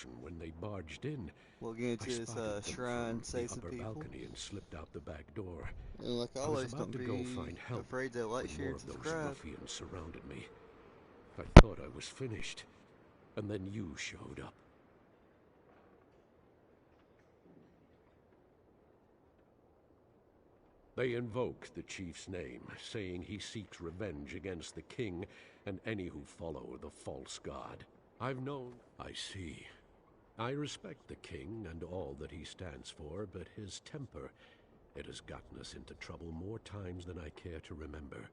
commotion when they barged in. We'll get I into this spotted them shrine, from save the some upper people. balcony and slipped out the back door. And like I was always, about don't to go be find help afraid to like, when share, more and of those subscribe. ruffians surrounded me. I thought I was finished, and then you showed up. They invoke the chief's name, saying he seeks revenge against the king and any who follow the false god. I've known... I see. I respect the king and all that he stands for, but his temper, it has gotten us into trouble more times than I care to remember.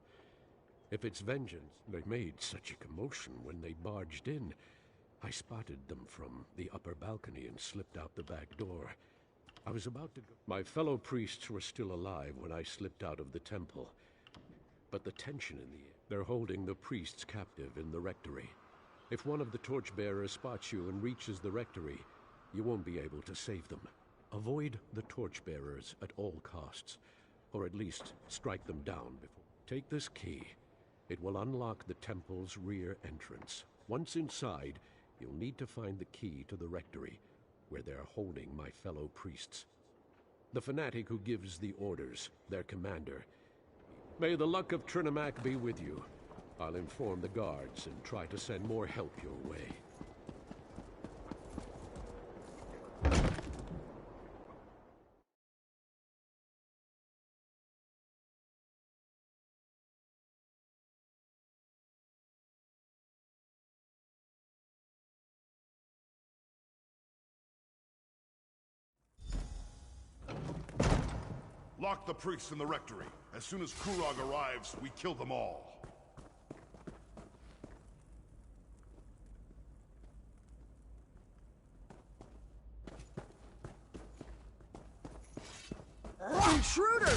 If it's vengeance, they made such a commotion when they barged in. I spotted them from the upper balcony and slipped out the back door. I was about to go. My fellow priests were still alive when I slipped out of the temple. But the tension in the air. They're holding the priests captive in the rectory. If one of the torchbearers spots you and reaches the rectory, you won't be able to save them. Avoid the torchbearers at all costs, or at least strike them down before. Take this key. It will unlock the temple's rear entrance. Once inside, you'll need to find the key to the rectory, where they're holding my fellow priests. The fanatic who gives the orders, their commander. May the luck of Trinimac be with you. I'll inform the guards and try to send more help your way. Lock the priests in the rectory. As soon as Kurog arrives, we kill them all. Intruder!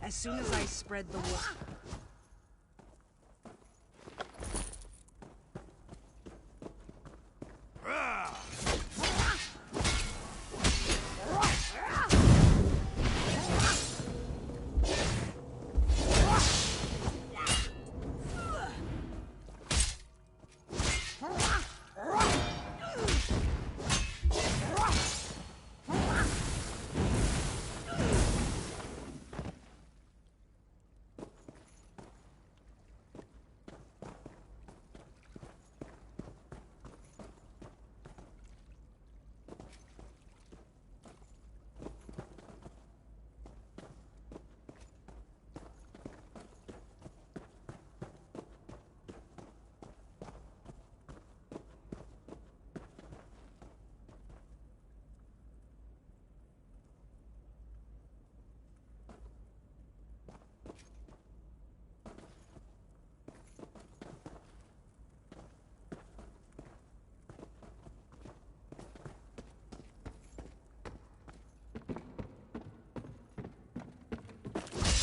As soon as I spread the word.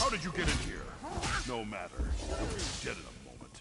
How did you get in here? No matter. You'll be dead in a moment.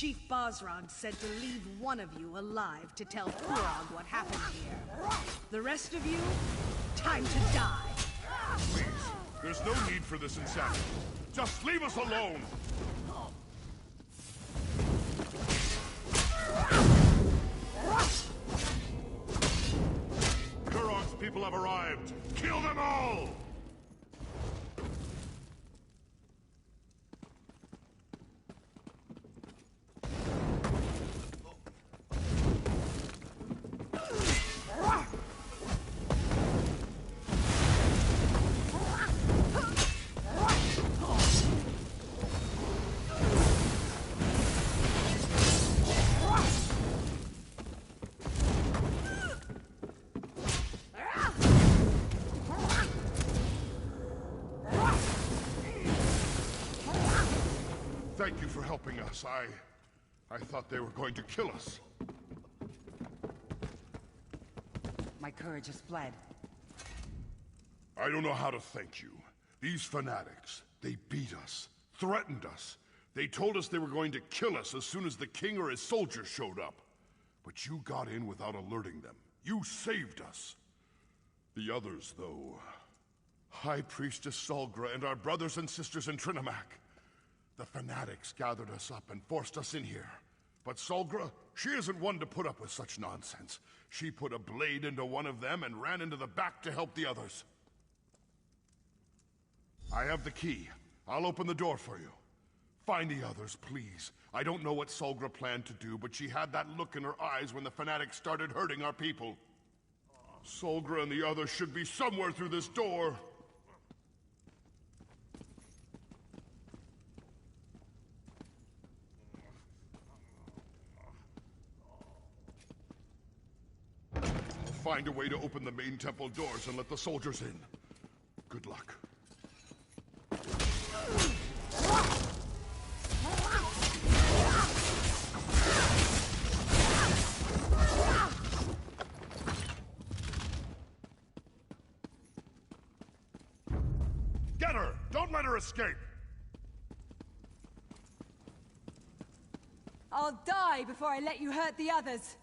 Chief Basrog said to leave one of you alive to tell Kurog what happened here. The rest of you, time to die. Please, there's no need for this insanity. Just leave us alone! Kurog's people have arrived! Kill them all! Thank you for helping us. I thought they were going to kill us. My courage has fled. I don't know how to thank you. These fanatics, they beat us, threatened us. They told us they were going to kill us as soon as the king or his soldiers showed up. But you got in without alerting them. You saved us. The others, though... High Priestess Solgra and our brothers and sisters in Trinimac. The fanatics gathered us up and forced us in here. But Solgra, she isn't one to put up with such nonsense. She put a blade into one of them and ran into the back to help the others. I have the key. I'll open the door for you. Find the others, please. I don't know what Solgra planned to do, but she had that look in her eyes when the fanatics started hurting our people. Solgra and the others should be somewhere through this door. Find a way to open the main temple doors and let the soldiers in. Good luck. Get her! Don't let her escape! I'll die before I let you hurt the others.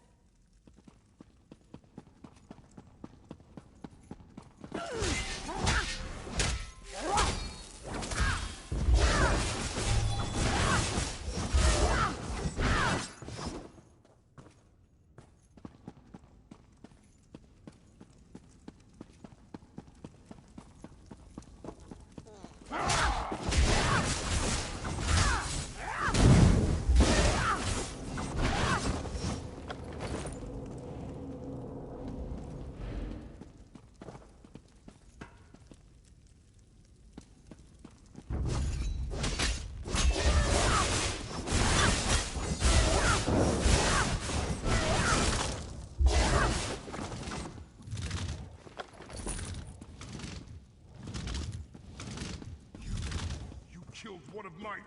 Killed one of my...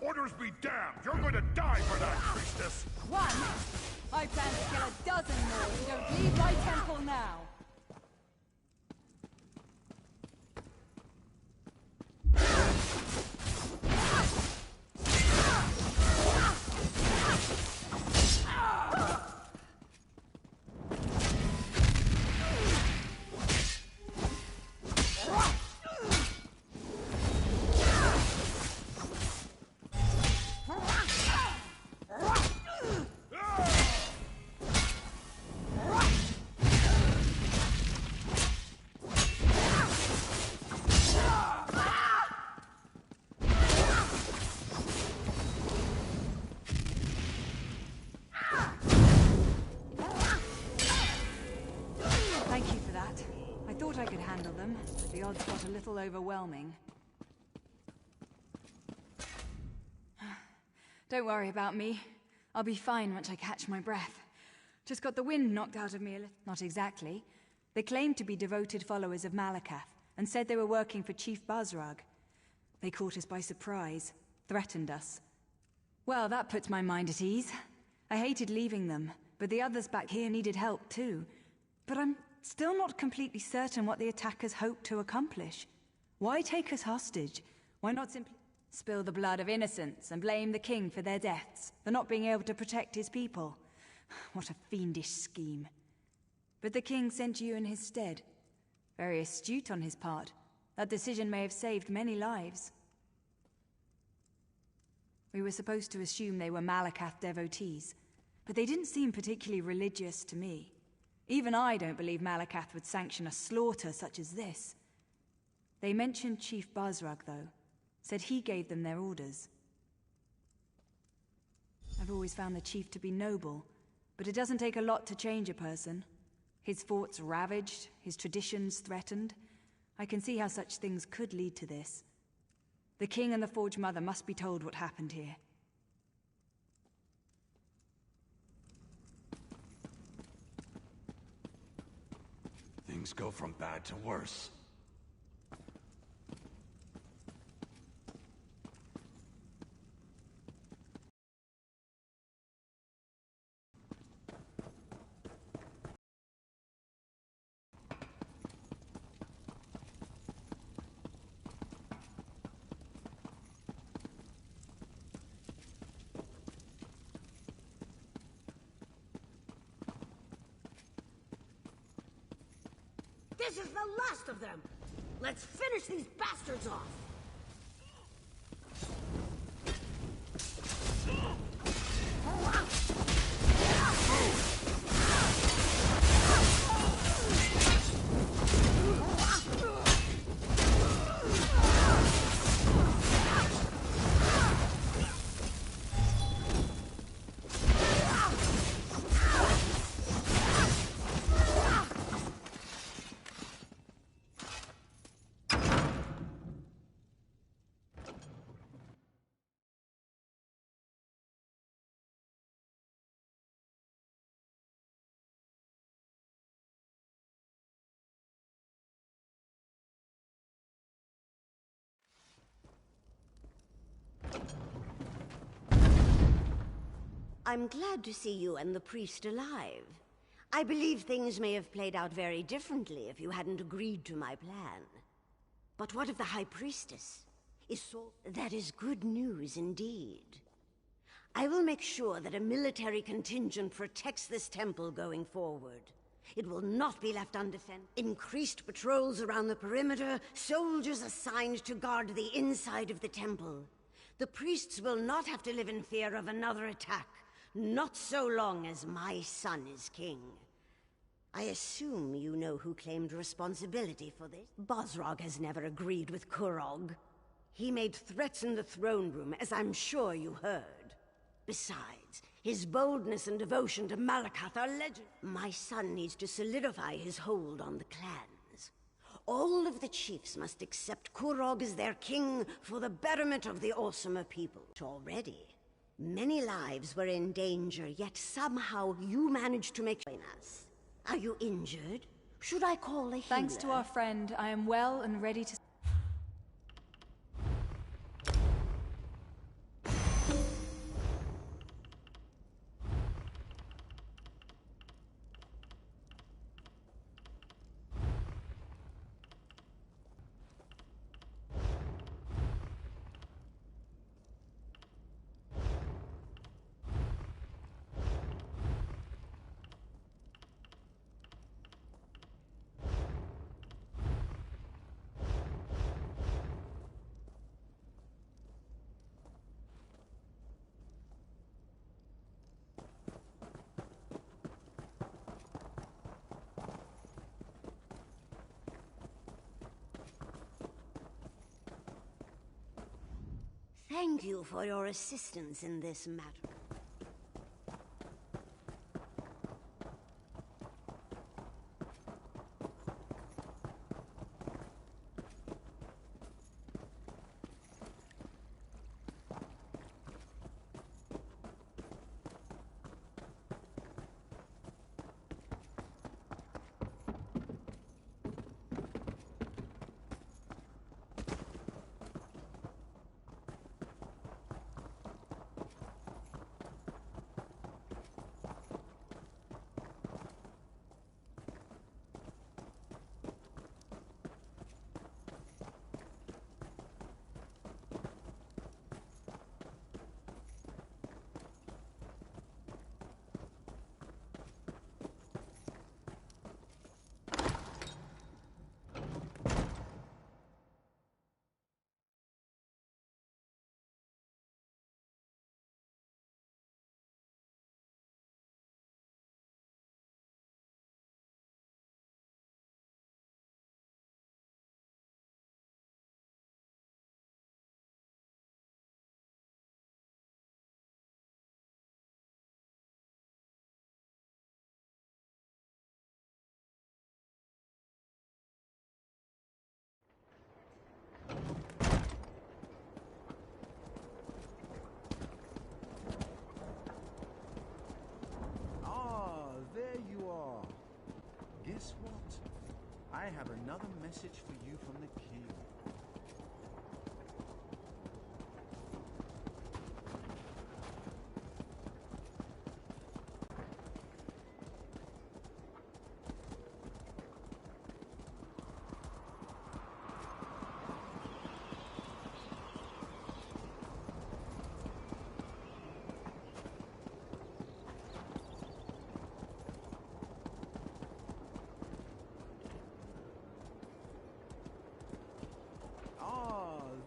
Orders be damned! You're going to die for that, priestess! One? I plan to kill a dozen more who don't leave my temple now. I could handle them, but the odds got a little overwhelming. Don't worry about me. I'll be fine once I catch my breath. Just got the wind knocked out of me a little. Not exactly. They claimed to be devoted followers of Malakath, and said they were working for Chief Basrog. They caught us by surprise, threatened us. Well, that puts my mind at ease. I hated leaving them, but the others back here needed help too. But I'm still not completely certain what the attackers hoped to accomplish. Why take us hostage? Why not simply... Spill the blood of innocents and blame the king for their deaths, for not being able to protect his people. What a fiendish scheme. But the king sent you in his stead. Very astute on his part. That decision may have saved many lives. We were supposed to assume they were Malakath devotees, but they didn't seem particularly religious to me. Even I don't believe Malakath would sanction a slaughter such as this. They mentioned Chief Bazrug, though. Said he gave them their orders. I've always found the chief to be noble, but it doesn't take a lot to change a person. His forts ravaged, his traditions threatened. I can see how such things could lead to this. The king and the Forge Mother must be told what happened here. Things go from bad to worse. This is the last of them! Let's finish these bastards off! I'm glad to see you and the priest alive. I believe things may have played out very differently if you hadn't agreed to my plan. But what of the High Priestess? That is good news indeed. I will make sure that a military contingent protects this temple going forward. It will not be left undefended. Increased patrols around the perimeter, soldiers assigned to guard the inside of the temple. The priests will not have to live in fear of another attack. Not so long as my son is king. I assume you know who claimed responsibility for this? Bazrog has never agreed with Kurog. He made threats in the throne room, as I'm sure you heard. Besides, his boldness and devotion to Malakath are legend. My son needs to solidify his hold on the clans. All of the chiefs must accept Kurog as their king for the betterment of the Awesomer people. Already, many lives were in danger, yet somehow you managed to make us. Are you injured? Should I call a healer? Thanks to our friend, I am well and ready to... Thank you for your assistance in this matter. have another message for you from the king.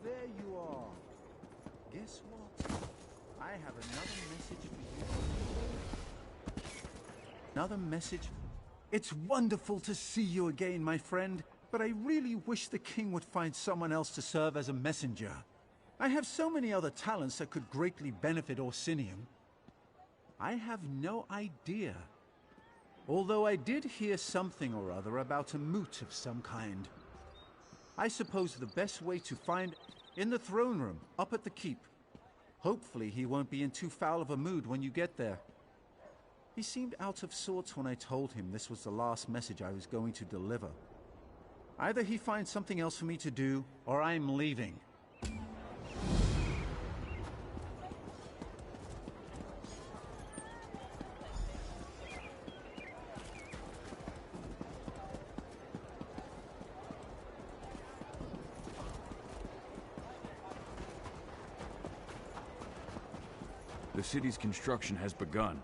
There you are. Guess what? I have another message for you. Another message. It's wonderful to see you again, my friend, but I really wish the king would find someone else to serve as a messenger. I have so many other talents that could greatly benefit Orsinium. I have no idea. Although I did hear something or other about a moot of some kind. I suppose the best way to find... in the throne room, up at the keep. Hopefully he won't be in too foul of a mood when you get there. He seemed out of sorts when I told him this was the last message I was going to deliver. Either he finds something else for me to do, or I'm leaving. The city's construction has begun.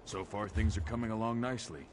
So far, things are coming along nicely.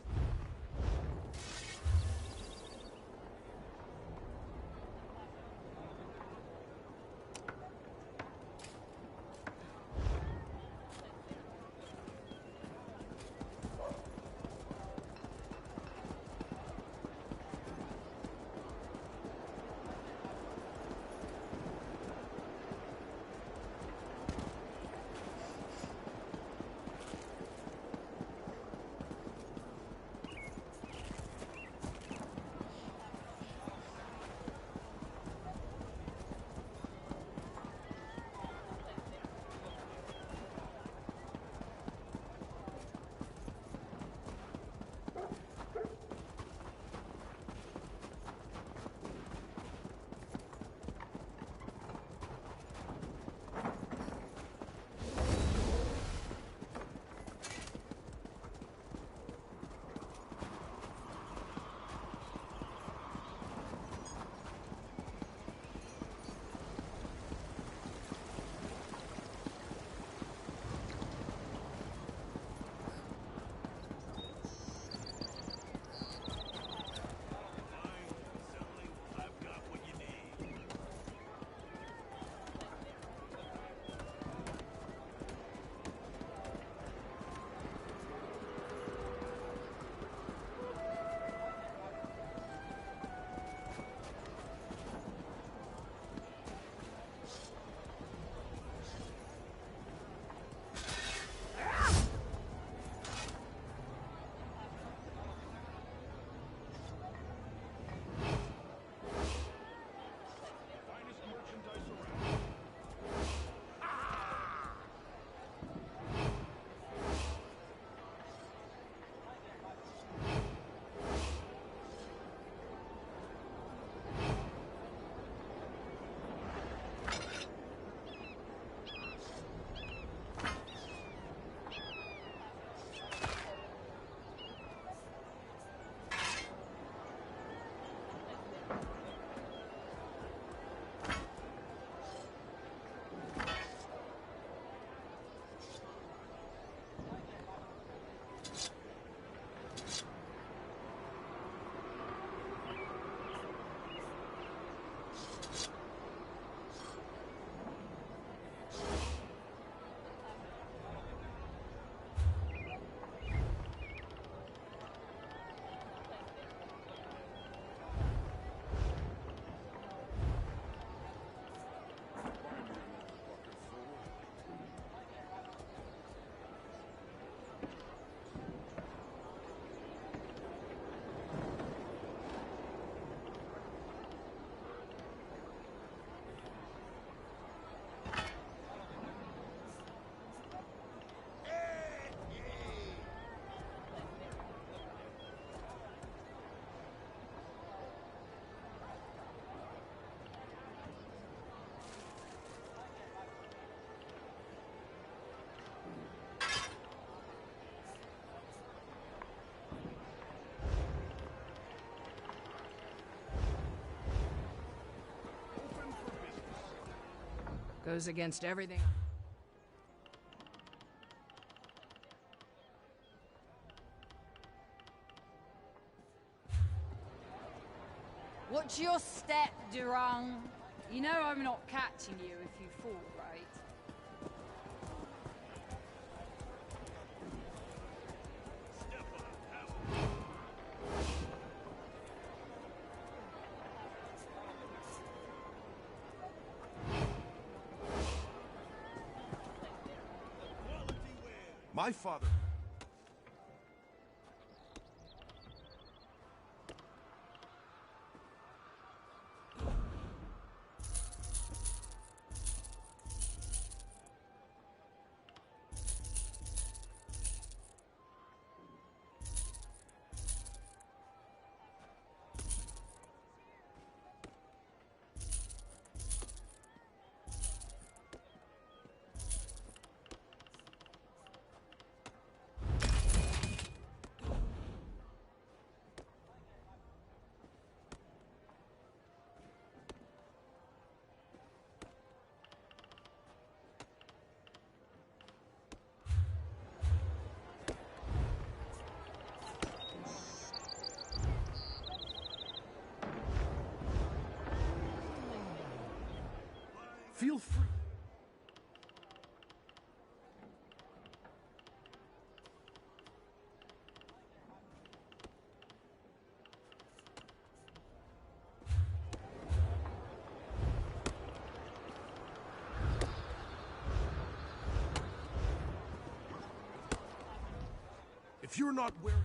Goes against everything. Watch your step, Durang. You know I'm not catching you if you fall, right? My father... Feel free. If you're not wearing...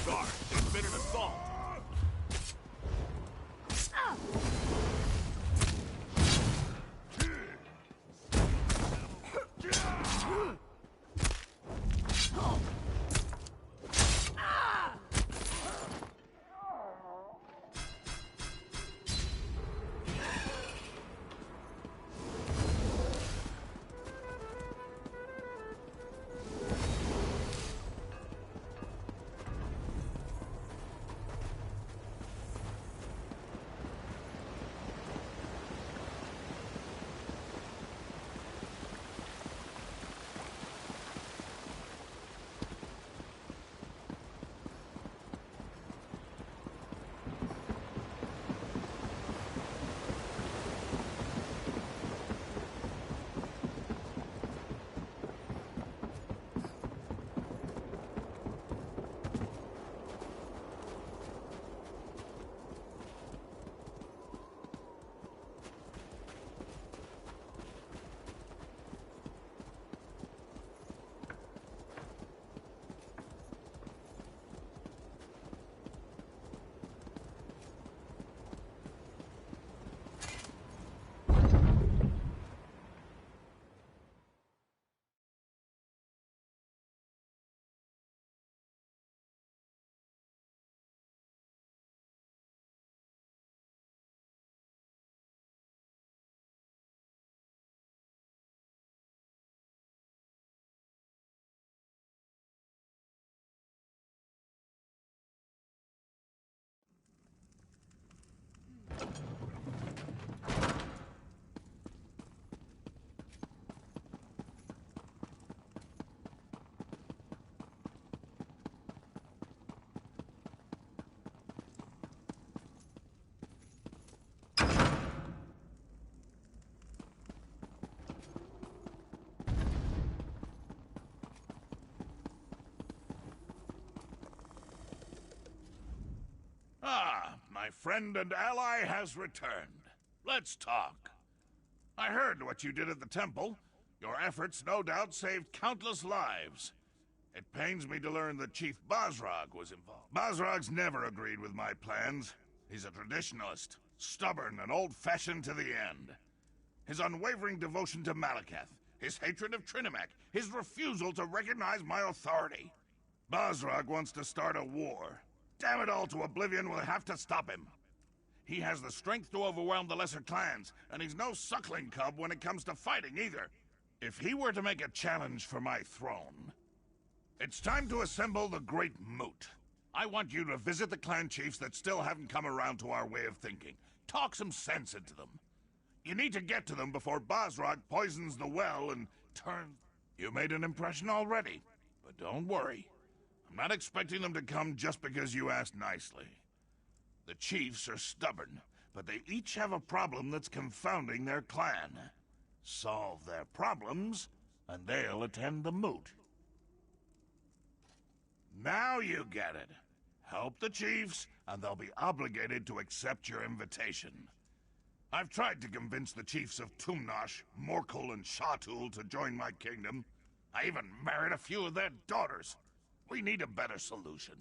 Guard, there's been an assault. Ah, my friend and ally has returned. Let's talk. I heard what you did at the temple. Your efforts no doubt saved countless lives. It pains me to learn that Chief Basrag was involved. Basrag's never agreed with my plans. He's a traditionalist, stubborn and old-fashioned to the end. His unwavering devotion to Malakath his hatred of Trinimac, his refusal to recognize my authority. Basrog wants to start a war. Damn it all to oblivion, we'll have to stop him. He has the strength to overwhelm the lesser clans, and he's no suckling cub when it comes to fighting either. If he were to make a challenge for my throne, it's time to assemble the Great Moot. I want you to visit the clan chiefs that still haven't come around to our way of thinking. Talk some sense into them. You need to get to them before Basrog poisons the well and turns... You made an impression already, but don't worry. I'm not expecting them to come just because you asked nicely. The chiefs are stubborn, but they each have a problem that's confounding their clan. Solve their problems, and they'll attend the moot. Now you get it. Help the chiefs, and they'll be obligated to accept your invitation. I've tried to convince the chiefs of Tumnash, Morkel, and Shatul to join my kingdom. I even married a few of their daughters. We need a better solution.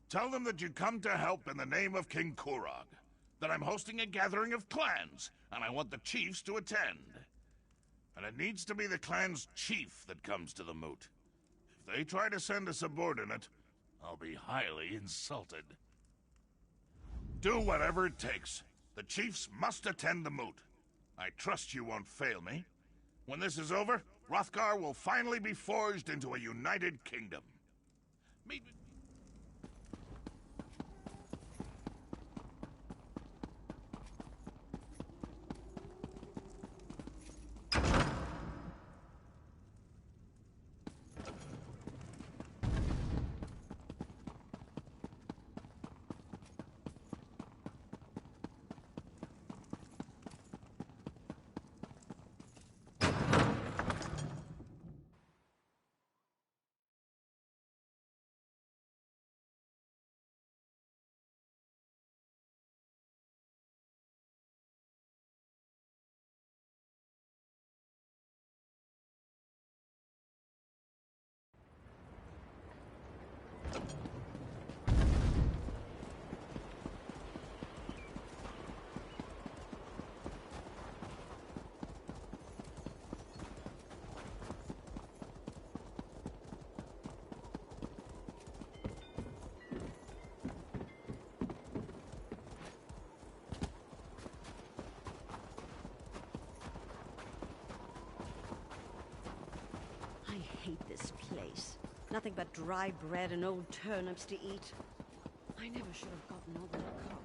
Tell them that you come to help in the name of King Kurog, that I'm hosting a gathering of clans, and I want the chiefs to attend. And it needs to be the clan's chief that comes to the moot. If they try to send a subordinate, I'll be highly insulted. Do whatever it takes. The chiefs must attend the moot. I trust you won't fail me. When this is over, Hrothgar will finally be forged into a united kingdom. Meet me. I hate this place. Nothing but dry bread and old turnips to eat. I never should have gotten over the cold.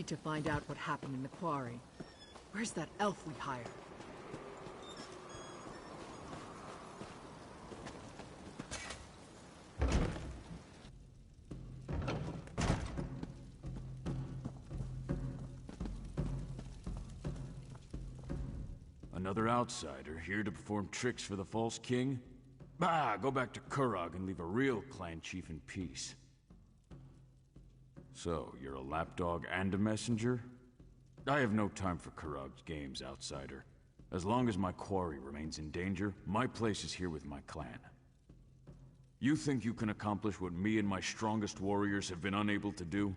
need to find out what happened in the quarry. Where's that elf we hired? Another outsider here to perform tricks for the false king? Bah, go back to Kurog and leave a real clan chief in peace. So, you're a lapdog and a messenger? I have no time for Kurog's games, outsider. As long as my quarry remains in danger, my place is here with my clan. You think you can accomplish what me and my strongest warriors have been unable to do?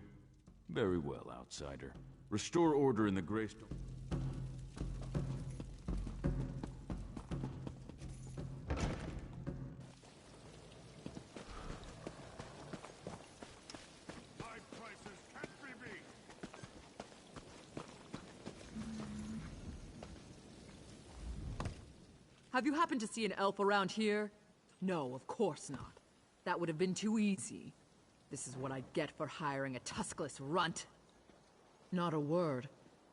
Very well, outsider. Restore order in the Greystone. Have you happened to see an elf around here? No, of course not. That would have been too easy. This is what I get for hiring a tuskless runt. Not a word,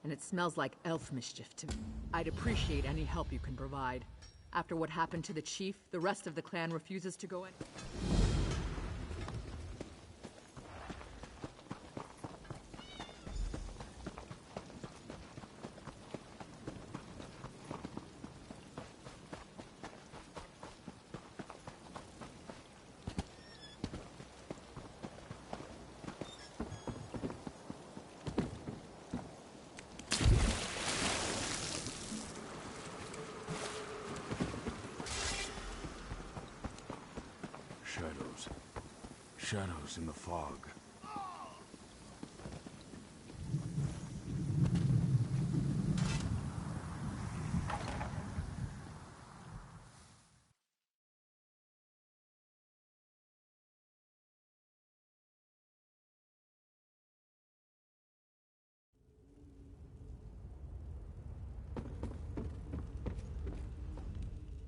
and it smells like elf mischief to me. I'd appreciate any help you can provide. After what happened to the chief, the rest of the clan refuses to go in. Shadows in the fog.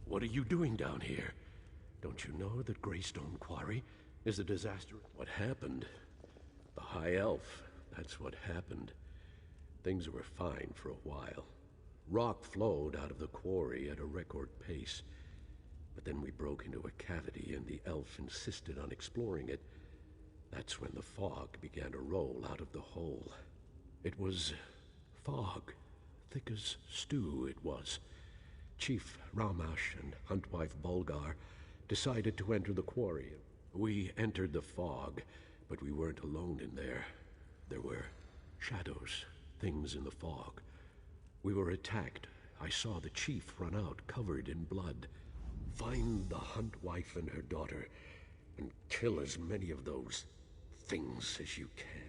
What are you doing down here? Don't you know that Greystone Quarry is a disaster? What happened? The High Elf, that's what happened. Things were fine for a while. Rock flowed out of the quarry at a record pace. But then we broke into a cavity and the elf insisted on exploring it. That's when the fog began to roll out of the hole. It was fog, thick as stew it was. Chief Ramash and Huntwife Bulgar decided to enter the quarry. We entered the fog, but we weren't alone in there. There were shadows, things in the fog. We were attacked. I saw the chief run out, covered in blood. Find the Huntwife and her daughter, and kill as many of those things as you can.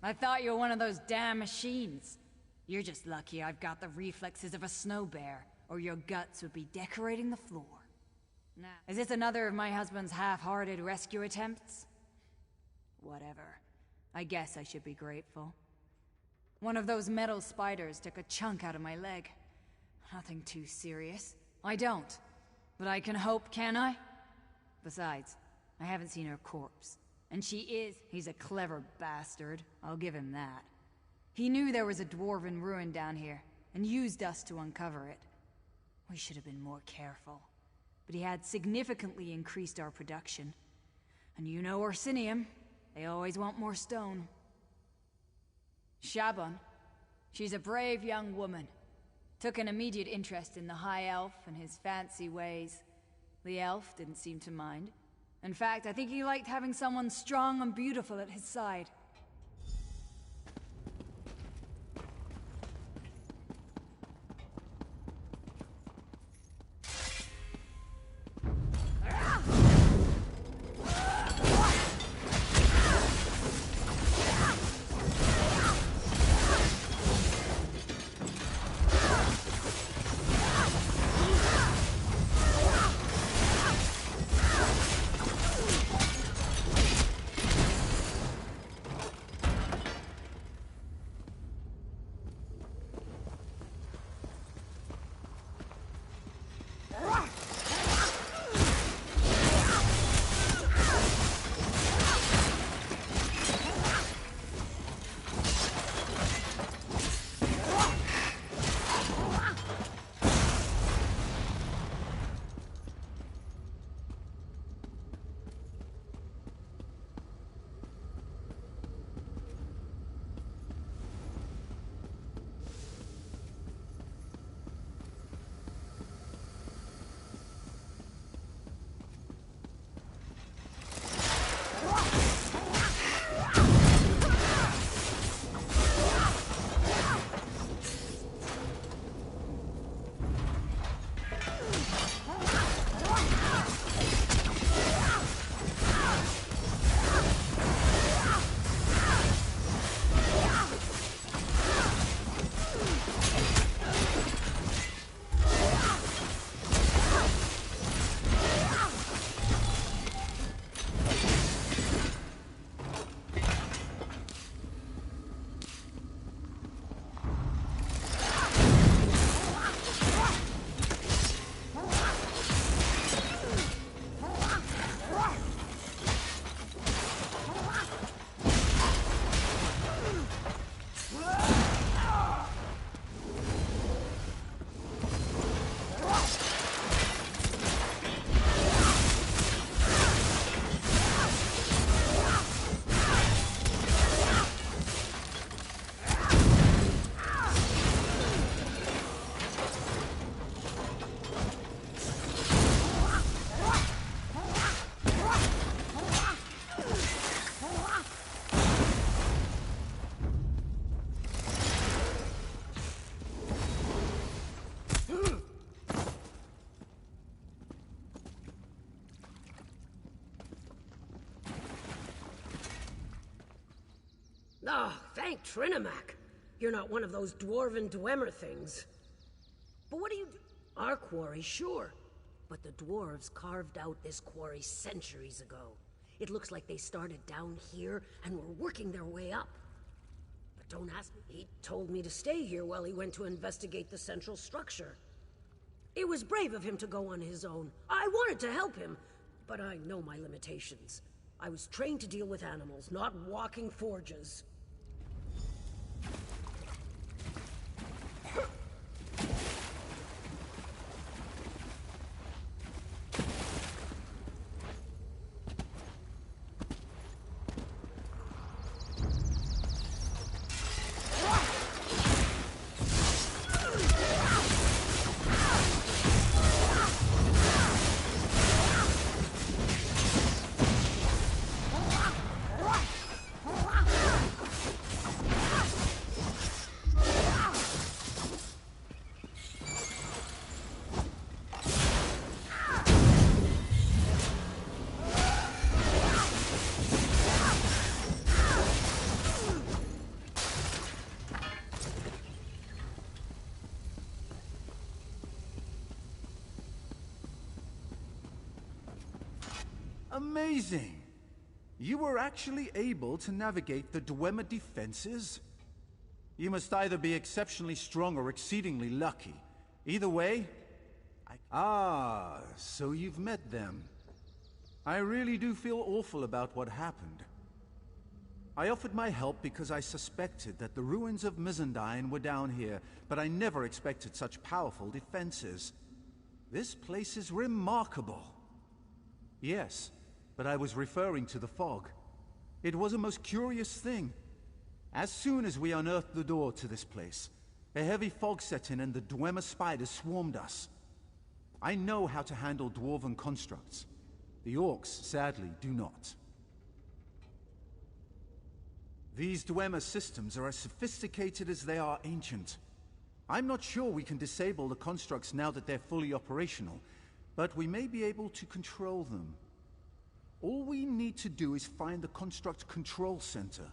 I thought you were one of those damn machines. You're just lucky I've got the reflexes of a snow bear, or your guts would be decorating the floor. Now, is this another of my husband's half-hearted rescue attempts? Whatever. I guess I should be grateful. One of those metal spiders took a chunk out of my leg. Nothing too serious. I don't. But I can hope, can I? Besides, I haven't seen her corpse. And she is... He's a clever bastard. I'll give him that. He knew there was a dwarven ruin down here, and used us to uncover it. We should have been more careful. But he had significantly increased our production. And you know Orsinium. They always want more stone. Shaban. She's a brave young woman. Took an immediate interest in the High Elf and his fancy ways. The elf didn't seem to mind. In fact, I think he liked having someone strong and beautiful at his side. Oh, thank Trinimac. You're not one of those dwarven Dwemer things. But what do you do? Our quarry, sure. But the dwarves carved out this quarry centuries ago. It looks like they started down here and were working their way up. But don't ask me. He told me to stay here while he went to investigate the central structure. It was brave of him to go on his own. I wanted to help him, but I know my limitations. I was trained to deal with animals, not walking forges. Amazing! You were actually able to navigate the Dwemer defenses? You must either be exceptionally strong or exceedingly lucky. Either way, so you've met them. I really do feel awful about what happened. I offered my help because I suspected that the ruins of Mizandine were down here, but I never expected such powerful defenses. This place is remarkable. Yes, but I was referring to the fog. It was a most curious thing. As soon as we unearthed the door to this place, a heavy fog set in and the Dwemer spiders swarmed us. I know how to handle dwarven constructs. The orcs, sadly, do not. These Dwemer systems are as sophisticated as they are ancient. I'm not sure we can disable the constructs now that they're fully operational, but we may be able to control them. All we need to do is find the construct control center.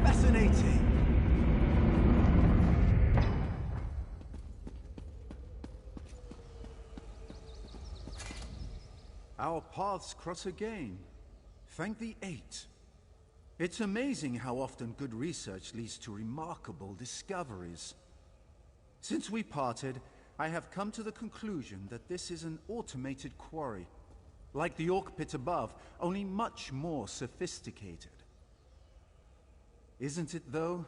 Fascinating! Our paths cross again. Thank the Eight. It's amazing how often good research leads to remarkable discoveries. Since we parted, I have come to the conclusion that this is an automated quarry. Like the Orc Pit above, only much more sophisticated. Isn't it, though?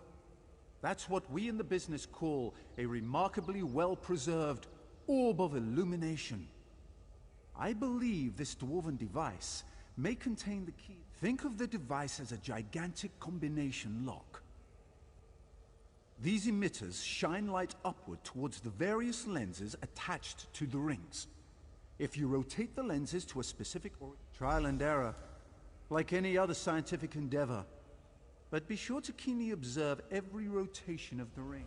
That's what we in the business call a remarkably well-preserved orb of illumination. I believe this dwarven device may contain the key. Think of the device as a gigantic combination lock. These emitters shine light upward towards the various lenses attached to the rings. If you rotate the lenses to a specific trial and error, like any other scientific endeavor, but be sure to keenly observe every rotation of the ring.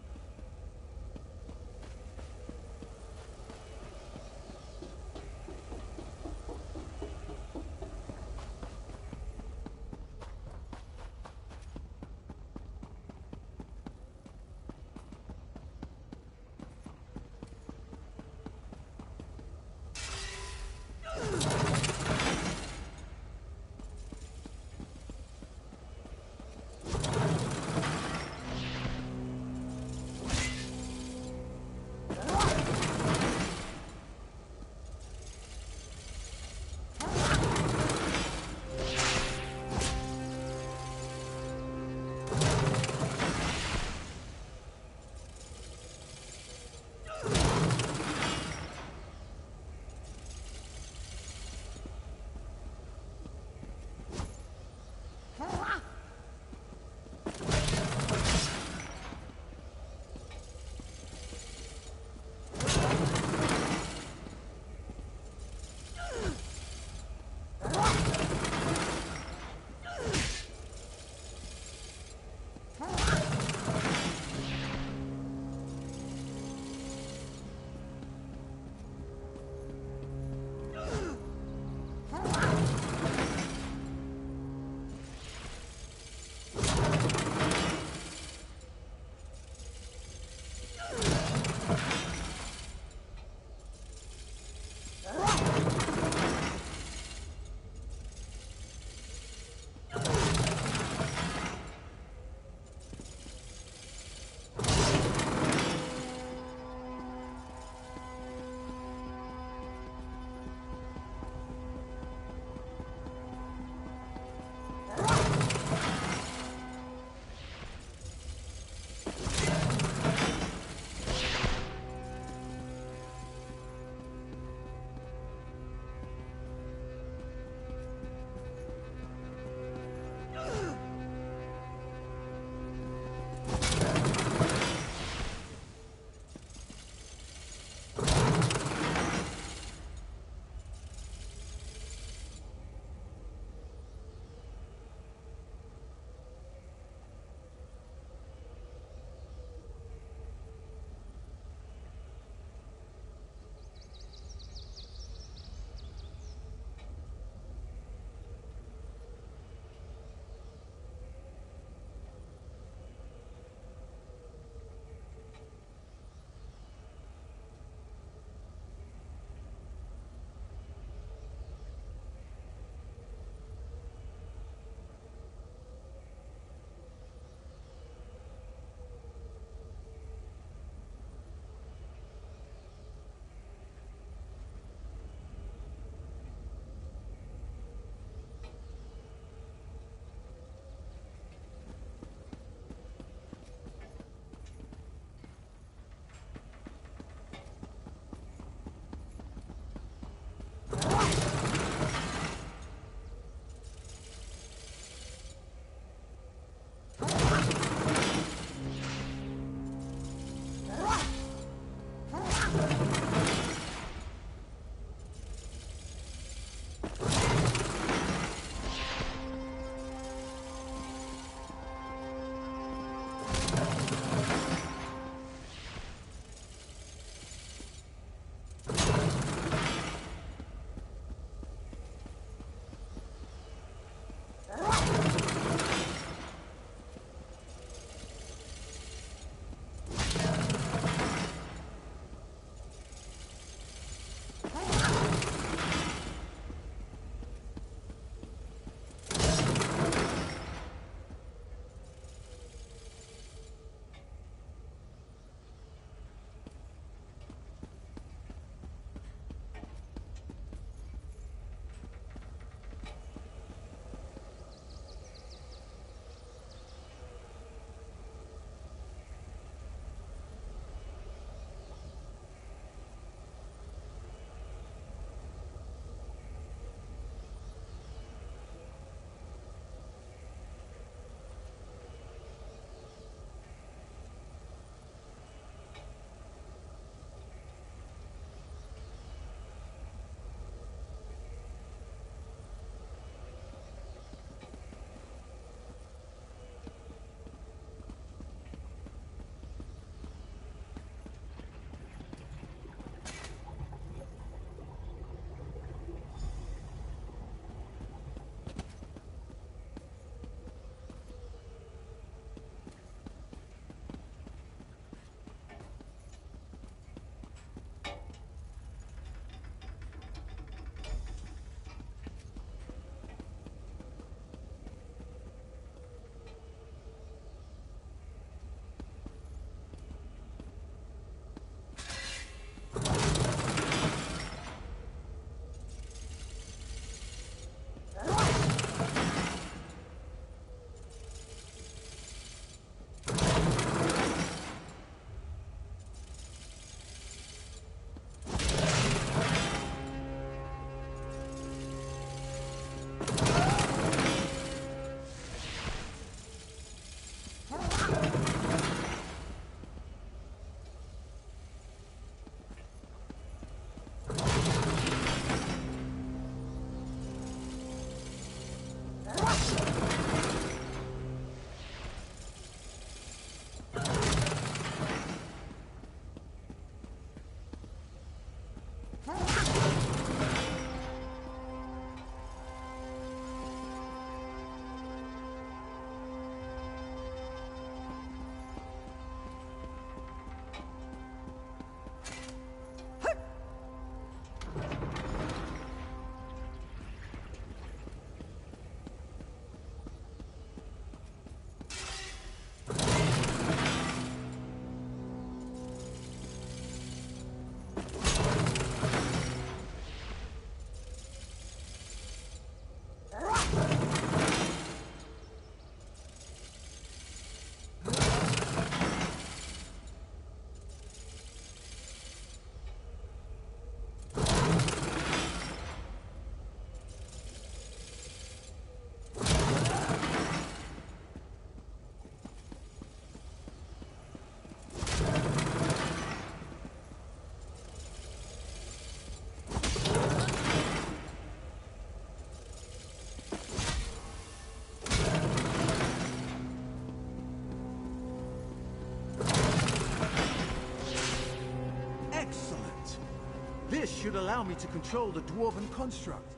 This should allow me to control the dwarven construct.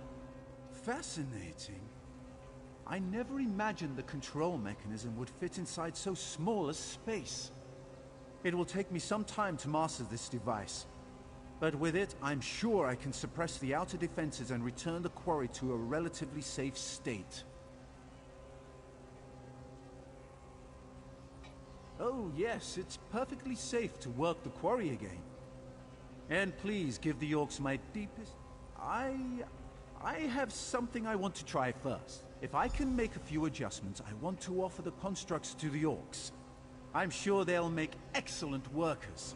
Fascinating. I never imagined the control mechanism would fit inside so small a space. It will take me some time to master this device. But with it, I'm sure I can suppress the outer defenses and return the quarry to a relatively safe state. Oh yes, it's perfectly safe to work the quarry again. And please give the orcs my deepest... I have something I want to try first. If I can make a few adjustments, I want to offer the constructs to the orcs. I'm sure they'll make excellent workers.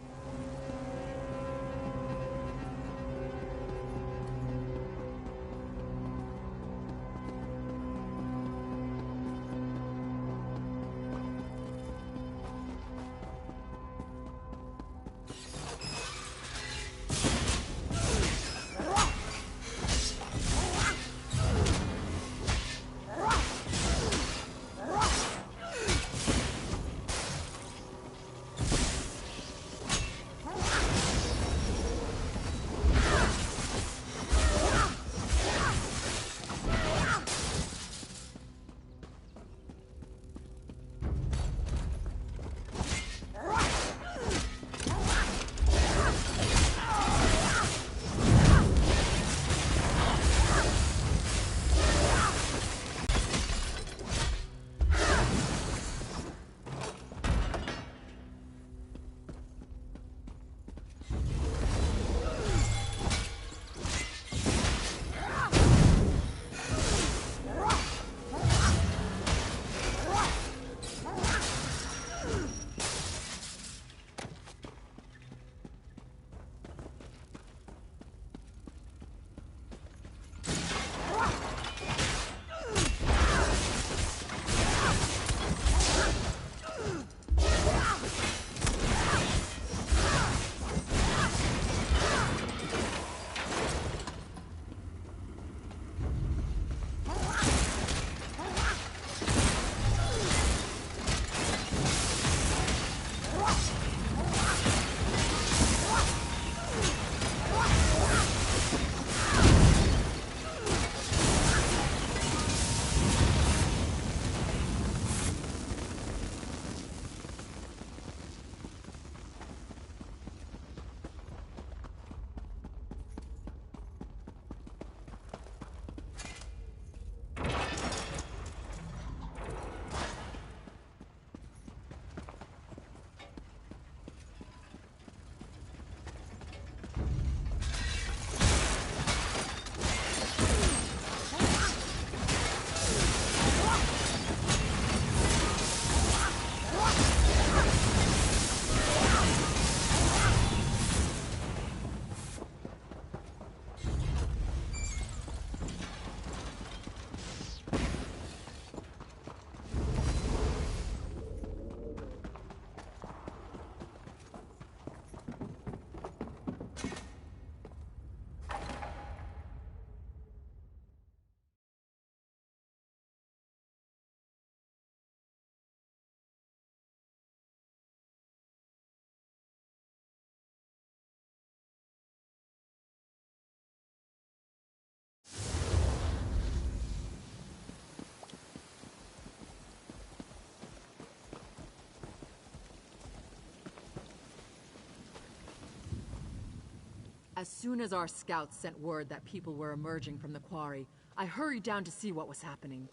As soon as our scouts sent word that people were emerging from the quarry, I hurried down to see what was happening.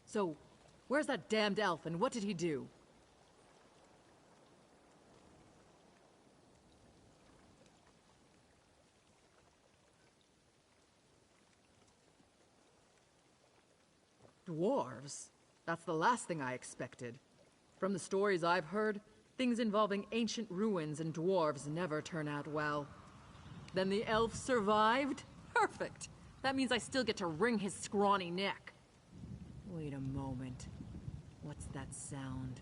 So, where's that damned elf and what did he do? Dwarves? That's the last thing I expected. From the stories I've heard, things involving ancient ruins and dwarves never turn out well. Then the elf survived? Perfect! That means I still get to wring his scrawny neck. Wait a moment. What's that sound?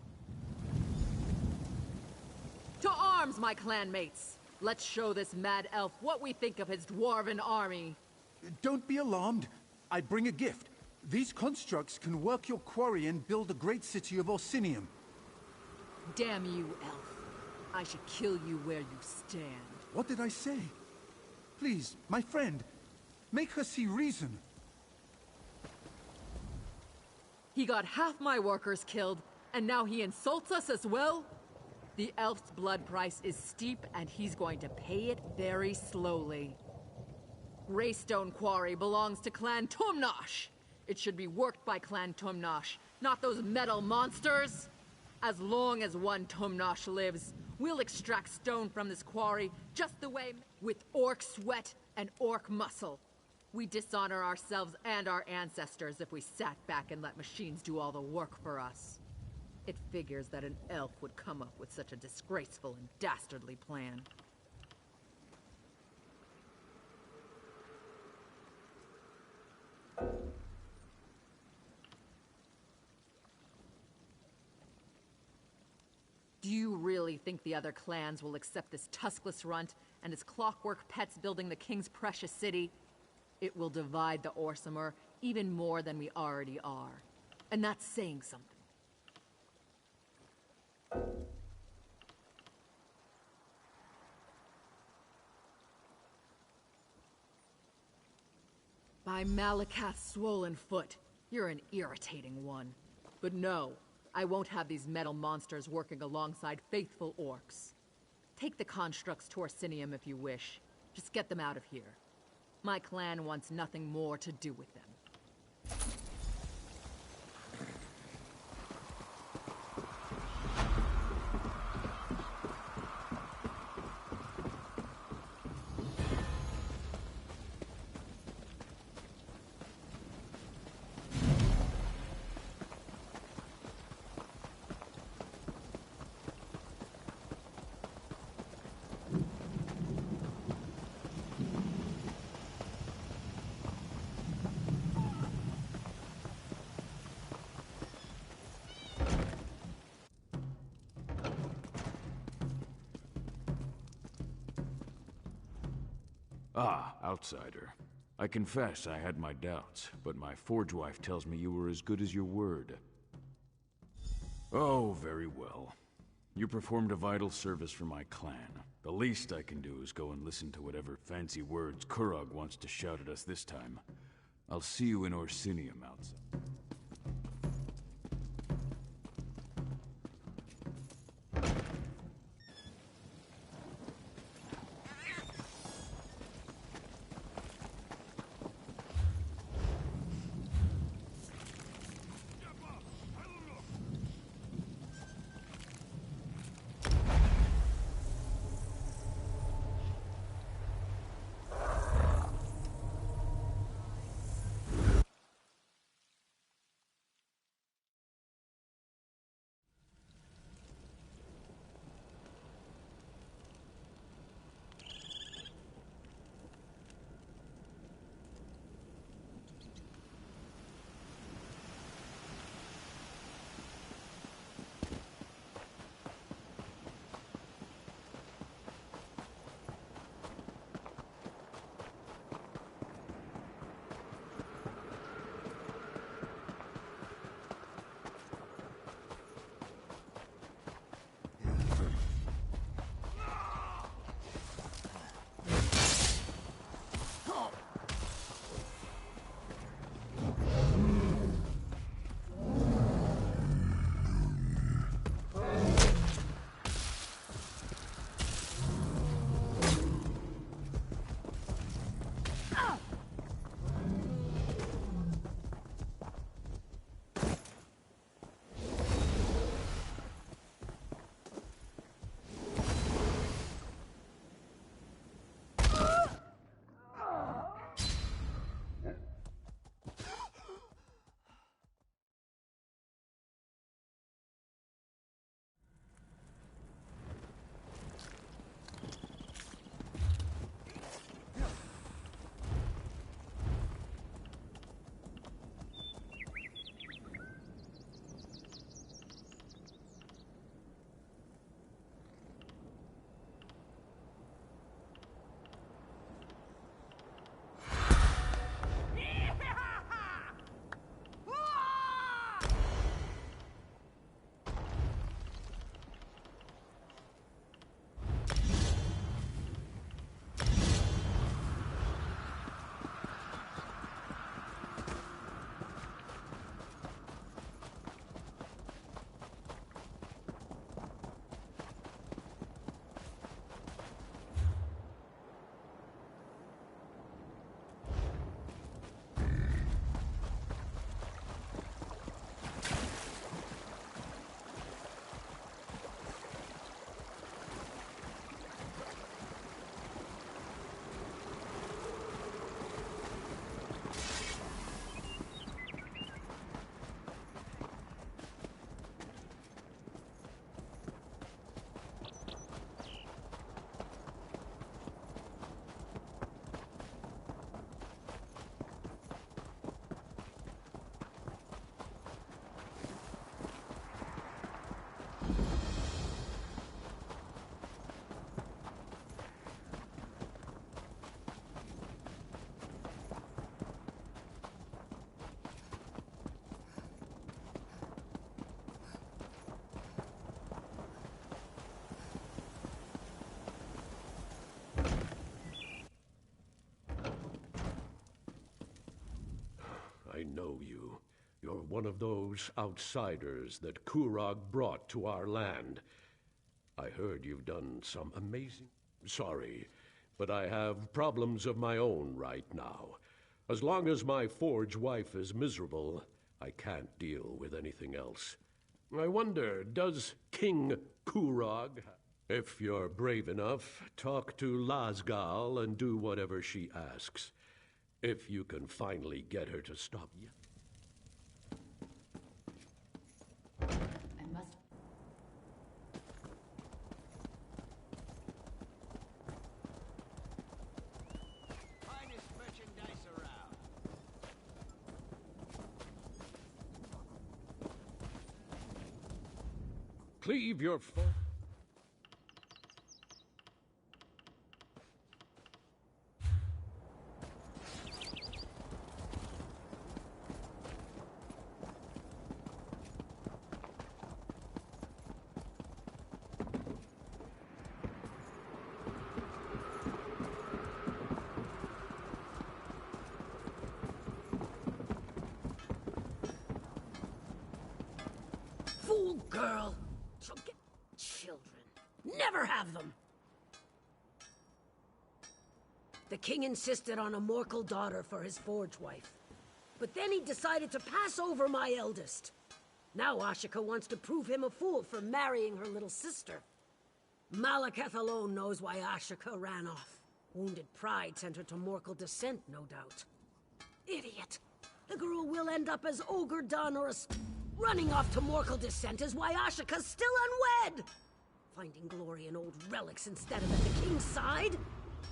To arms, my clanmates! Let's show this mad elf what we think of his dwarven army. Don't be alarmed. I bring a gift. These constructs can work your quarry and build a great city of Orsinium. Damn you, elf. I should kill you where you stand. What did I say? Please, my friend, make her see reason. He got half my workers killed, and now he insults us as well? The elf's blood price is steep, and he's going to pay it very slowly. Greystone Quarry belongs to Clan Tumnosh. It should be worked by Clan Tumnosh, not those metal monsters. As long as one Tumnosh lives, we'll extract stone from this quarry just the way with orc sweat and orc muscle. We dishonor ourselves and our ancestors if we sat back and let machines do all the work for us. It figures that an elf would come up with such a disgraceful and dastardly plan. Do you really think the other clans will accept this tuskless runt and his clockwork pets building the king's precious city? It will divide the Orsimer even more than we already are. And that's saying something. By Malakath's swollen foot, you're an irritating one. But no, I won't have these metal monsters working alongside faithful orcs. Take the constructs to Orsinium if you wish. Just get them out of here. My clan wants nothing more to do with them. Ah, outsider. I confess I had my doubts, but my forge wife tells me you were as good as your word. Oh, very well. You performed a vital service for my clan. The least I can do is go and listen to whatever fancy words Kurog wants to shout at us this time. I'll see you in Orsinium outside. know you. You're one of those outsiders that Kurog brought to our land. I heard you've done some amazing... Sorry, but I have problems of my own right now. As long as my forge wife is miserable, I can't deal with anything else. I wonder, does King Kurog... If you're brave enough, talk to Lasgal and do whatever she asks. If you can finally get her to stop you. I must... Finest merchandise around. Cleave your foe. Fool girl! She'll get children. Never have them! The king insisted on a Morkel daughter for his forge wife. But then he decided to pass over my eldest. Now Ashika wants to prove him a fool for marrying her little sister. Malekith alone knows why Ashika ran off. Wounded pride sent her to Morkel descent, no doubt. Idiot! The girl will end up as Ogre Dun or as... Running off to Morkel descent is why Ashika's still unwed! Finding glory in old relics instead of at the king's side?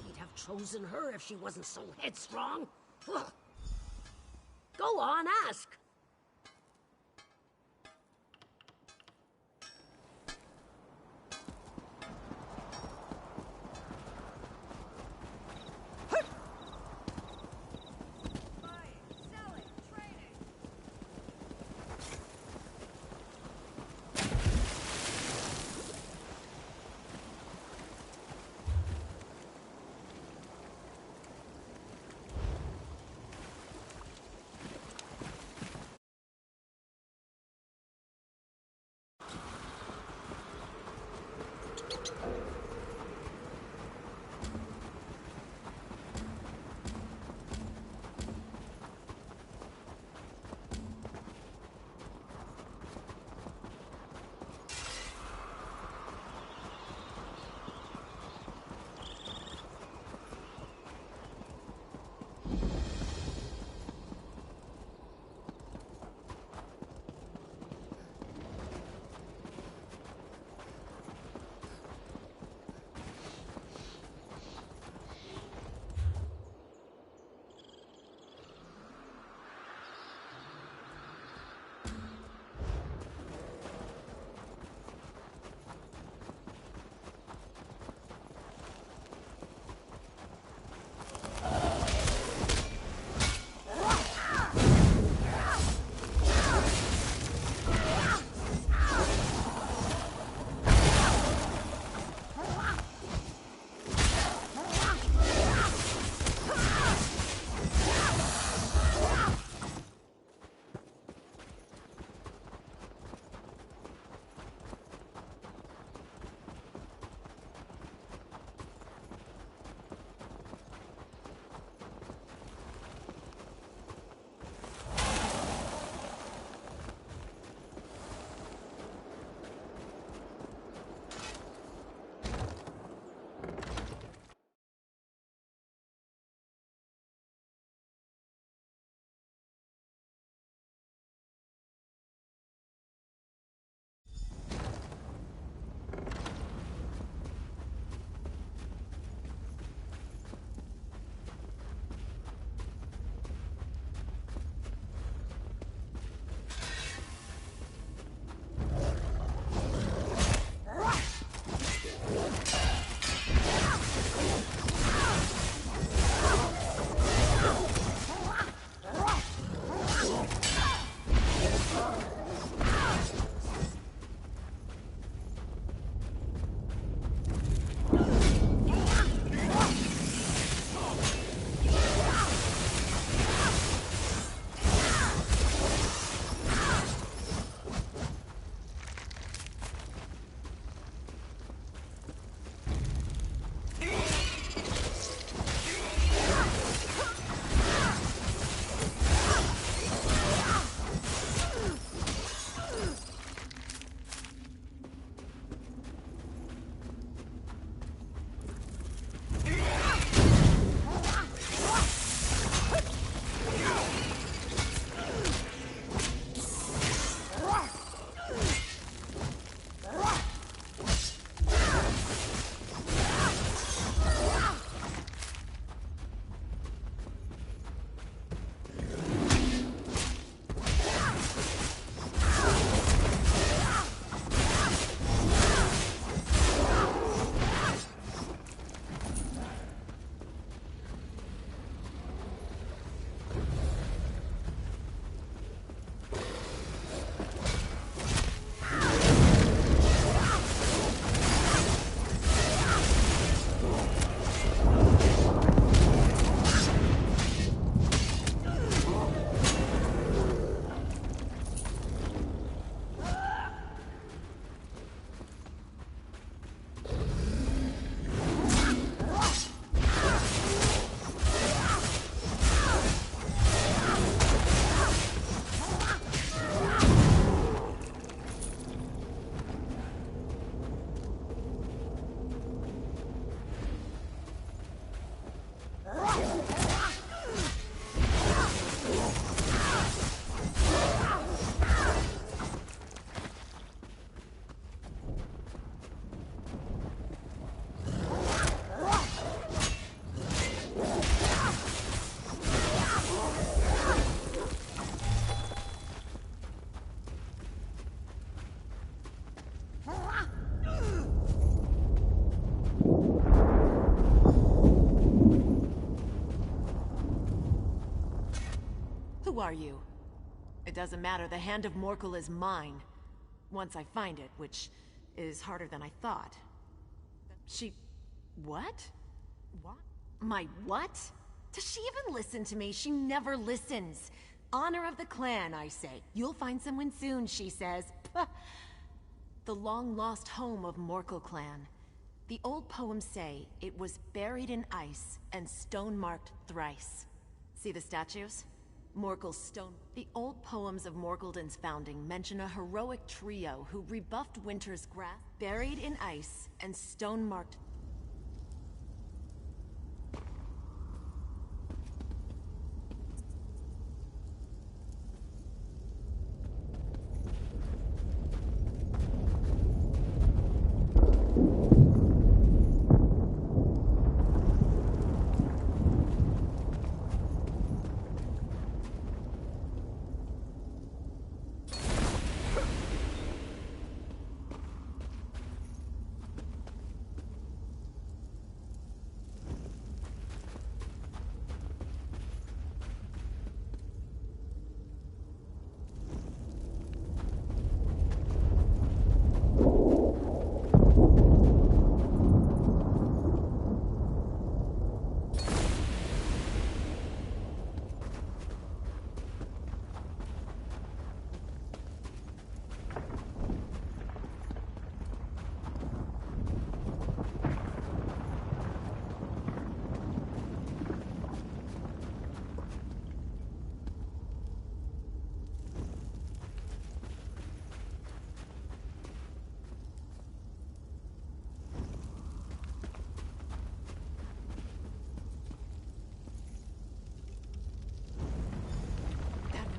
He'd have chosen her if she wasn't so headstrong. Ugh. Go on, ask. Who are you? It doesn't matter, the Hand of Morkel is mine. Once I find it, which is harder than I thought. What? What? My what? Does she even listen to me? She never listens. Honor of the clan, I say. You'll find someone soon, she says. Puh. The long-lost home of Morkel clan. The old poems say it was buried in ice and stone-marked thrice. See the statues? Morkel's stone. The old poems of Morkelden's founding mention a heroic trio who rebuffed winter's grasp, buried in ice and stone-marked.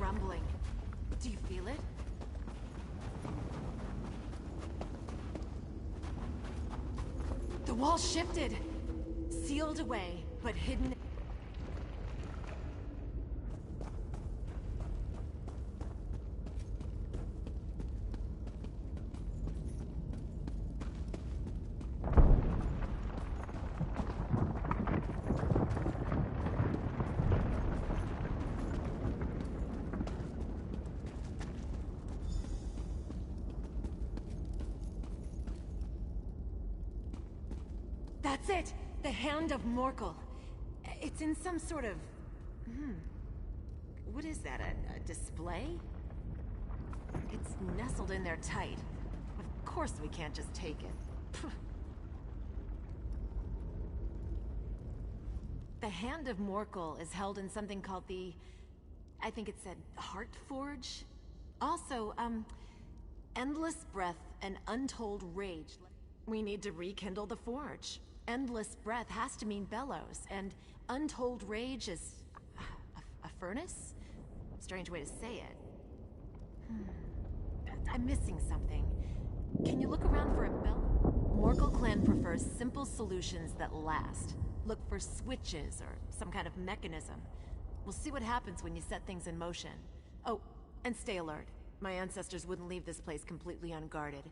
Rumbling. Do you feel it? The wall shifted! Sealed away, but hidden. That's it! The Hand of Morkel. It's in some sort of... What is that, a display? It's nestled in there tight. Of course we can't just take it. The Hand of Morkel is held in something called the... I think it said Heart Forge? Also, endless breath and untold rage. We need to rekindle the forge. Endless breath has to mean bellows, and untold rage is... a furnace? Strange way to say it. I'm missing something. Can you look around for a bell? Morkel clan prefers simple solutions that last. Look for switches or some kind of mechanism. We'll see what happens when you set things in motion. Oh, and stay alert. My ancestors wouldn't leave this place completely unguarded.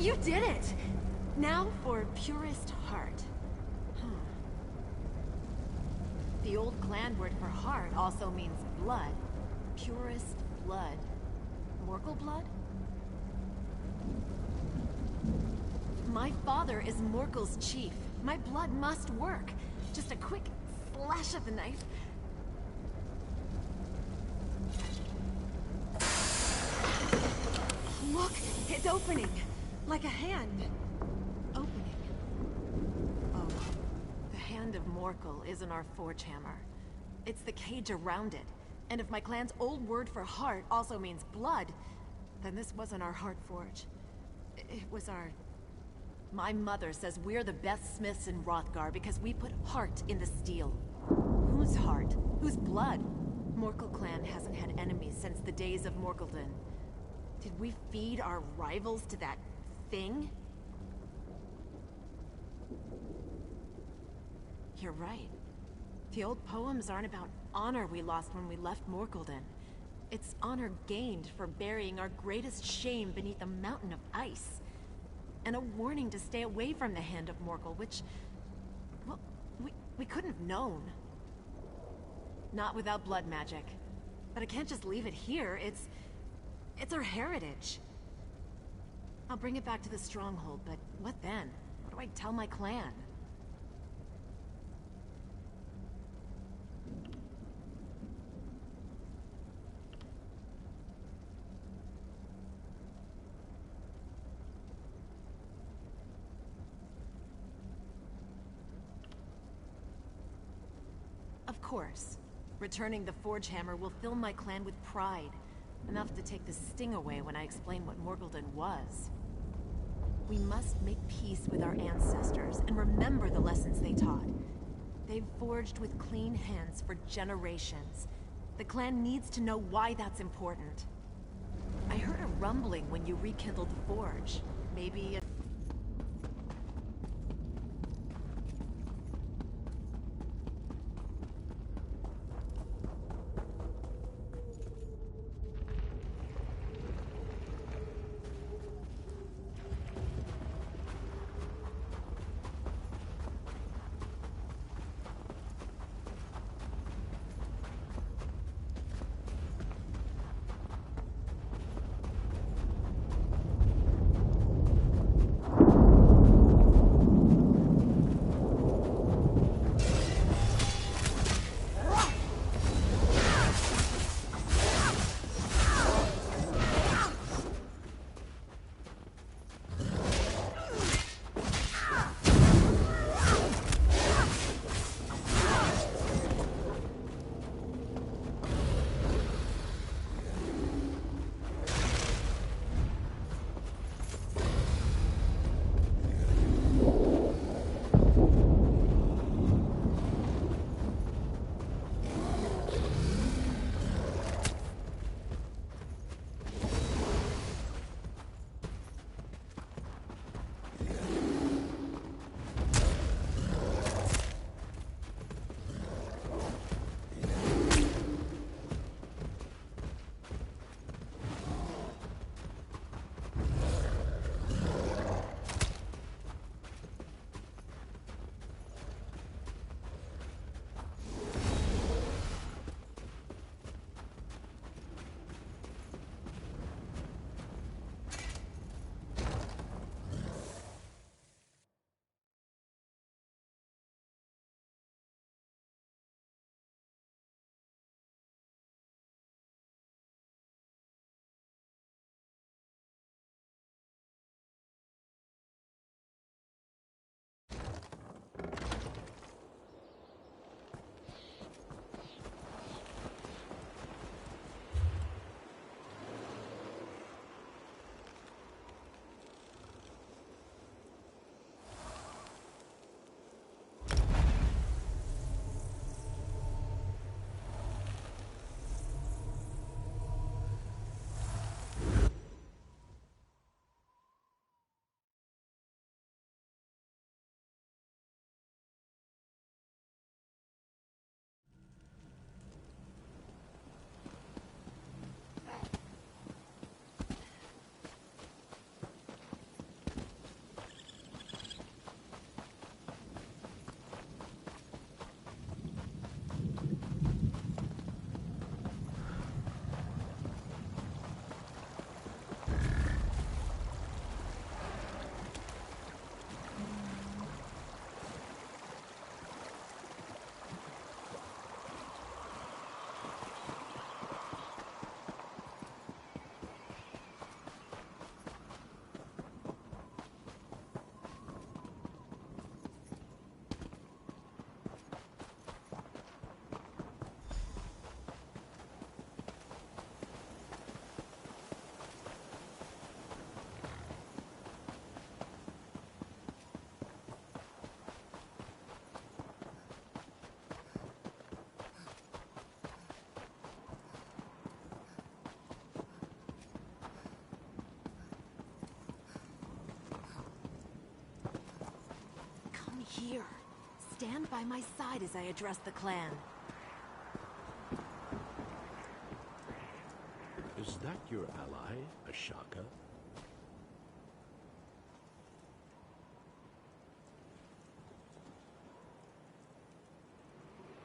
You did it! Now for purest heart. The old clan word for heart also means blood. Purest blood. Morgul blood? My father is Morgul's chief. My blood must work. Just a quick slash of the knife. Look! It's opening! Like a hand. Opening. Oh. The hand of Morgul isn't our forge hammer. It's the cage around it. And if my clan's old word for heart also means blood, then this wasn't our heart forge. It was our... My mother says we're the best smiths in Hrothgar because we put heart in the steel. Whose heart? Whose blood? Morgul clan hasn't had enemies since the days of Morgulden. Did we feed our rivals to that thing? You're right. The old poems aren't about honor we lost when we left Morgulden. It's honor gained for burying our greatest shame beneath a mountain of ice. And a warning to stay away from the hand of Morgul, which... well, we couldn't have known. Not without blood magic. But I can't just leave it here. It's our heritage. I'll bring it back to the stronghold, but what then? What do I tell my clan? Of course. Returning the Forge Hammer will fill my clan with pride. Enough to take the sting away when I explain what Morgulden was. We must make peace with our ancestors and remember the lessons they taught. They've forged with clean hands for generations. The clan needs to know why that's important. I heard a rumbling when you rekindled the forge. Maybe a... stand by my side as I address the clan. Is that your ally, Ashaka?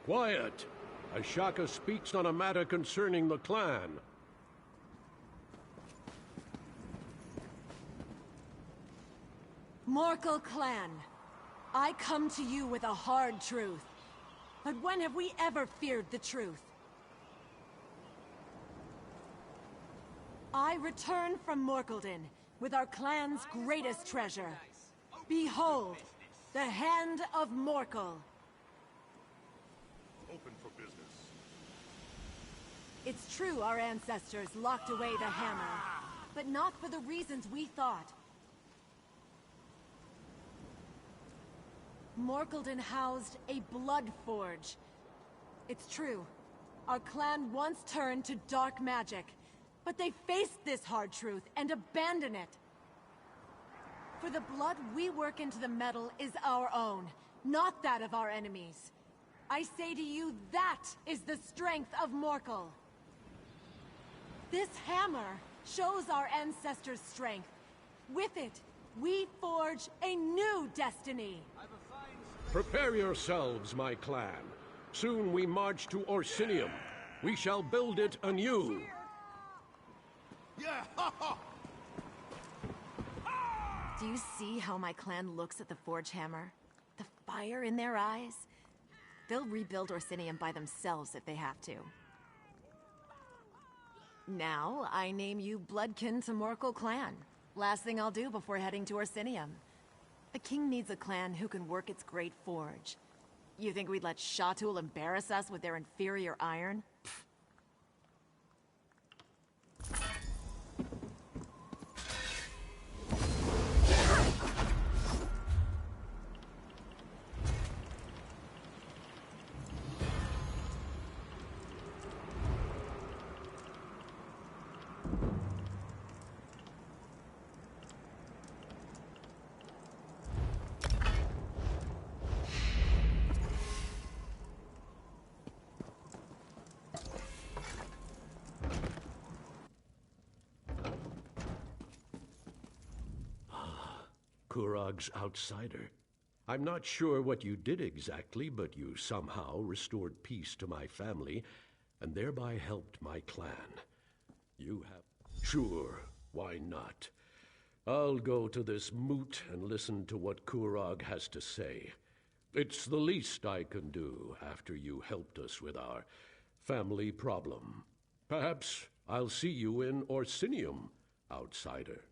Quiet! Ashaka speaks on a matter concerning the clan. Morkel clan, I come to you with a hard truth. But when have we ever feared the truth? I return from Morkeldin with our clan's greatest treasure. Behold, the Hand of Morkel. Open for business. It's true our ancestors locked away the hammer, but not for the reasons we thought. Morkeldin housed a blood forge. It's true, our clan once turned to dark magic, but they faced this hard truth and abandoned it. For the blood we work into the metal is our own, not that of our enemies. I say to you, that is the strength of Morkel. This hammer shows our ancestors' strength. With it, we forge a new destiny. Prepare yourselves, my clan. Soon we march to Orsinium. We shall build it anew. Yeah! Do you see how my clan looks at the forge hammer? The fire in their eyes? They'll rebuild Orsinium by themselves if they have to. Now, I name you bloodkin to Morkel clan. Last thing I'll do before heading to Orsinium. The king needs a clan who can work its great forge. You think we'd let Shatul embarrass us with their inferior iron? Pfft. Kurog's outsider. I'm not sure what you did exactly, but you somehow restored peace to my family, and thereby helped my clan. You have... Sure, why not? I'll go to this moot and listen to what Kurog has to say. It's the least I can do after you helped us with our family problem. Perhaps I'll see you in Orsinium, outsider.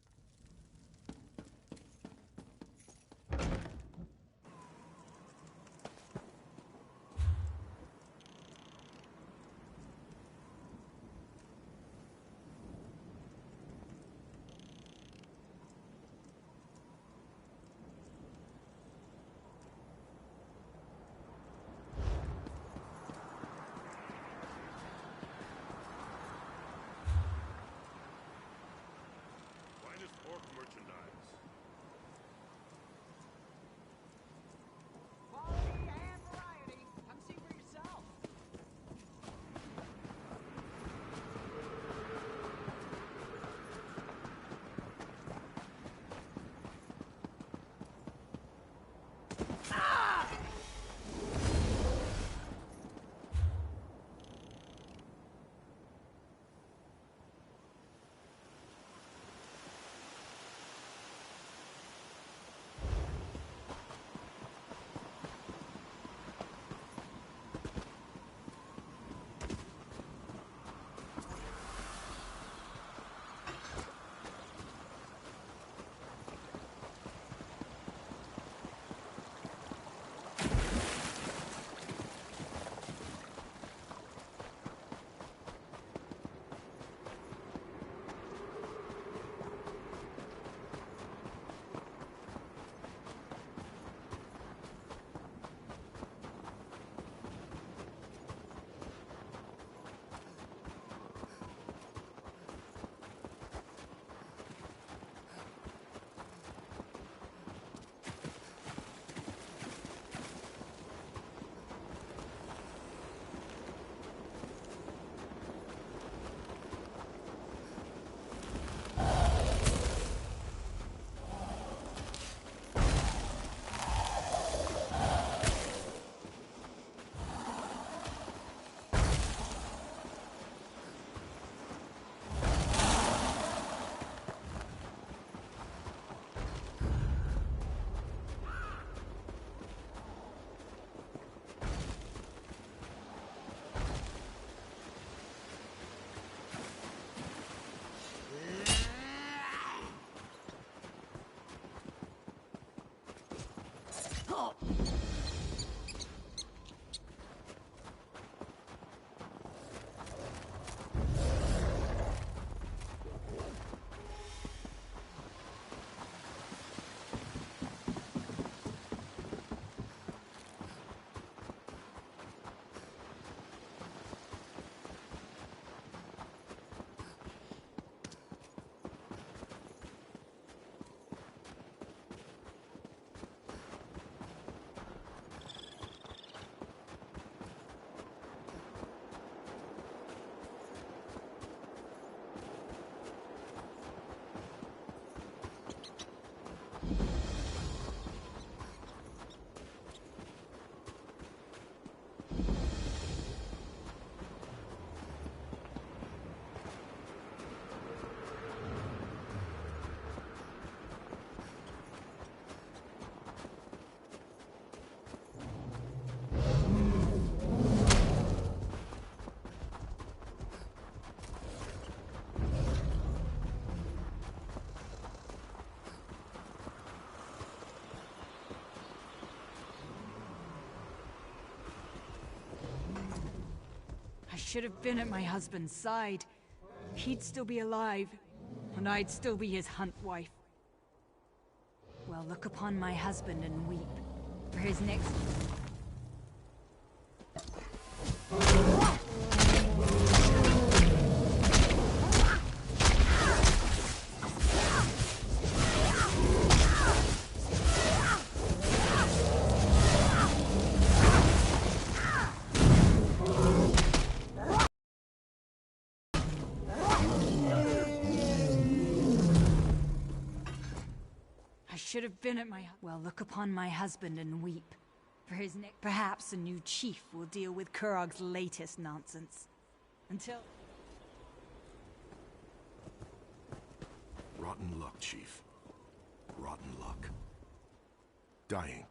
should have been at my husband's side. He'd still be alive, and I'd still be his hunt wife. Well, look upon my husband and weep, for his next... should have been at my... Well, look upon my husband and weep. For his neck, perhaps a new chief will deal with Kurog's latest nonsense. Until... Rotten luck, Chief. Rotten luck. Dying.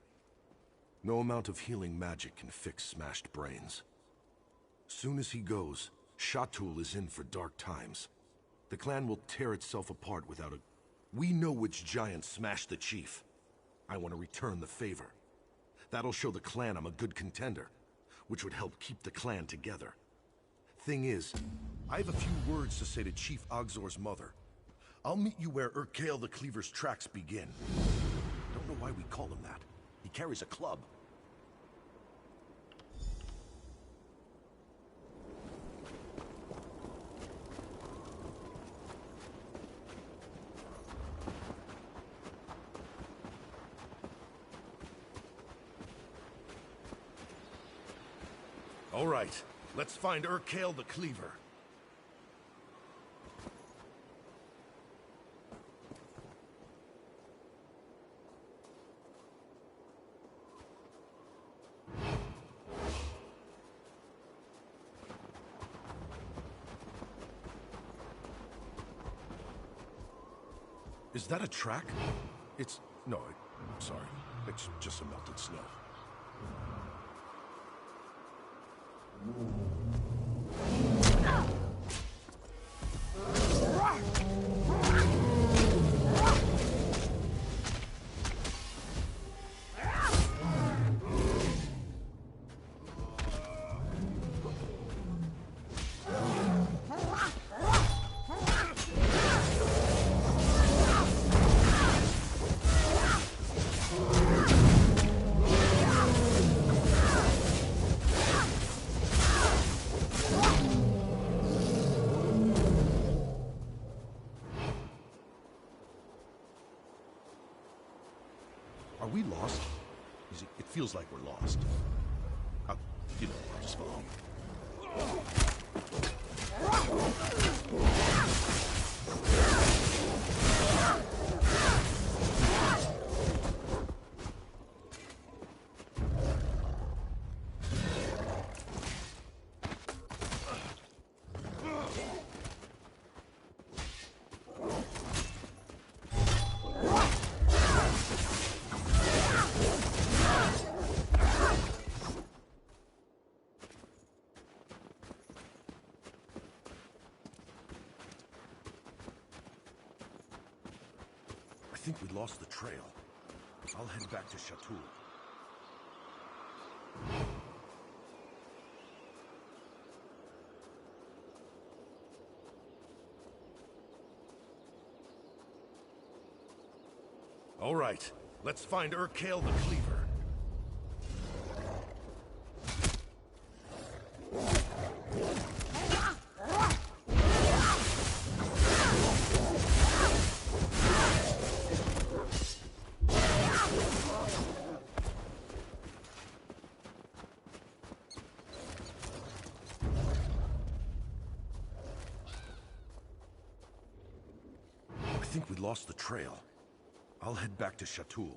No amount of healing magic can fix smashed brains. Soon as he goes, Shatul is in for dark times. The clan will tear itself apart without a... We know which giant smashed the chief. I want to return the favor. That'll show the clan I'm a good contender, which would help keep the clan together. Thing is, I have a few words to say to Chief Ogzor's mother. I'll meet you where Urkael the Cleaver's tracks begin. Don't know why we call him that. He carries a club. All right, let's find Urkael the Cleaver. Is that a track? It's... no, sorry. It's just some melted snow. Are we lost? It feels like we're lost. I'll just follow. I think we lost the trail. I'll head back to Shatul. All right, let's find Urkael the Cleaver. I think we lost the trail. I'll head back to Shatul.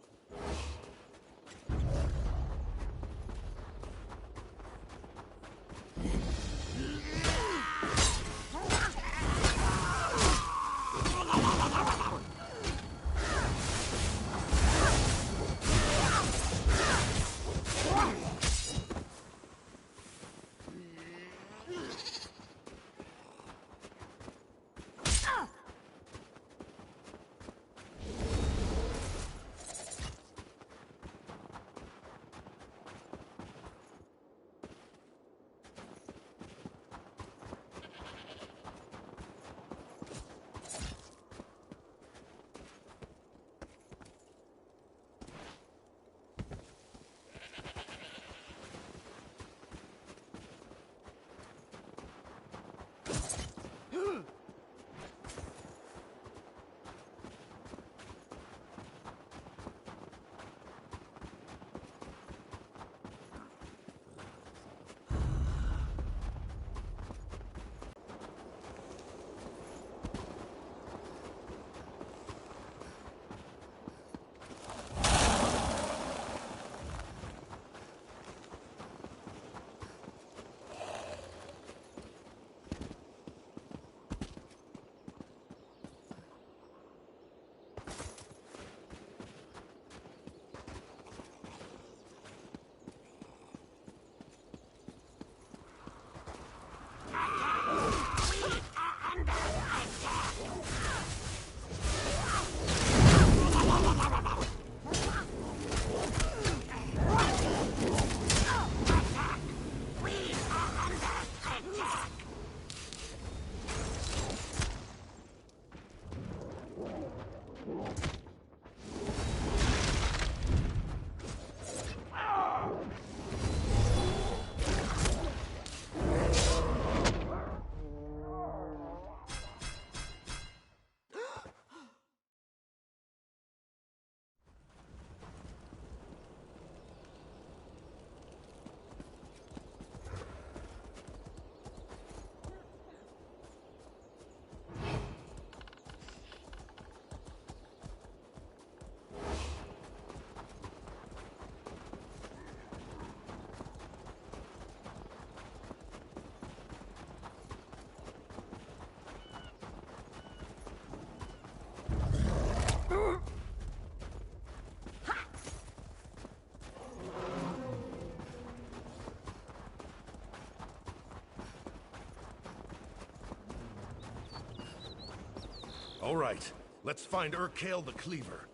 All right, let's find Urkale the Cleaver.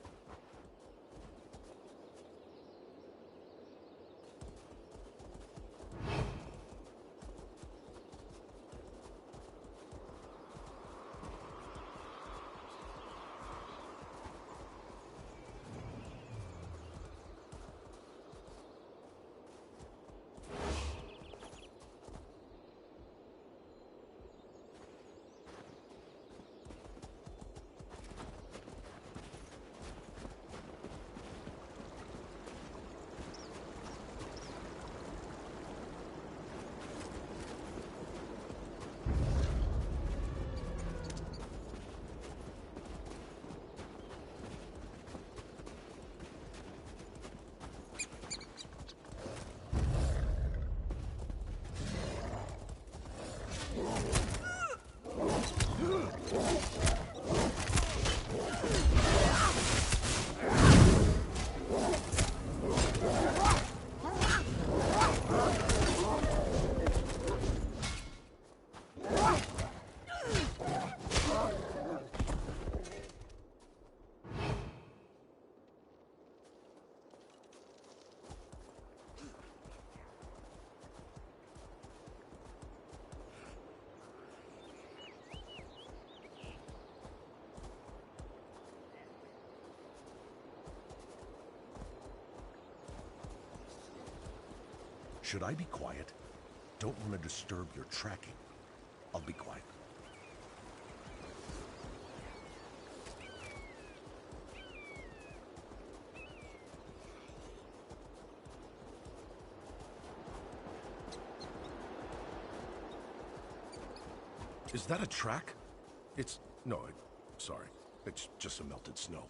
Should I be quiet? Don't want to disturb your tracking. I'll be quiet. Is that a track? Sorry. It's just some melted snow.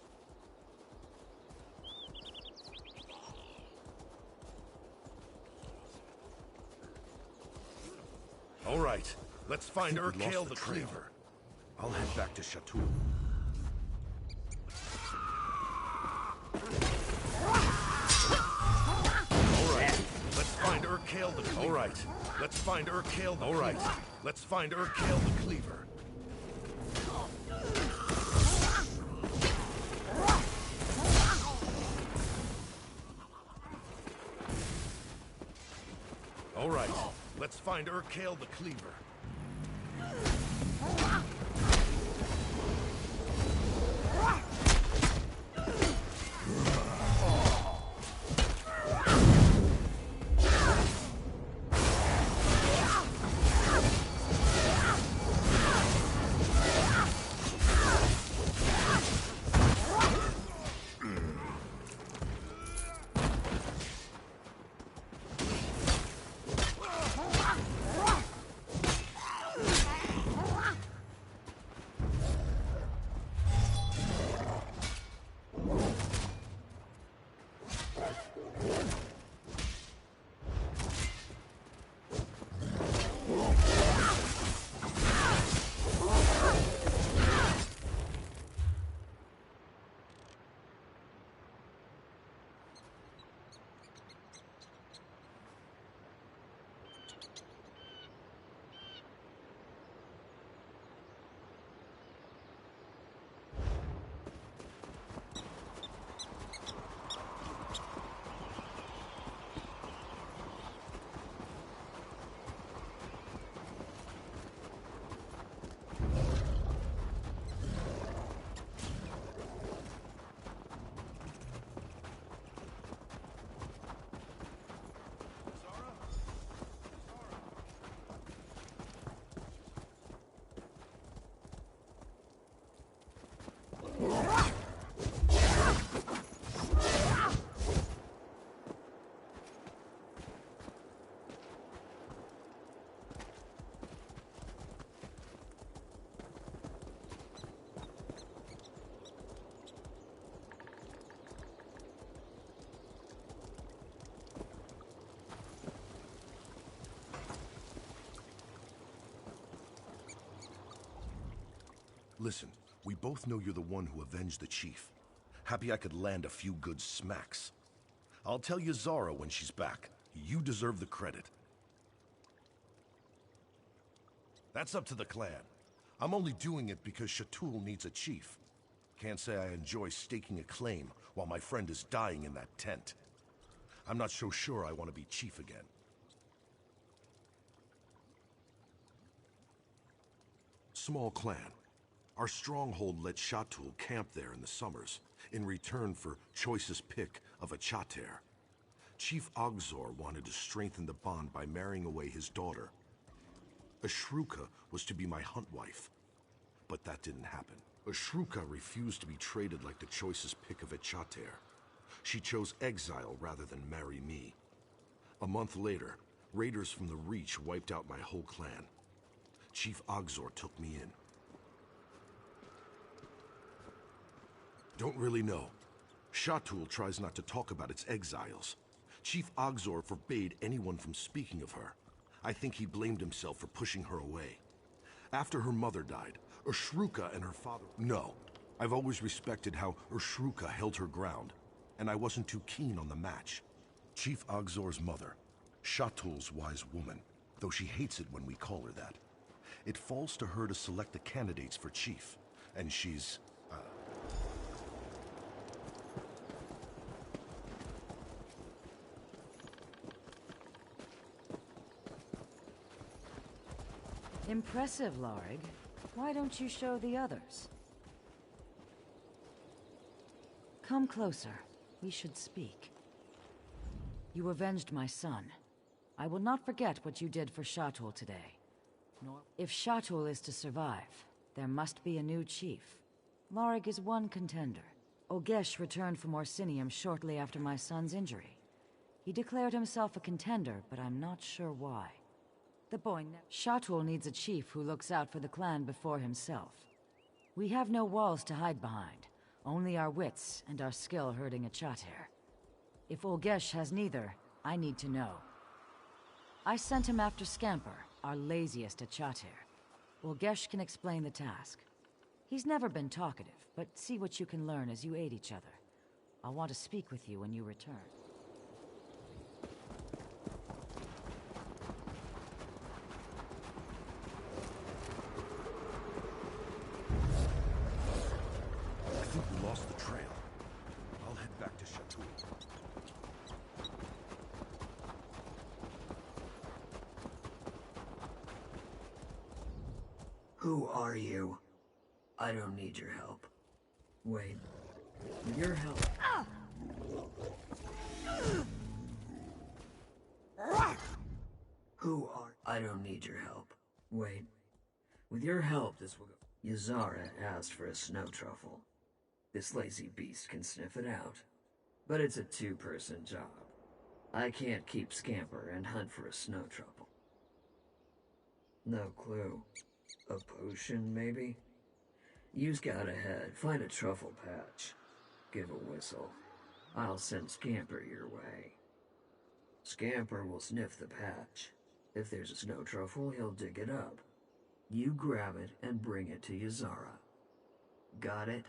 All right, let's find Urkale the trail. Cleaver. I'll head back to Chateau. All right, let's find Urkale the Cleaver. All right, let's find Urkale the All right, let's find Urkale the Cleaver. All right, let's find Urkale the Cleaver. Listen, we both know you're the one who avenged the chief. Happy I could land a few good smacks. I'll tell you Zara when she's back. You deserve the credit. That's up to the clan. I'm only doing it because Shatul needs a chief. Can't say I enjoy staking a claim while my friend is dying in that tent. I'm not so sure I want to be chief again. Small clan. Our stronghold let Shatul camp there in the summers, in return for choicest pick of a chater. Chief Ogzor wanted to strengthen the bond by marrying away his daughter. Ashruka was to be my hunt wife, but that didn't happen. Ashruka refused to be traded like the choicest pick of a chater. She chose exile rather than marry me. A month later, raiders from the Reach wiped out my whole clan. Chief Ogzor took me in. Don't really know. Shatul tries not to talk about its exiles. Chief Ogzor forbade anyone from speaking of her. I think he blamed himself for pushing her away. After her mother died, Ashruka and her father... No. I've always respected how Ashruka held her ground, and I wasn't too keen on the match. Chief Ogzor's mother, Shatul's wise woman, though she hates it when we call her that. It falls to her to select the candidates for chief, and she's... Impressive, Lorig. Why don't you show the others? Come closer. We should speak. You avenged my son. I will not forget what you did for Shatul today. If Shatul is to survive, there must be a new chief. Lorig is one contender. Ogesh returned from Orsinium shortly after my son's injury. He declared himself a contender, but I'm not sure why. The boy Shatul needs a chief who looks out for the clan before himself. We have no walls to hide behind, only our wits and our skill herding a chater. If Ogesh has neither, I need to know. I sent him after Scamper, our laziest at chater. Ogesh can explain the task. He's never been talkative, but see what you can learn as you aid each other. I'll want to speak with you when you return. I think we lost the trail. I'll head back to Shatul. Who are you? I don't need your help. Wait. With your help... Who are... I don't need your help. Wait. With your help, this will go... Yazara asked for a snow truffle. This lazy beast can sniff it out. But it's a two-person job. I can't keep Scamper and hunt for a snow truffle. No clue. A potion, maybe? You scout ahead, find a truffle patch. Give a whistle. I'll send Scamper your way. Scamper will sniff the patch. If there's a snow truffle, he'll dig it up. You grab it and bring it to Yazara. Got it?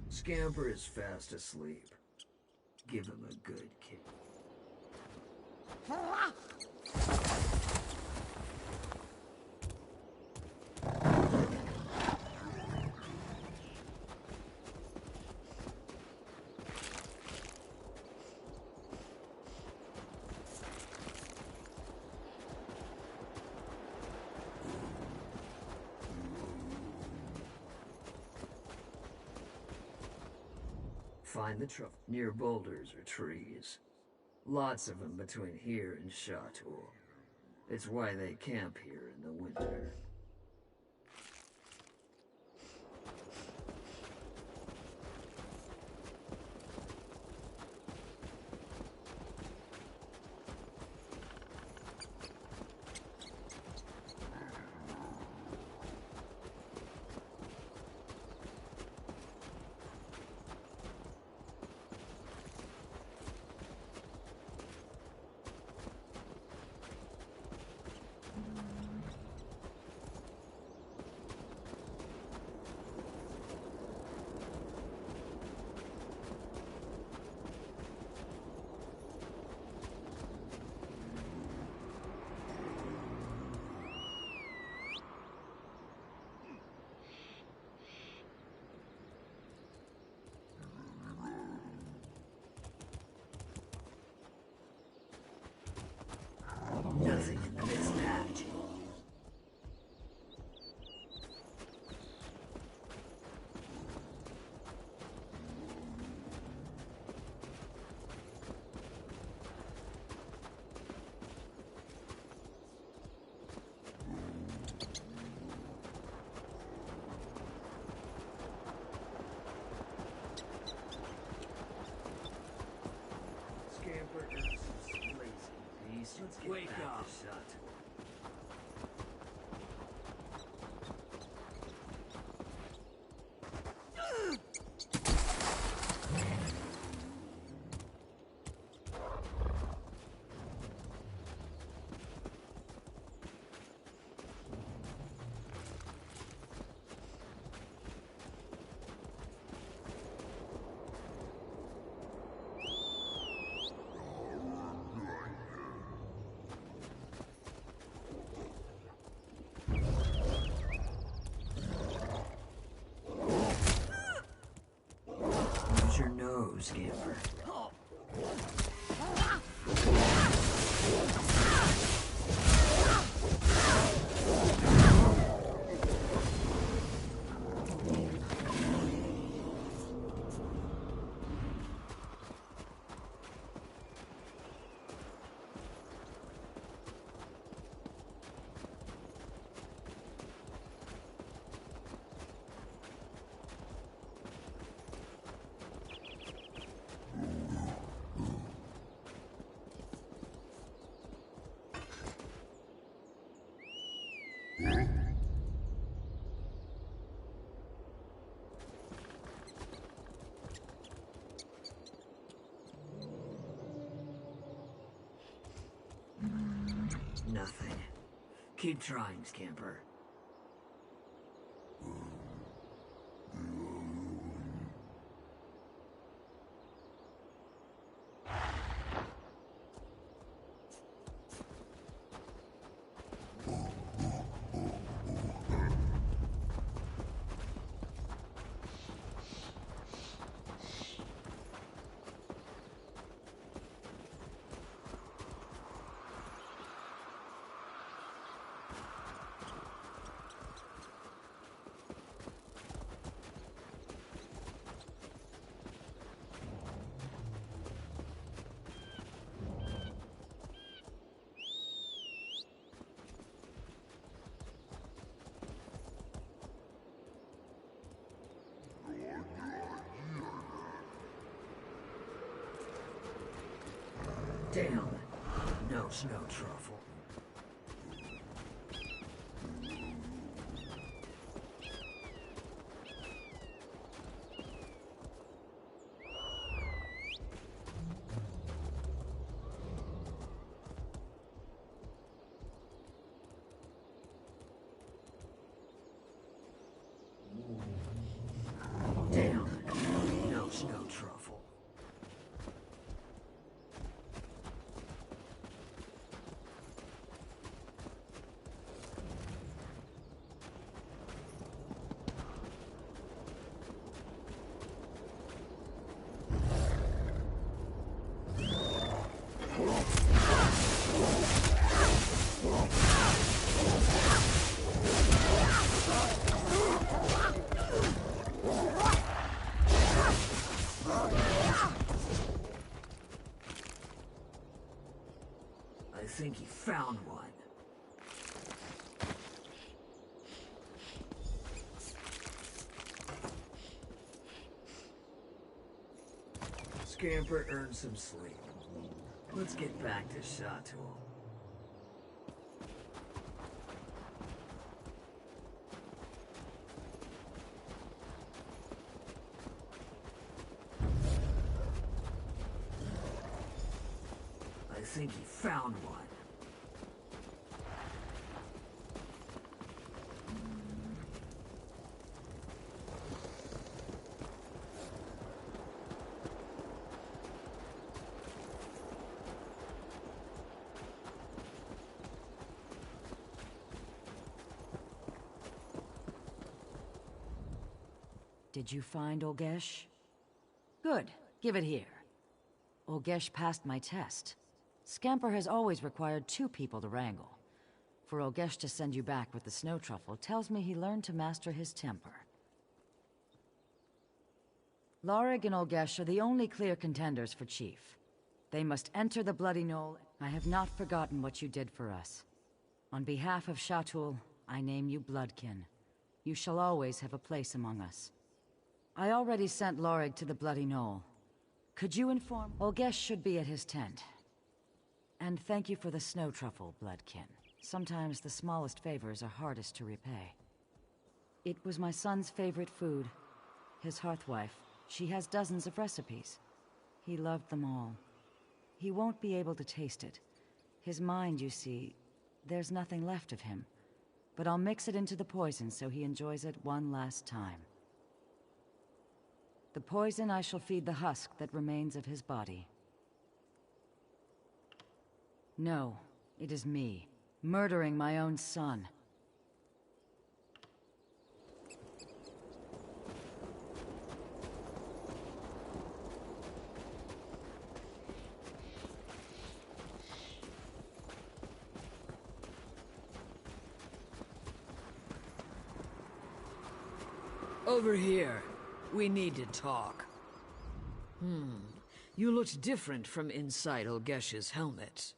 Scamper is fast asleep. Give him a good kick. Find the truffle near boulders or trees. Lots of them between here and Shatul. It's why they camp here in the winter. Nothing can miss that. Scamper is lazy beast. Let's get Wake back up. to shut. Use your nose, Scamper. Nothing. Keep trying, Scamper. Damn. No snow truffle. Damn. No snow truffle. I think he found one. scamper earn some sleep. Let's get back to Shatul. I think he found one. Did you find Olgesh? Good. Give it here. Olgesh passed my test. Scamper has always required 2 people to wrangle. For Olgesh to send you back with the snow truffle tells me he learned to master his temper. Lorig and Olgesh are the only clear contenders for Chief. They must enter the Bloody Knoll. I have not forgotten what you did for us. On behalf of Shatul, I name you Bloodkin. You shall always have a place among us. I already sent Lorig to the Bloody Knoll. Could you inform? Olgesh should be at his tent. And thank you for the snow truffle, Bloodkin. Sometimes the smallest favors are hardest to repay. It was my son's favorite food. His hearthwife. She has dozens of recipes. He loved them all. He won't be able to taste it. His mind, you see, there's nothing left of him. But I'll mix it into the poison so he enjoys it one last time. The poison I shall feed the husk that remains of his body. No, it is me, murdering my own son. Over here. We need to talk. You looked different from inside Olgesh's helmet.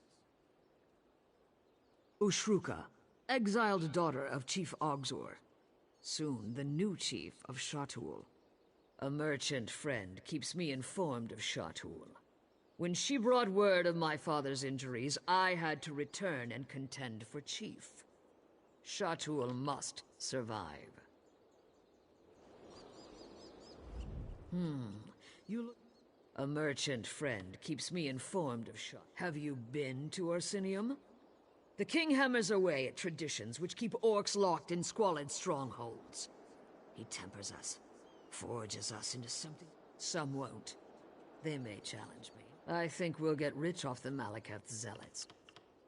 Ushruka, exiled daughter of Chief Ogzor. Soon the new chief of Shatul. A merchant friend keeps me informed of Shatul. When she brought word of my father's injuries, I had to return and contend for chief. Shatul must survive. You look... A merchant friend keeps me informed of Shah. Have you been to Orsinium? The king hammers away at traditions which keep orcs locked in squalid strongholds. He tempers us, forges us into something. Some won't. They may challenge me. I think we'll get rich off the Malakath zealots.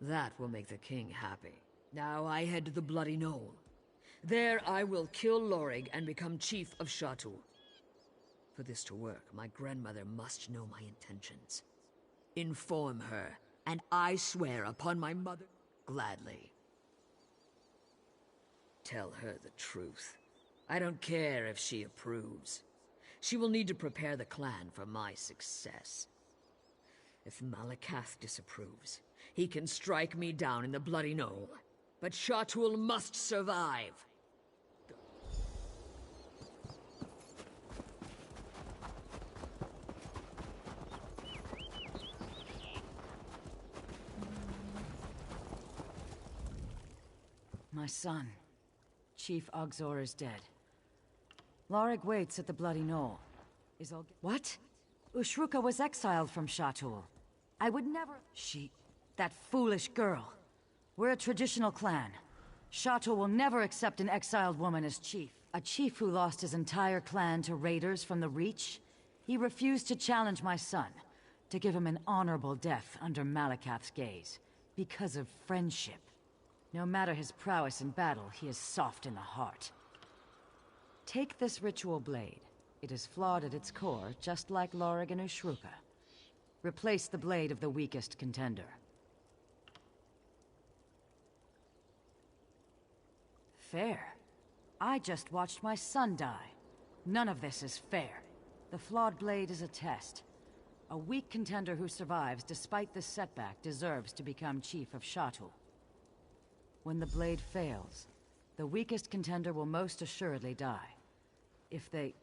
That will make the king happy. Now I head to the Bloody Knoll. There I will kill Lorig and become chief of Shatul. For this to work, my grandmother must know my intentions. Inform her, and I swear upon my mother, gladly. Tell her the truth. I don't care if she approves. She will need to prepare the clan for my success. If Malakath disapproves, he can strike me down in the Bloody Knoll. But Shatul must survive. My son, Chief Ogzor is dead. Lorig waits at the Bloody Knoll. Is Olgesh... What? Ushruka was exiled from Shatul. I would never... That foolish girl. We're a traditional clan. Shatul will never accept an exiled woman as chief. A chief who lost his entire clan to raiders from the Reach? He refused to challenge my son, to give him an honorable death under Malakath's gaze, because of friendship. No matter his prowess in battle, he is soft in the heart. Take this ritual blade. It is flawed at its core, just like Lorig and Ushruka. Replace the blade of the weakest contender. Fair. I just watched my son die. None of this is fair. The flawed blade is a test. A weak contender who survives despite this setback deserves to become chief of Shatul. When the blade fails, the weakest contender will most assuredly die. If they...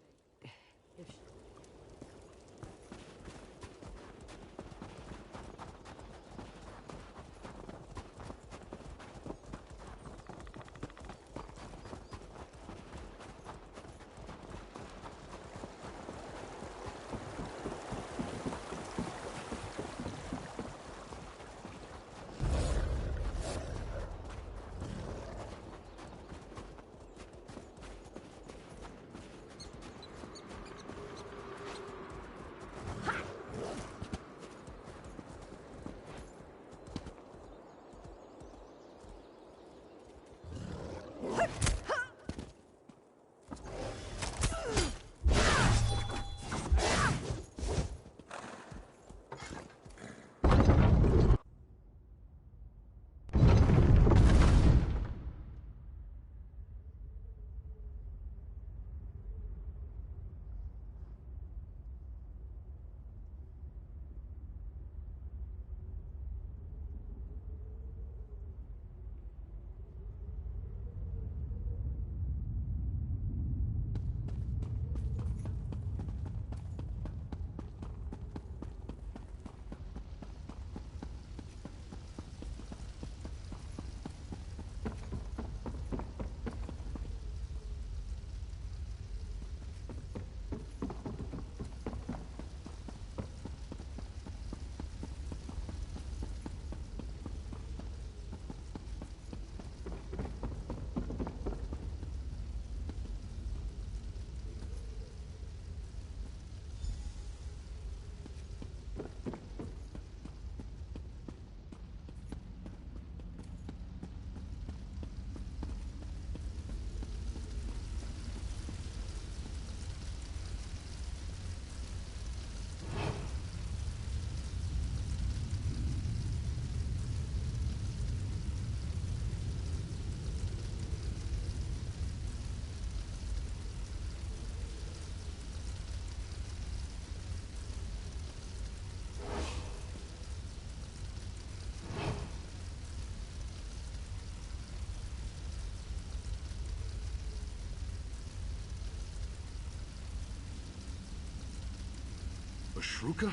Ashruka?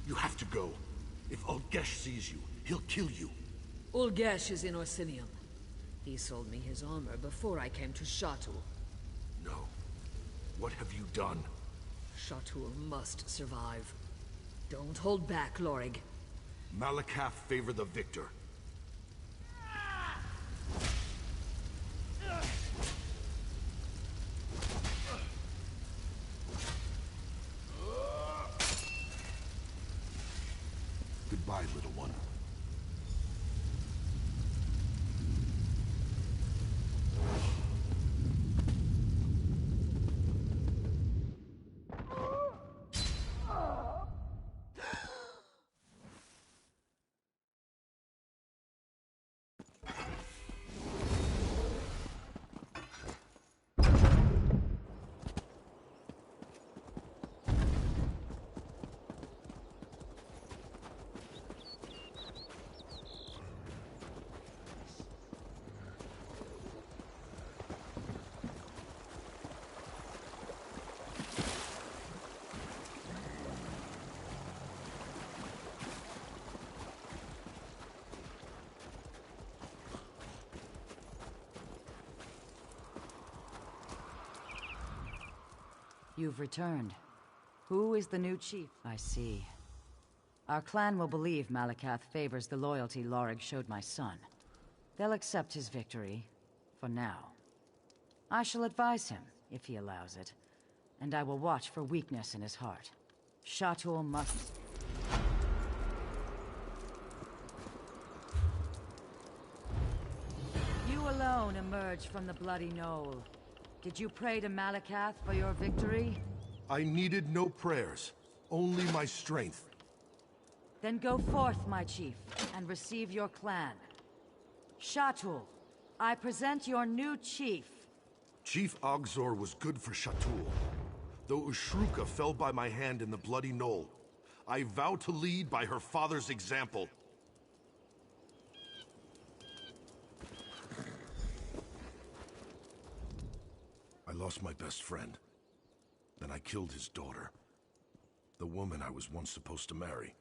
You have to go. If Ulgesh sees you, he'll kill you. Ulgesh is in Orsinium. He sold me his armor before I came to Shatul. No. What have you done? Shatul must survive. Don't hold back, Lorig. Malakath favor the victor. Goodbye, little one. You've returned. Who is the new chief? I see. Our clan will believe Malakath favors the loyalty Lorig showed my son. They'll accept his victory, for now. I shall advise him, if he allows it, and I will watch for weakness in his heart. Shatul must... You alone emerged from the Bloody Knoll. Did you pray to Malakath for your victory? I needed no prayers, only my strength. Then go forth, my chief, and receive your clan. Shatul, I present your new chief. Chief Ogzor was good for Shatul. Though Ushruka fell by my hand in the Bloody Knoll, I vow to lead by her father's example. I lost my best friend. Then I killed his daughter. The woman I was once supposed to marry.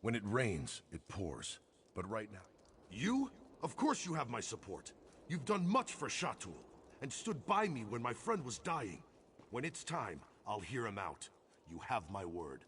When it rains, it pours. But right now... You? Of course you have my support. You've done much for Shatul, and stood by me when my friend was dying. When it's time, I'll hear him out. You have my word.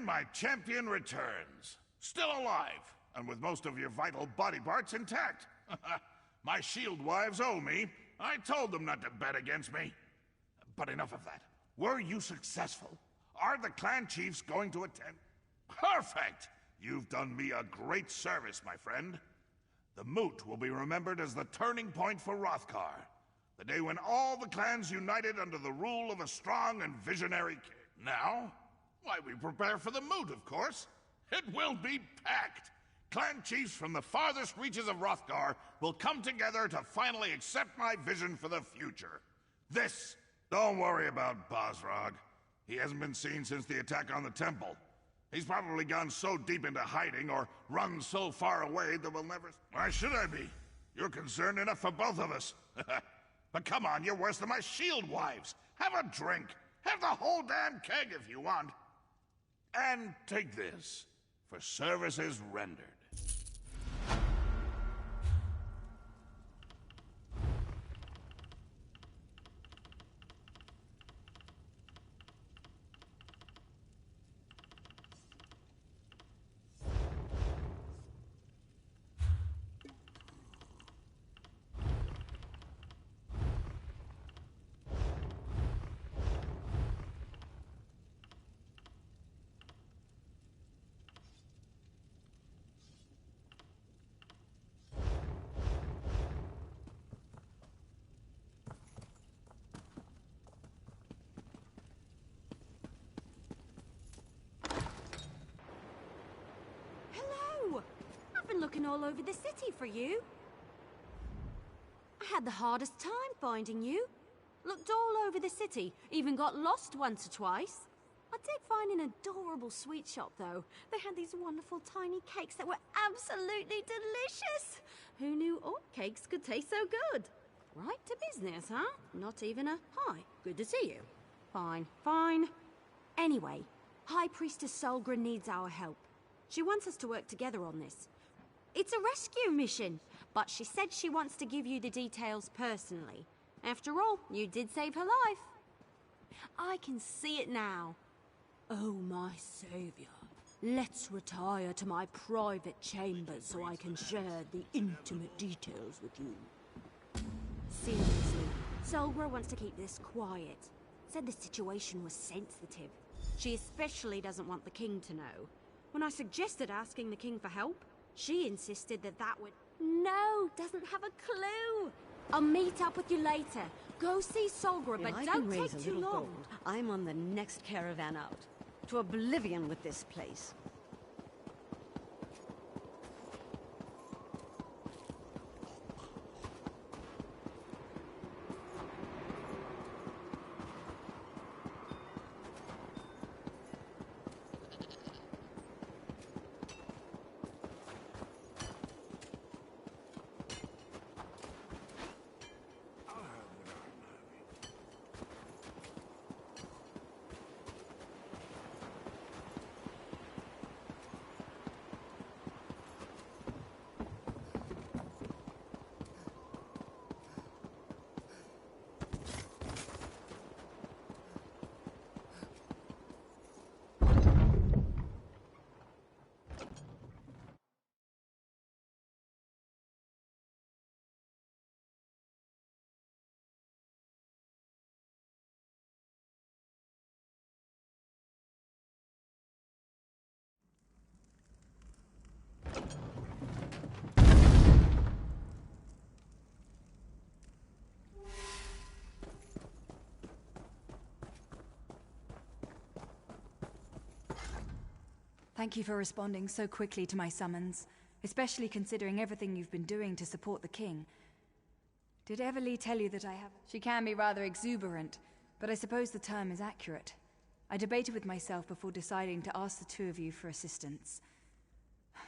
my champion returns. Still alive, and with most of your vital body parts intact. My shield wives owe me. I told them not to bet against me. But enough of that. Were you successful? Are the clan chiefs going to attend? Perfect! You've done me a great service, my friend. The moot will be remembered as the turning point for Hrothgar. The day when all the clans united under the rule of a strong and visionary king. Now, why, we prepare for the moot, of course. It will be packed. Clan chiefs from the farthest reaches of Hrothgar will come together to finally accept my vision for the future. This, don't worry about Bosrog. He hasn't been seen since the attack on the temple. He's probably gone so deep into hiding or run so far away that we'll never... Why should I be? You're concerned enough for both of us. But come on, you're worse than my shield wives. Have a drink. Have the whole damn keg if you want. And take this for services rendered. I've been looking all over the city for you. I had the hardest time finding you. Looked all over the city, even got lost once or twice. I did find an adorable sweet shop, though. They had these wonderful tiny cakes that were absolutely delicious. Who knew all cakes could taste so good? Right to business, huh? Not even a hi, good to see you. Fine, fine. Anyway, High Priestess Solgra needs our help. She wants us to work together on this. It's a rescue mission, but she said she wants to give you the details personally. After all, you did save her life. I can see it now. Oh, my savior. Let's retire to my private chambers so I can share the intimate details with you. Seriously, Solgra wants to keep this quiet. Said the situation was sensitive. She especially doesn't want the king to know. When I suggested asking the king for help, she insisted that would... No, doesn't have a clue. I'll meet up with you later. Go see Solgra, but don't take too long. I'm on the next caravan out. To oblivion with this place. Thank you for responding so quickly to my summons, especially considering everything you've been doing to support the king. Did Everly tell you that I have... She can be rather exuberant, but I suppose the term is accurate. I debated with myself before deciding to ask the two of you for assistance.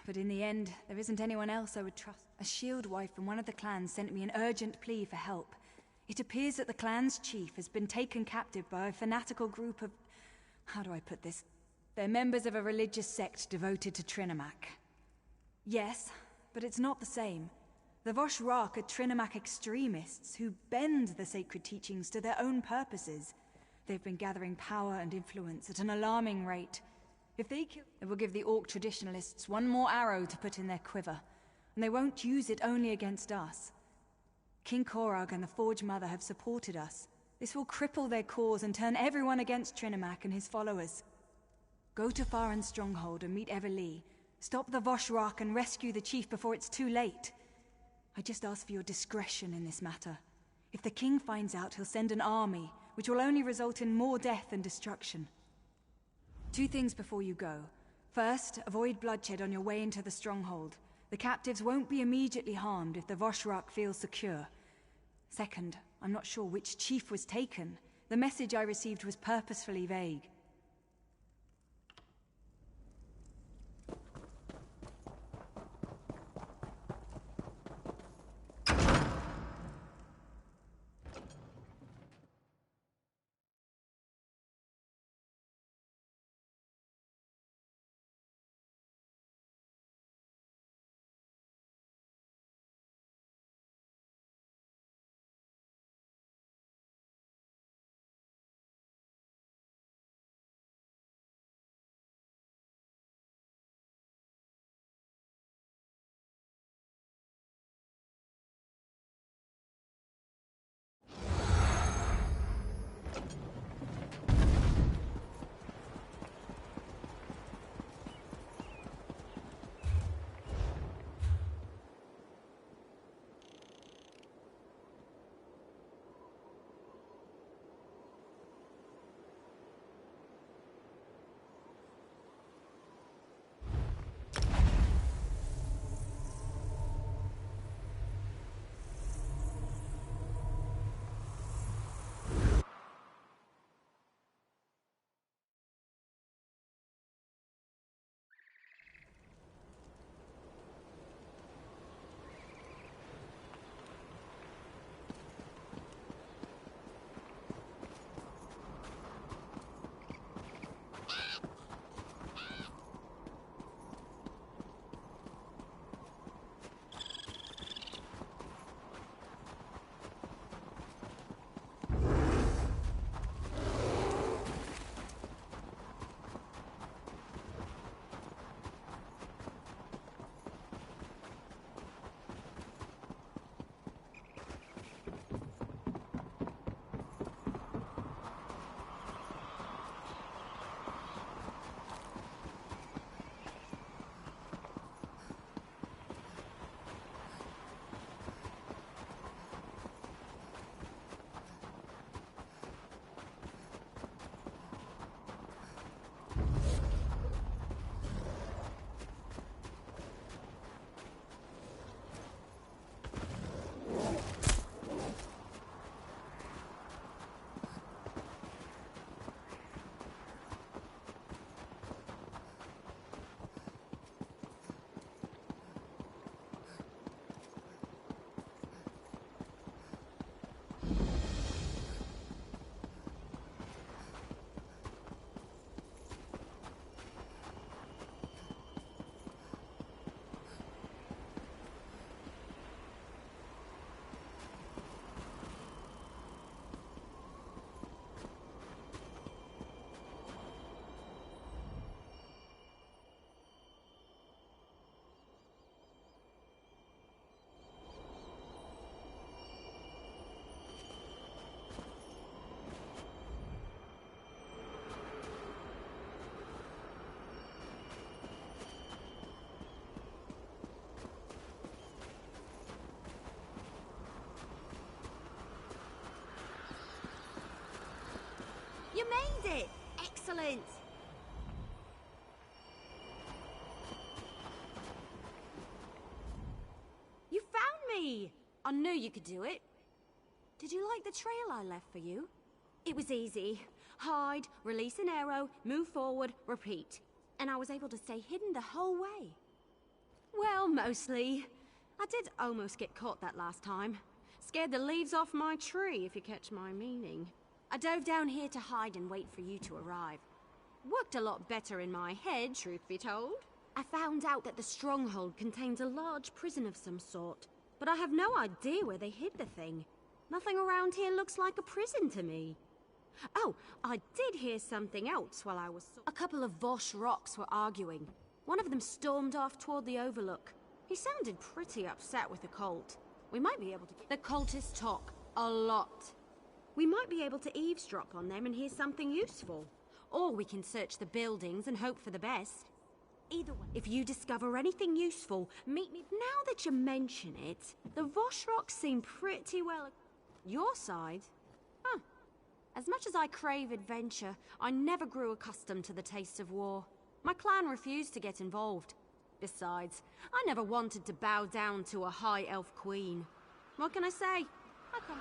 But in the end, there isn't anyone else I would trust. A shield wife from one of the clans sent me an urgent plea for help. It appears that the clan's chief has been taken captive by a fanatical group of... How do I put this? They're members of a religious sect devoted to Trinimac. Yes, but it's not the same. The Vosh-Rak are Trinimac extremists who bend the sacred teachings to their own purposes. They've been gathering power and influence at an alarming rate. If they kill, it will give the Orc traditionalists one more arrow to put in their quiver, and they won't use it only against us. King Korag and the Forge Mother have supported us. This will cripple their cause and turn everyone against Trinimac and his followers. Go to Faren's stronghold and meet Everlee. Stop the Voshrak and rescue the chief before it's too late. I just ask for your discretion in this matter. If the king finds out, he'll send an army, which will only result in more death and destruction. 2 things before you go. First, avoid bloodshed on your way into the stronghold. The captives won't be immediately harmed if the Voshrak feels secure. Second, I'm not sure which chief was taken. The message I received was purposefully vague. You made it! Excellent! You found me! I knew you could do it. Did you like the trail I left for you? It was easy. Hide, release an arrow, move forward, repeat. And I was able to stay hidden the whole way. Well, mostly. I did almost get caught that last time. Scared the leaves off my tree, if you catch my meaning. I dove down here to hide and wait for you to arrive. Worked a lot better in my head, truth be told. I found out that the stronghold contains a large prison of some sort, but I have no idea where they hid the thing. Nothing around here looks like a prison to me. Oh, I did hear something else while I was... A couple of Vosh rocks were arguing. One of them stormed off toward the overlook. He sounded pretty upset with the cult. We might be able to... The cultists talk a lot. We might be able to eavesdrop on them and hear something useful. Or we can search the buildings and hope for the best. Either way, if you discover anything useful, meet me... Now that you mention it, the Vosh rocks seem pretty well... Your side? Huh. As much as I crave adventure, I never grew accustomed to the taste of war. My clan refused to get involved. Besides, I never wanted to bow down to a high elf queen. What can I say? I can't...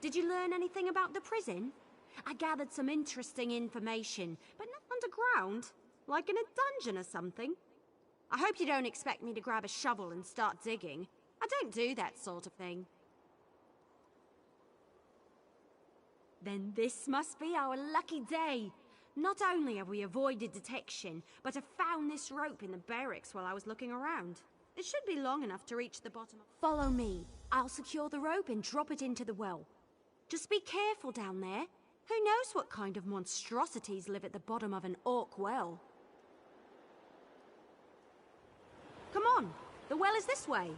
Did you learn anything about the prison? I gathered some interesting information, but not underground, like in a dungeon or something. I hope you don't expect me to grab a shovel and start digging. I don't do that sort of thing. Then this must be our lucky day. Not only have we avoided detection, but have found this rope in the barracks while I was looking around. It should be long enough to reach the bottom. Follow me. I'll secure the rope and drop it into the well. Just be careful down there. Who knows what kind of monstrosities live at the bottom of an orc well? Come on, the well is this way.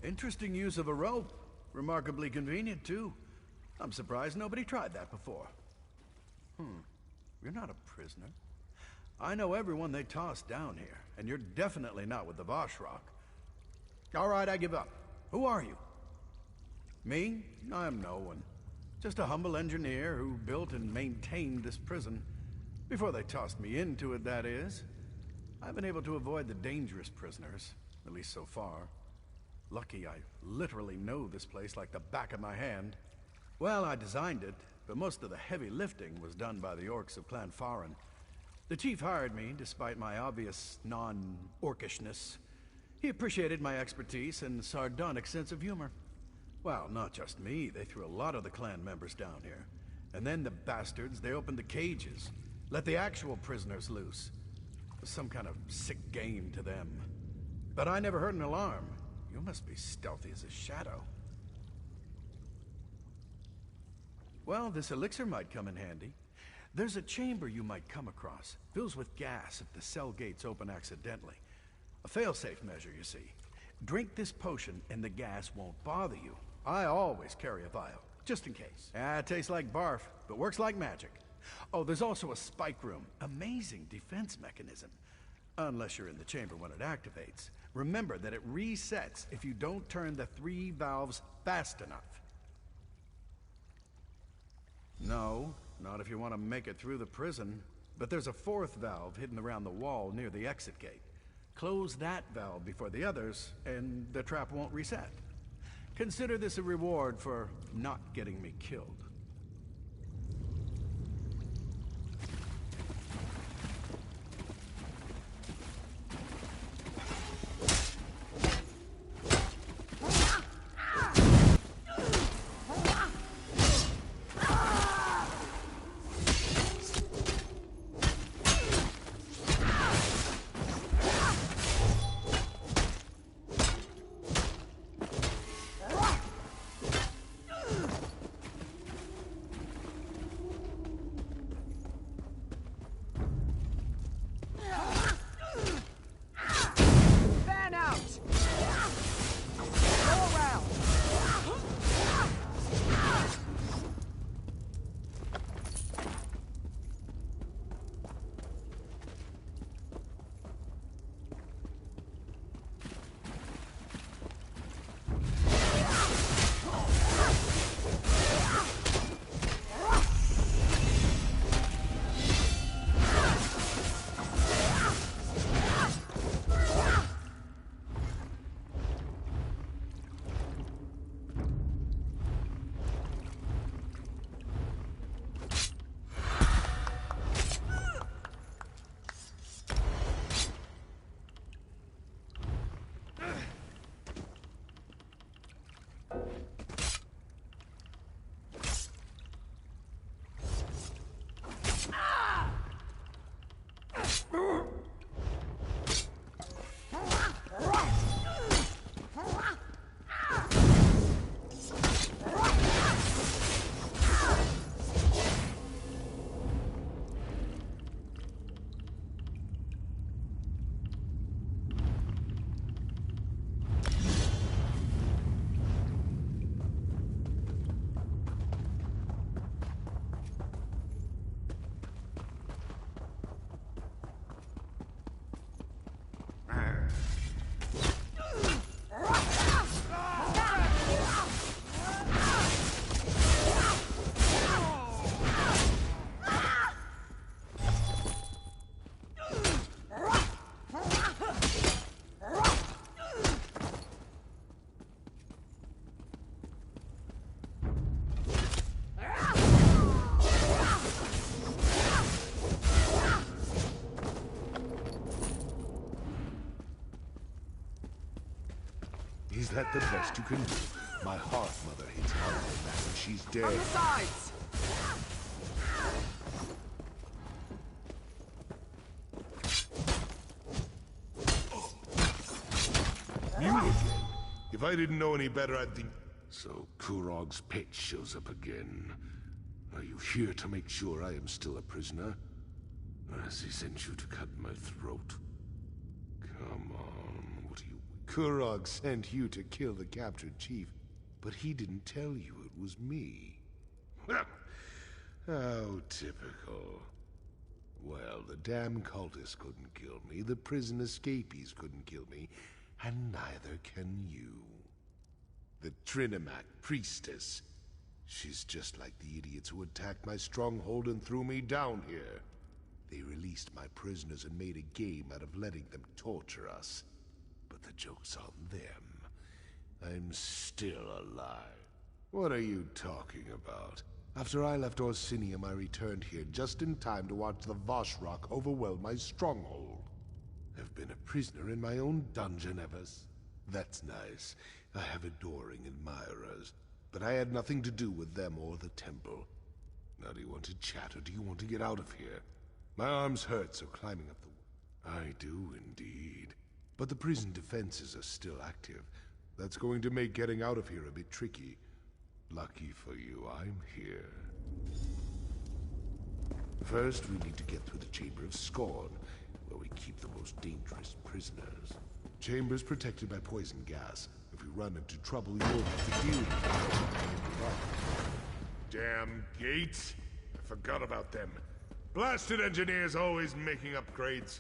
Interesting use of a rope. Remarkably convenient, too. I'm surprised nobody tried that before. You're not a prisoner. I know everyone they tossed down here, and you're definitely not with the Voshrock. All right, I give up. Who are you? Me? I'm no one. Just a humble engineer who built and maintained this prison. Before they tossed me into it, that is. I've been able to avoid the dangerous prisoners, at least so far. Lucky I literally know this place like the back of my hand. Well, I designed it, but most of the heavy lifting was done by the orcs of Clan Farin. The chief hired me, despite my obvious non-orcishness. He appreciated my expertise and sardonic sense of humor. Well, not just me, they threw a lot of the clan members down here. And then the bastards, they opened the cages, let the actual prisoners loose. It was some kind of sick game to them. But I never heard an alarm. You must be stealthy as a shadow. Well, this elixir might come in handy. There's a chamber you might come across. Fills with gas if the cell gates open accidentally. A failsafe measure, you see. Drink this potion and the gas won't bother you. I always carry a vial, just in case. It tastes like barf, but works like magic. Oh, there's also a spike room. Amazing defense mechanism. Unless you're in the chamber when it activates. Remember that it resets if you don't turn the 3 valves fast enough. No, not if you want to make it through the prison. But there's a 4th valve hidden around the wall near the exit gate. Close that valve before the others, and the trap won't reset. Consider this a reward for not getting me killed. Is that the best you can do? My hearth mother hits harder than that when she's dead. On the sides! You again? If I didn't know any better, I'd think... So Kurog's pet shows up again. Are you here to make sure I am still a prisoner? Or has he sent you to cut my throat? Come on, what are you... Kurog sent you to kill the captured chief, but he didn't tell you it was me. How typical. Well, the damn cultists couldn't kill me, the prison escapees couldn't kill me, and neither can you. The Trinimac priestess. She's just like the idiots who attacked my stronghold and threw me down here. They released my prisoners and made a game out of letting them torture us. But the joke's on them. I'm still alive. What are you talking about? After I left Orsinium, I returned here just in time to watch the Voshrock overwhelm my stronghold. I've been a prisoner in my own dungeon That's nice. I have adoring admirers. But I had nothing to do with them or the temple. Now do you want to chat or do you want to get out of here? My arms hurt, so climbing up the... I do indeed. But the prison defenses are still active. That's going to make getting out of here a bit tricky. Lucky for you, I'm here. First, we need to get through the Chamber of Scorn, where we keep the most dangerous prisoners. Chamber's protected by poison gas. If we run into trouble, you'll have to deal with it. Damn gates! I forgot about them. Blasted engineers always making upgrades.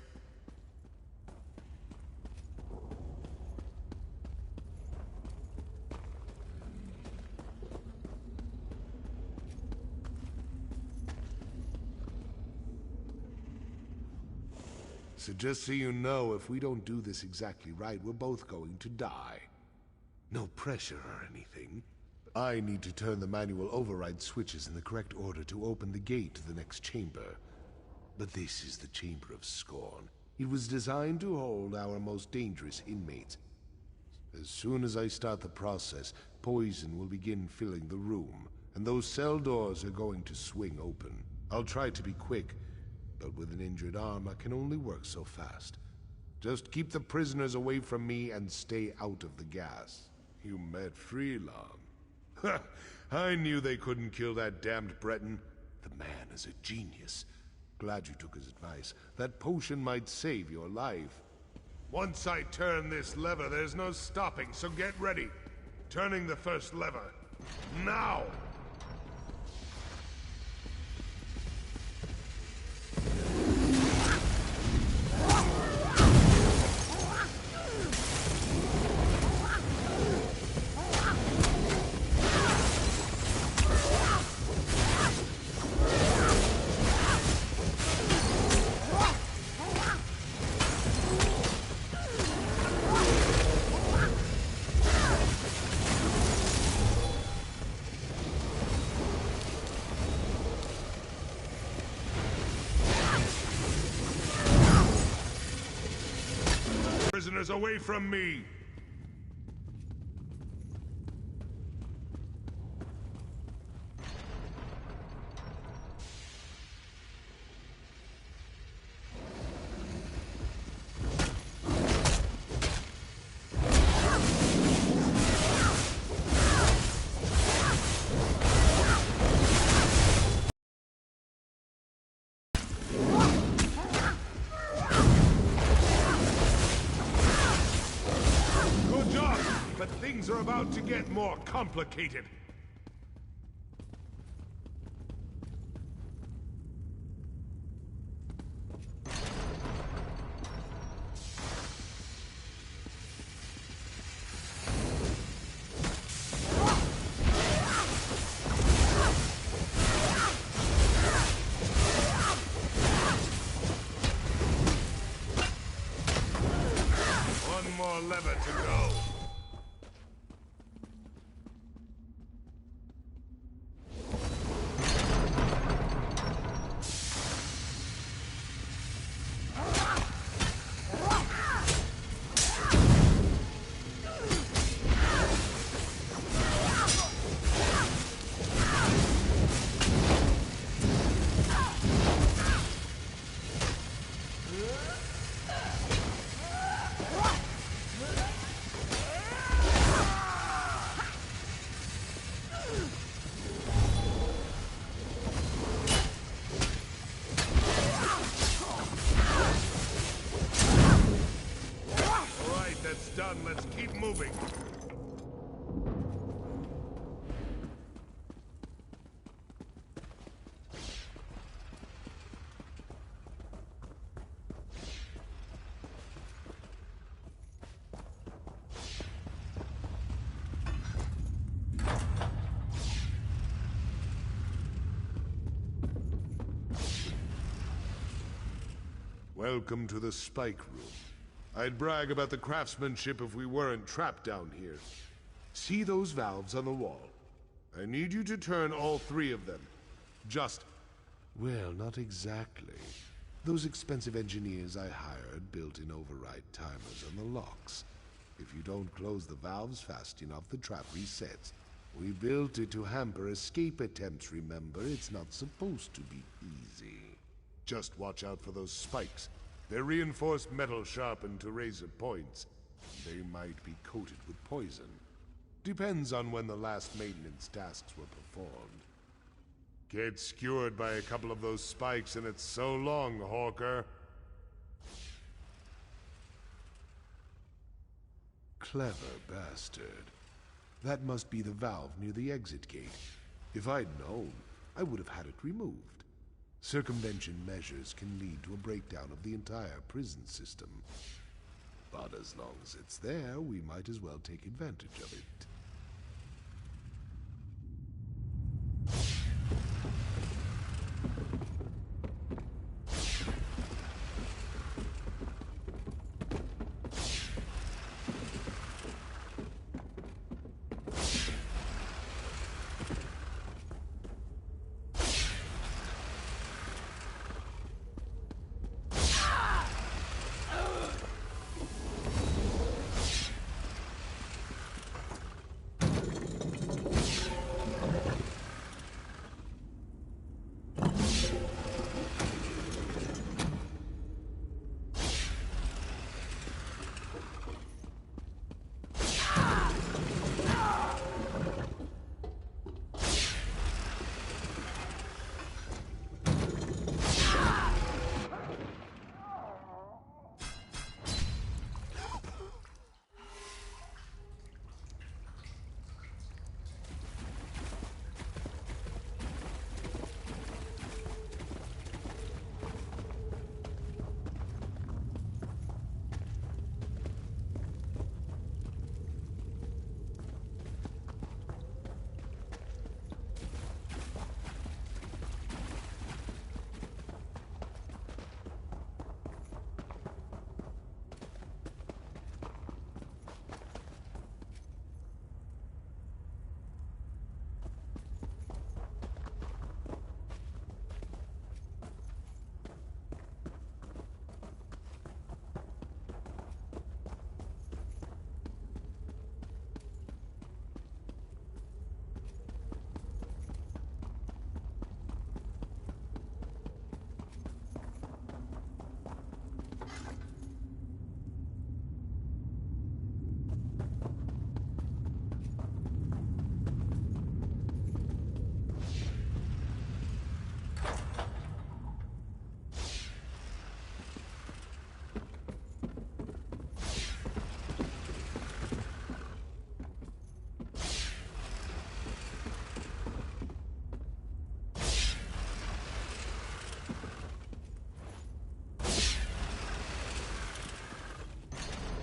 So just so you know, if we don't do this exactly right, we're both going to die. No pressure or anything. I need to turn the manual override switches in the correct order to open the gate to the next chamber. But this is the Chamber of Scorn. It was designed to hold our most dangerous inmates. As soon as I start the process, poison will begin filling the room, and those cell doors are going to swing open. I'll try to be quick, but with an injured arm, I can only work so fast. Just keep the prisoners away from me and stay out of the gas. You met Freelon. Ha! I knew they couldn't kill that damned Breton. The man is a genius. Glad you took his advice. That potion might save your life. Once I turn this lever, there's no stopping, so get ready. Turning the first lever. Now! Prisoners away from me! Things are about to get more complicated. One more lever to go. Let's keep moving. Welcome to the spike room. I'd brag about the craftsmanship if we weren't trapped down here. See those valves on the wall? I need you to turn all 3 of them. Well, not exactly. Those expensive engineers I hired built in override timers on the locks. If you don't close the valves fast enough, the trap resets. We built it to hamper escape attempts, remember? It's not supposed to be easy. Just watch out for those spikes. They're reinforced metal sharpened to razor points. They might be coated with poison. Depends on when the last maintenance tasks were performed. Get skewered by a couple of those spikes and it's so long, Hawker. Clever bastard. That must be the valve near the exit gate. If I'd known, I would have had it removed. Circumvention measures can lead to a breakdown of the entire prison system. But as long as it's there, we might as well take advantage of it.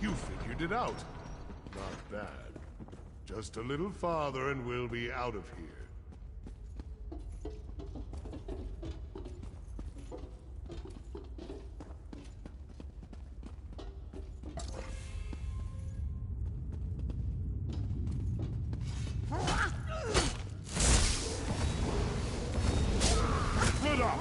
You figured it out. Not bad. Just a little farther and we'll be out of here. Split up!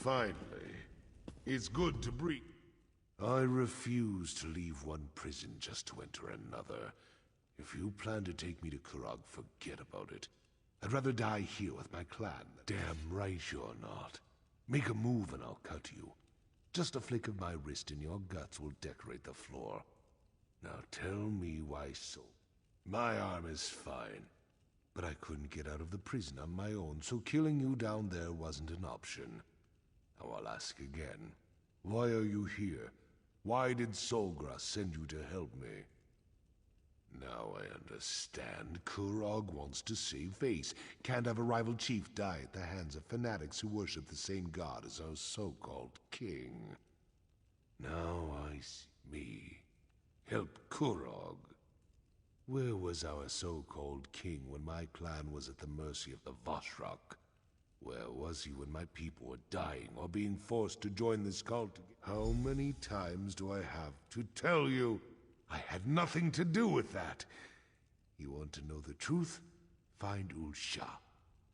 finally. It's good to breathe. I refuse to leave one prison just to enter another. If you plan to take me to Kurog, forget about it. I'd rather die here with my clan. Damn right you're not. Make a move and I'll cut you. Just a flick of my wrist and your guts will decorate the floor. Now tell me why so. My arm is fine, but I couldn't get out of the prison on my own, so killing you down there wasn't an option. Now I'll ask again. Why are you here? Why did Solgra send you to help me? Now I understand. Kurog wants to save face. Can't have a rival chief die at the hands of fanatics who worship the same god as our so-called king. Now I see me. Help Kurog. Where was our so-called king when my clan was at the mercy of the Vashrak? Where was he when my people were dying or being forced to join this cult? How many times do I have to tell you? I had nothing to do with that. You want to know the truth? Find Ulsha.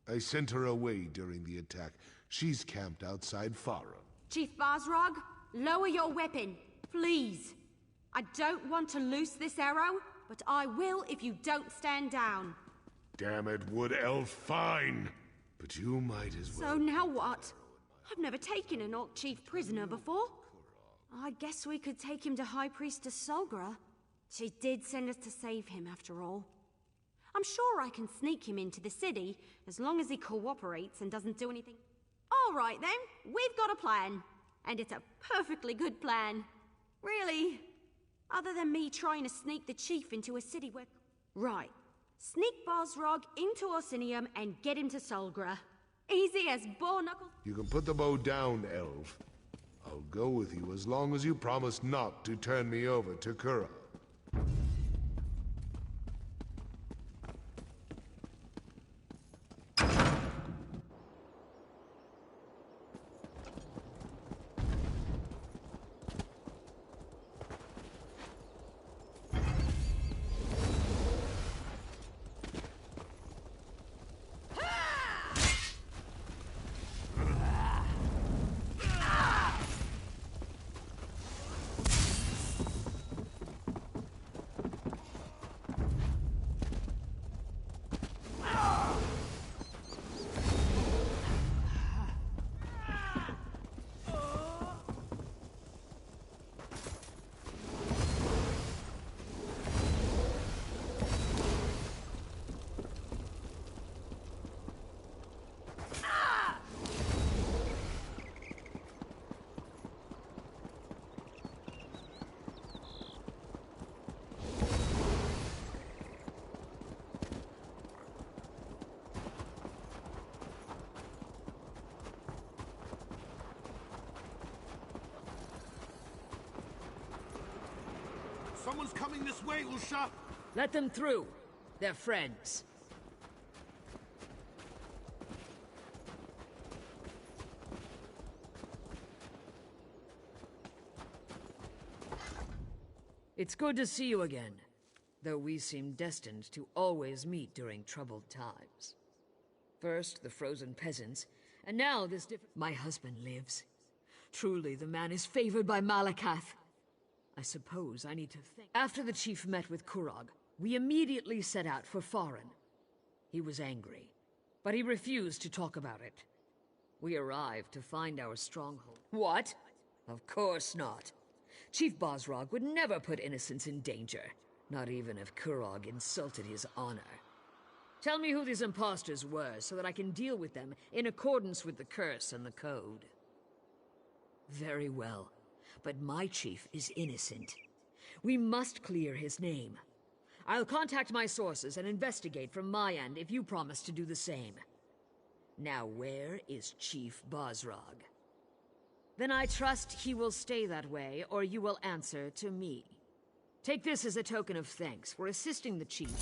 I sent her away during the attack. She's camped outside Farah. Chief Bazrog, lower your weapon, please. I don't want to loose this arrow, but I will if you don't stand down. Damn it, Wood Elf, fine. But you might as well... So now what? I've never taken an Orc Chief prisoner before. I guess we could take him to High Priestess Solgra. She did send us to save him, after all. I'm sure I can sneak him into the city, as long as he cooperates and doesn't do anything. All right then, we've got a plan. And it's a perfectly good plan. Really. Other than me trying to sneak the chief into a city where... Right. Sneak Bosrog into Orsinium and get him to Solgra. Easy as boar knuckles. You can put the bow down, Elf. I'll go with you as long as you promise not to turn me over to Kura. Someone's coming this way, Ulsha! Let them through. They're friends. It's good to see you again, though we seem destined to always meet during troubled times. First, the frozen peasants, and now this My husband lives. Truly, the man is favored by Malakath. I suppose I need to think. After the chief met with Kurog, we immediately set out for Farin. He was angry, but he refused to talk about it. We arrived to find our stronghold. What? Of course not. Chief Bosrog would never put innocents in danger, not even if Kurog insulted his honor. Tell me who these imposters were, so that I can deal with them in accordance with the curse and the code. Very well. But my chief is innocent. We must clear his name. I'll contact my sources and investigate from my end if you promise to do the same. Now where is Chief Bosrog? Then I trust he will stay that way, or you will answer to me. Take this as a token of thanks for assisting the chief.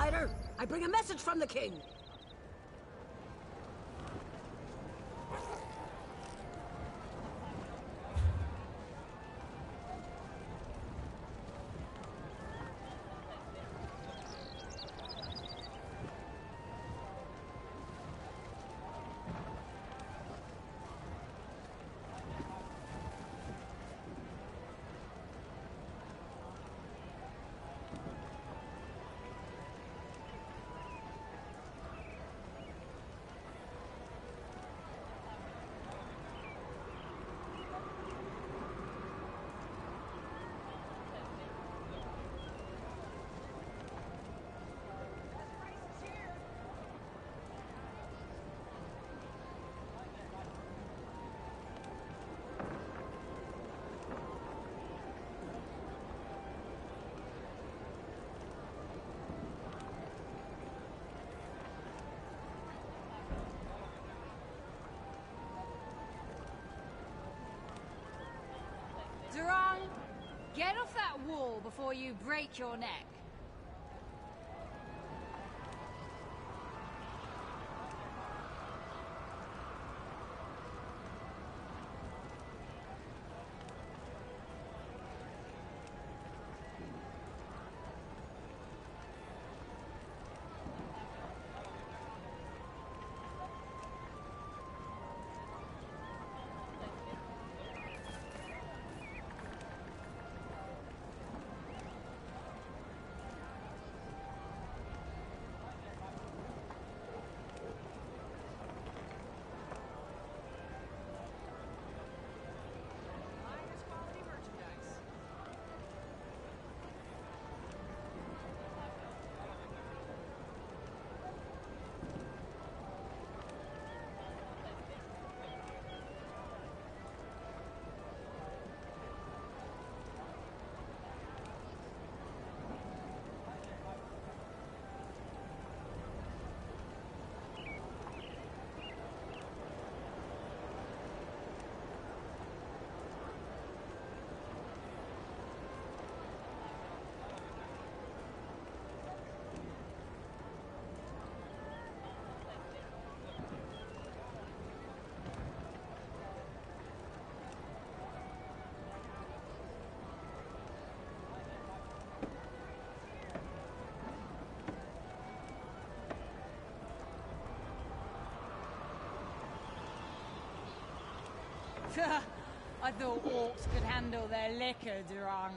outsider! I bring a message from the king! Durang, get off that wall before you break your neck. I thought orcs could handle their liquor, Durang.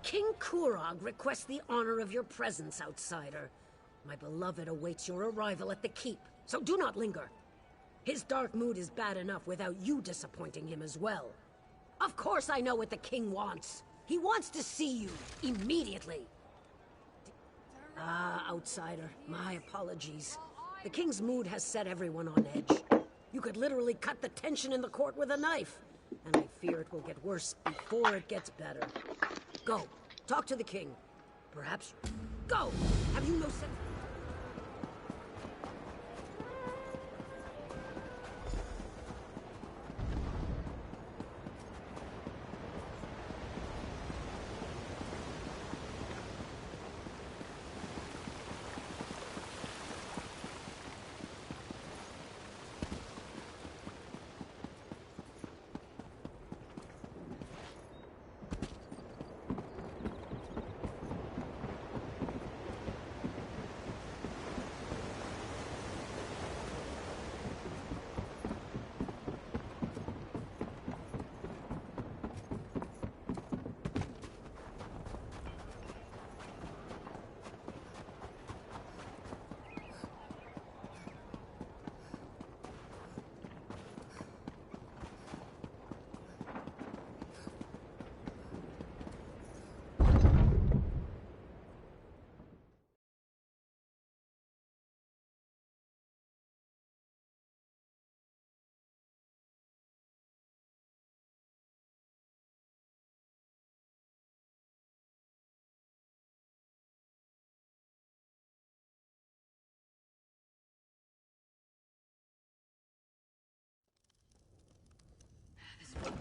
King Kurog requests the honor of your presence, outsider. My beloved awaits your arrival at the keep, so do not linger. His dark mood is bad enough without you disappointing him as well. Of course I know what the king wants. He wants to see you, immediately. Ah, outsider, my apologies. The king's mood has set everyone on edge. You could literally cut the tension in the court with a knife, and I fear it will get worse before it gets better. Go, talk to the king. Perhaps... Go! Have you no sense...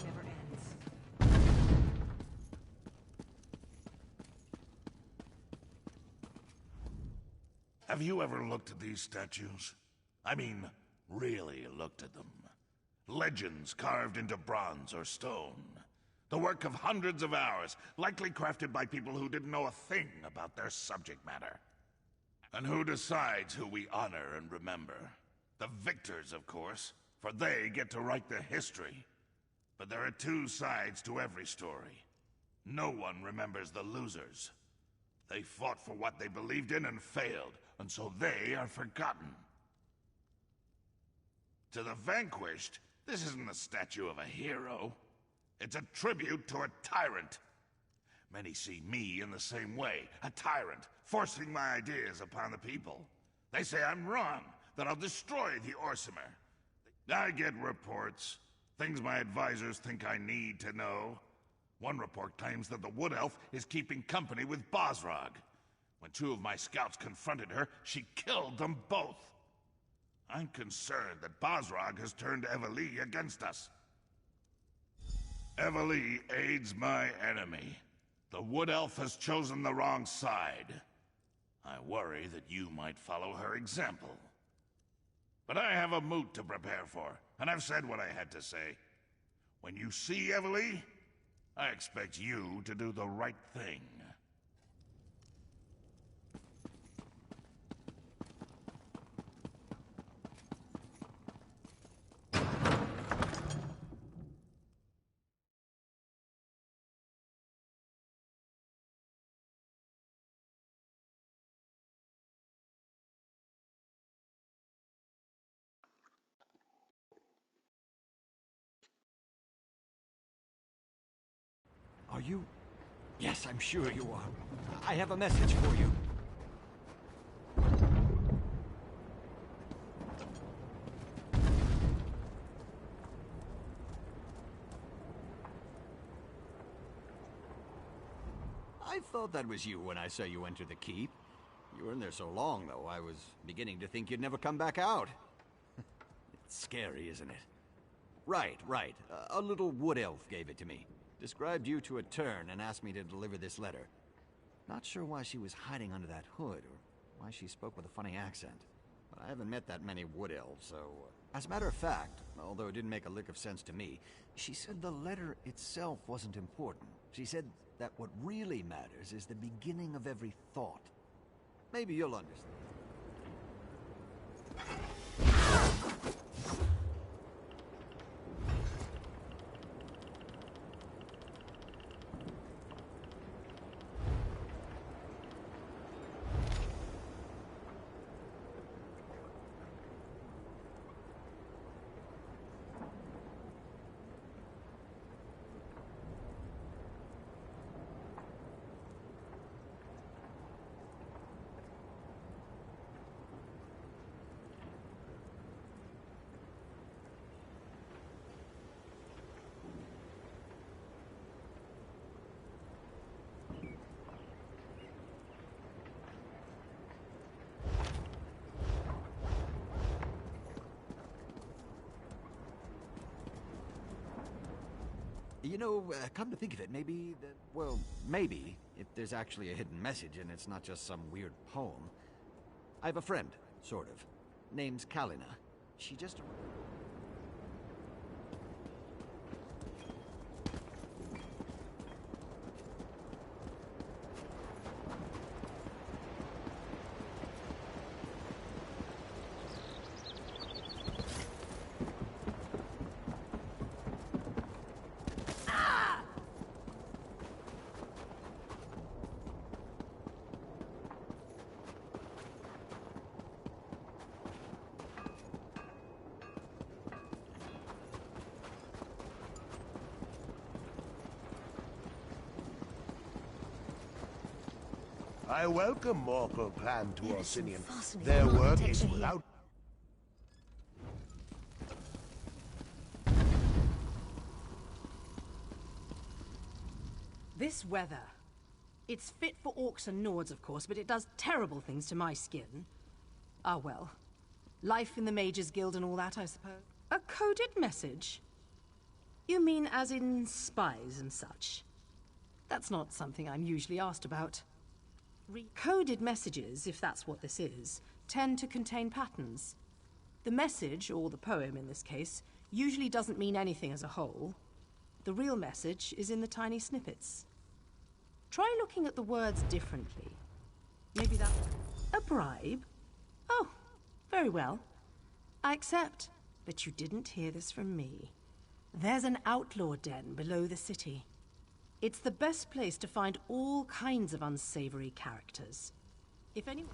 never ends. Have you ever looked at these statues? I mean, really looked at them. Legends carved into bronze or stone. The work of hundreds of hours, likely crafted by people who didn't know a thing about their subject matter. And who decides who we honor and remember? The victors, of course, for they get to write the history. But there are two sides to every story. No one remembers the losers. They fought for what they believed in and failed, and so they are forgotten. To the vanquished, this isn't a statue of a hero. It's a tribute to a tyrant. Many see me in the same way, a tyrant, forcing my ideas upon the people. They say I'm wrong, that I'll destroy the Orsimer. I get reports, things my advisors think I need to know. One report claims that the Wood Elf is keeping company with Bosrog. When two of my scouts confronted her, she killed them both. I'm concerned that Bosrog has turned Eveli against us. Eveli aids my enemy. The Wood Elf has chosen the wrong side. I worry that you might follow her example. But I have a moot to prepare for, and I've said what I had to say. When you see Eveli, I expect you to do the right thing. Are you? Yes, I'm sure you are. I have a message for you. I thought that was you when I saw you enter the keep. You were in there so long, though, I was beginning to think you'd never come back out. It's scary, isn't it? Right. A little wood elf gave it to me. Described you to a turn and asked me to deliver this letter. Not sure why she was hiding under that hood, or why she spoke with a funny accent. But I haven't met that many wood elves, so... As a matter of fact, although it didn't make a lick of sense to me, she said the letter itself wasn't important. She said that what really matters is the beginning of every thought. Maybe you'll understand. You know, come to think of it, maybe, maybe, if there's actually a hidden message and it's not just some weird poem. I have a friend, sort of. Name's Kalina. She just... I welcome Morkel clan to Orsinian. Their work is without... This weather. It's fit for orcs and Nords, of course, but it does terrible things to my skin. Ah, well. Life in the Mages Guild and all that, I suppose. A coded message? You mean as in spies and such? That's not something I'm usually asked about. Coded messages, if that's what this is, tend to contain patterns. The message, or the poem in this case, usually doesn't mean anything as a whole. The real message is in the tiny snippets. Try looking at the words differently. Maybe that... A bribe? Oh, very well. I accept, but you didn't hear this from me. There's an outlaw den below the city. It's the best place to find all kinds of unsavory characters. If anyone...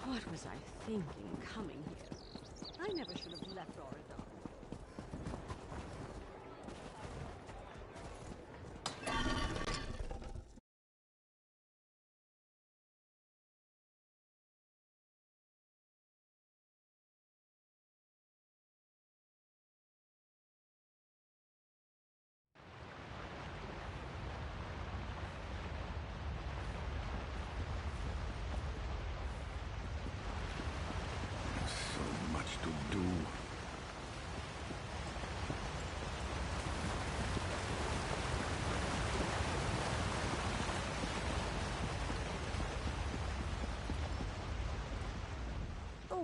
What was I thinking coming here? I never should have left Oregon. To do.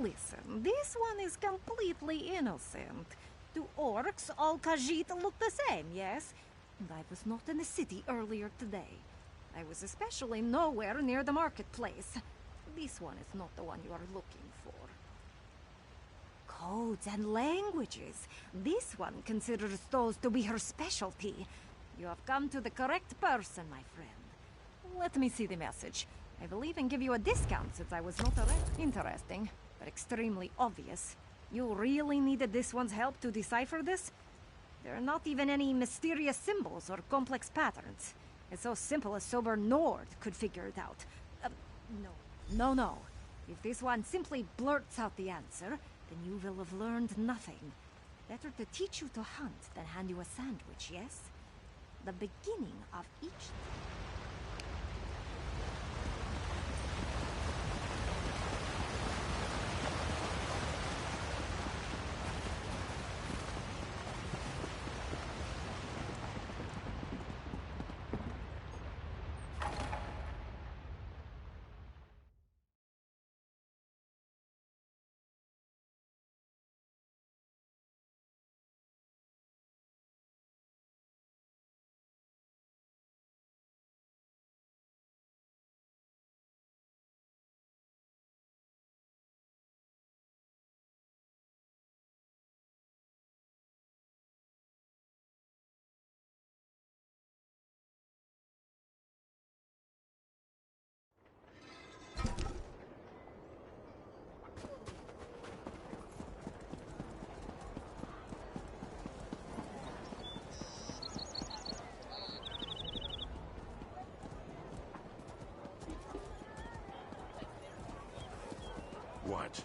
Listen, this one is completely innocent. Do orcs all Khajiit look the same, yes? And I was not in the city earlier today. I was especially nowhere near the marketplace. This one is not the one you are looking for. Codes and languages. This one considers those to be her specialty. You have come to the correct person, my friend. Let me see the message. I will even give you a discount since I was not interesting, but extremely obvious. You really needed this one's help to decipher this? There are not even any mysterious symbols or complex patterns. It's so simple a sober Nord could figure it out. No. If this one simply blurts out the answer, then you will have learned nothing. Better to teach you to hunt than hand you a sandwich, yes? The beginning of each... What?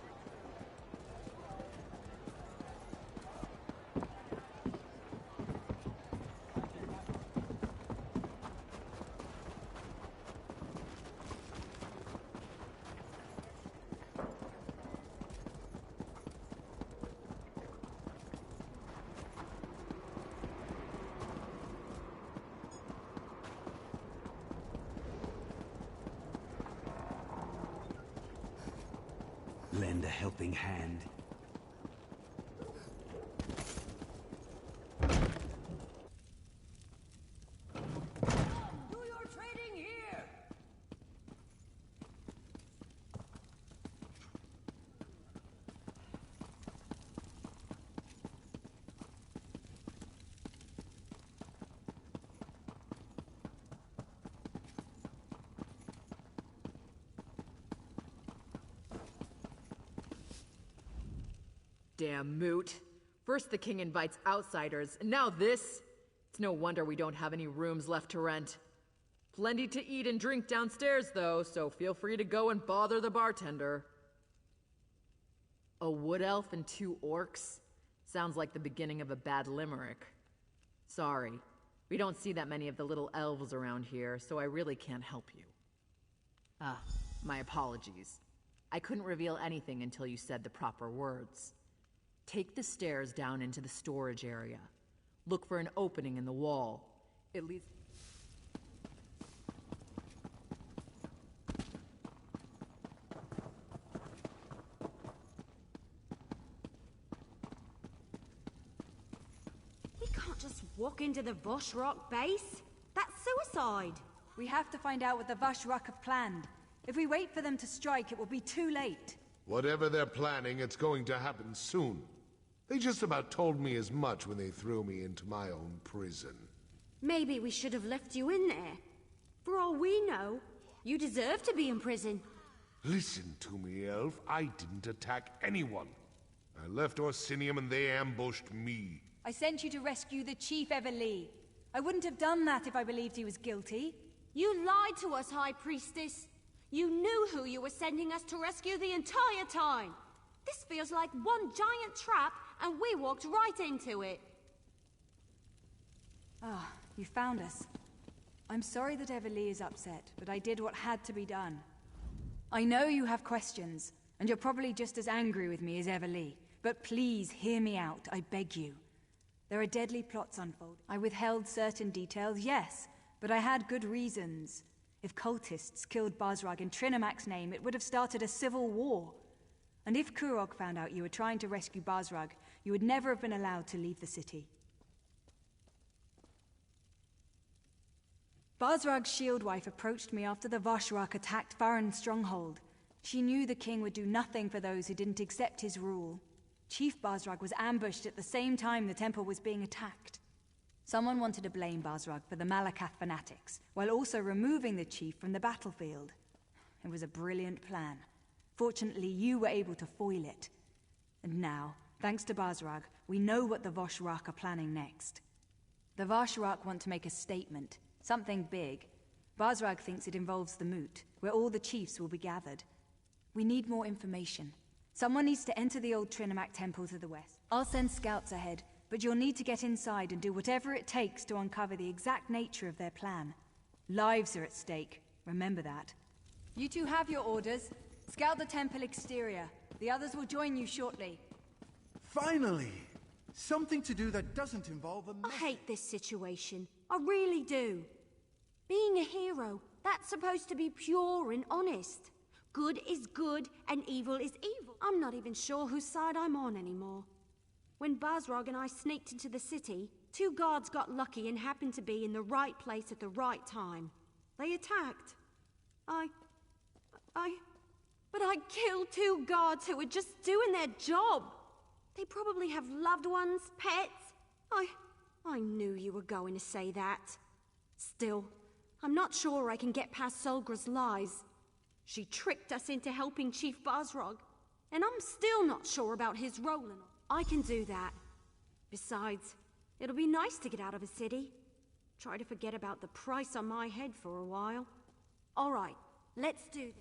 Lend a helping hand. Do your trading here! Damn moot. First the king invites outsiders, and now this? It's no wonder we don't have any rooms left to rent. Plenty to eat and drink downstairs, though, so feel free to go and bother the bartender. A wood elf and 2 orcs? Sounds like the beginning of a bad limerick. Sorry, we don't see that many of the little elves around here, so I really can't help you. My apologies. I couldn't reveal anything until you said the proper words. Take the stairs down into the storage area. Look for an opening in the wall. It leads... We can't just walk into the Voshrock base. That's suicide. We have to find out what the Voshrock have planned. If we wait for them to strike, it will be too late. Whatever they're planning, it's going to happen soon. They just about told me as much when they threw me into my own prison. Maybe we should have left you in there. For all we know, you deserve to be in prison. Listen to me, Elf. I didn't attack anyone. I left Orsinium and they ambushed me. I sent you to rescue the Chief Everlee. I wouldn't have done that if I believed he was guilty. You lied to us, High Priestess. You knew who you were sending us to rescue the entire time. This feels like one giant trap, and we walked right into it. Ah, you found us. I'm sorry that Everlee is upset, but I did what had to be done. I know you have questions, and you're probably just as angry with me as Everlee. But please, hear me out, I beg you. There are deadly plots unfolding. I withheld certain details, yes, but I had good reasons. If cultists killed Basrag in Trinamac's name, it would have started a civil war. And if Kurog found out you were trying to rescue Basrag, you would never have been allowed to leave the city. Basrag's Shieldwife approached me after the Voshrak attacked Varen's stronghold. She knew the king would do nothing for those who didn't accept his rule. Chief Basrag was ambushed at the same time the temple was being attacked. Someone wanted to blame Basrag for the Malakath fanatics, while also removing the chief from the battlefield. It was a brilliant plan. Fortunately, you were able to foil it. And now, thanks to Basrag, we know what the Voshrak are planning next. The Voshrak want to make a statement, something big. Basrag thinks it involves the Moot, where all the chiefs will be gathered. We need more information. Someone needs to enter the old Trinamac temple to the west. I'll send scouts ahead, but you'll need to get inside and do whatever it takes to uncover the exact nature of their plan. Lives are at stake, remember that. You two have your orders. Scout the temple exterior. The others will join you shortly. Finally! Something to do that doesn't involve a I hate this situation. I really do. Being a hero, that's supposed to be pure and honest. Good is good and evil is evil. I'm not even sure whose side I'm on anymore. When Basrag and I sneaked into the city, 2 guards got lucky and happened to be in the right place at the right time. They attacked. But I killed 2 guards who were just doing their job. They probably have loved ones, pets. I knew you were going to say that. Still, I'm not sure I can get past Solgra's lies. She tricked us into helping Chief Basrag, and I'm still not sure about his role in all. I can do that. Besides, it'll be nice to get out of a city. Try to forget about the price on my head for a while. All right, let's do this.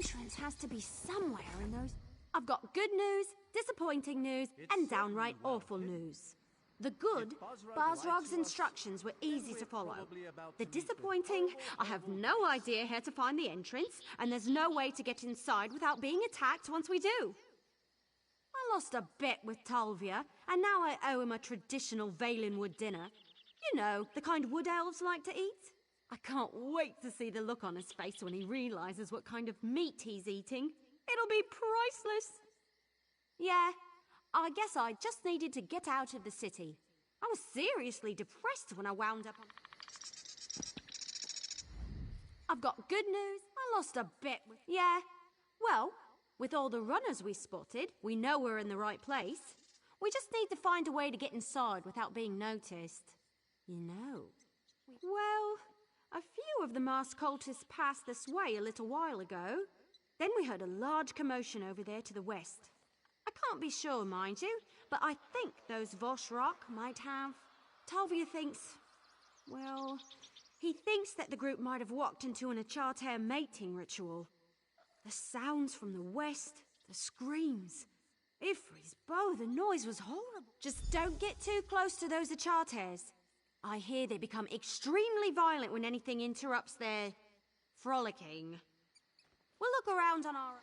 entrance has to be somewhere in those... I've got good news, disappointing news, and downright awful news. The good, Basrog's instructions were easy to follow. The disappointing, I have no idea how to find the entrance, and there's no way to get inside without being attacked once we do. I lost a bet with Talvia, and now I owe him a traditional Valenwood dinner. You know, the kind wood elves like to eat. I can't wait to see the look on his face when he realizes what kind of meat he's eating. It'll be priceless. Yeah, I guess I just needed to get out of the city. I was seriously depressed when I wound up on... I've got good news. I lost a bet with... Yeah, well, with all the runners we spotted, we know we're in the right place. We just need to find a way to get inside without being noticed. You know. Well, a few of the masked cultists passed this way a little while ago. Then we heard a large commotion over there to the west. I can't be sure, mind you, but I think those Voshrock might have... Talvia thinks... Well, he thinks that the group might have walked into an Achartair mating ritual. The sounds from the west, the screams. Ifri's bow, the noise was horrible. Just don't get too close to those Achartairs. I hear they become extremely violent when anything interrupts their... frolicking. We'll look around on our...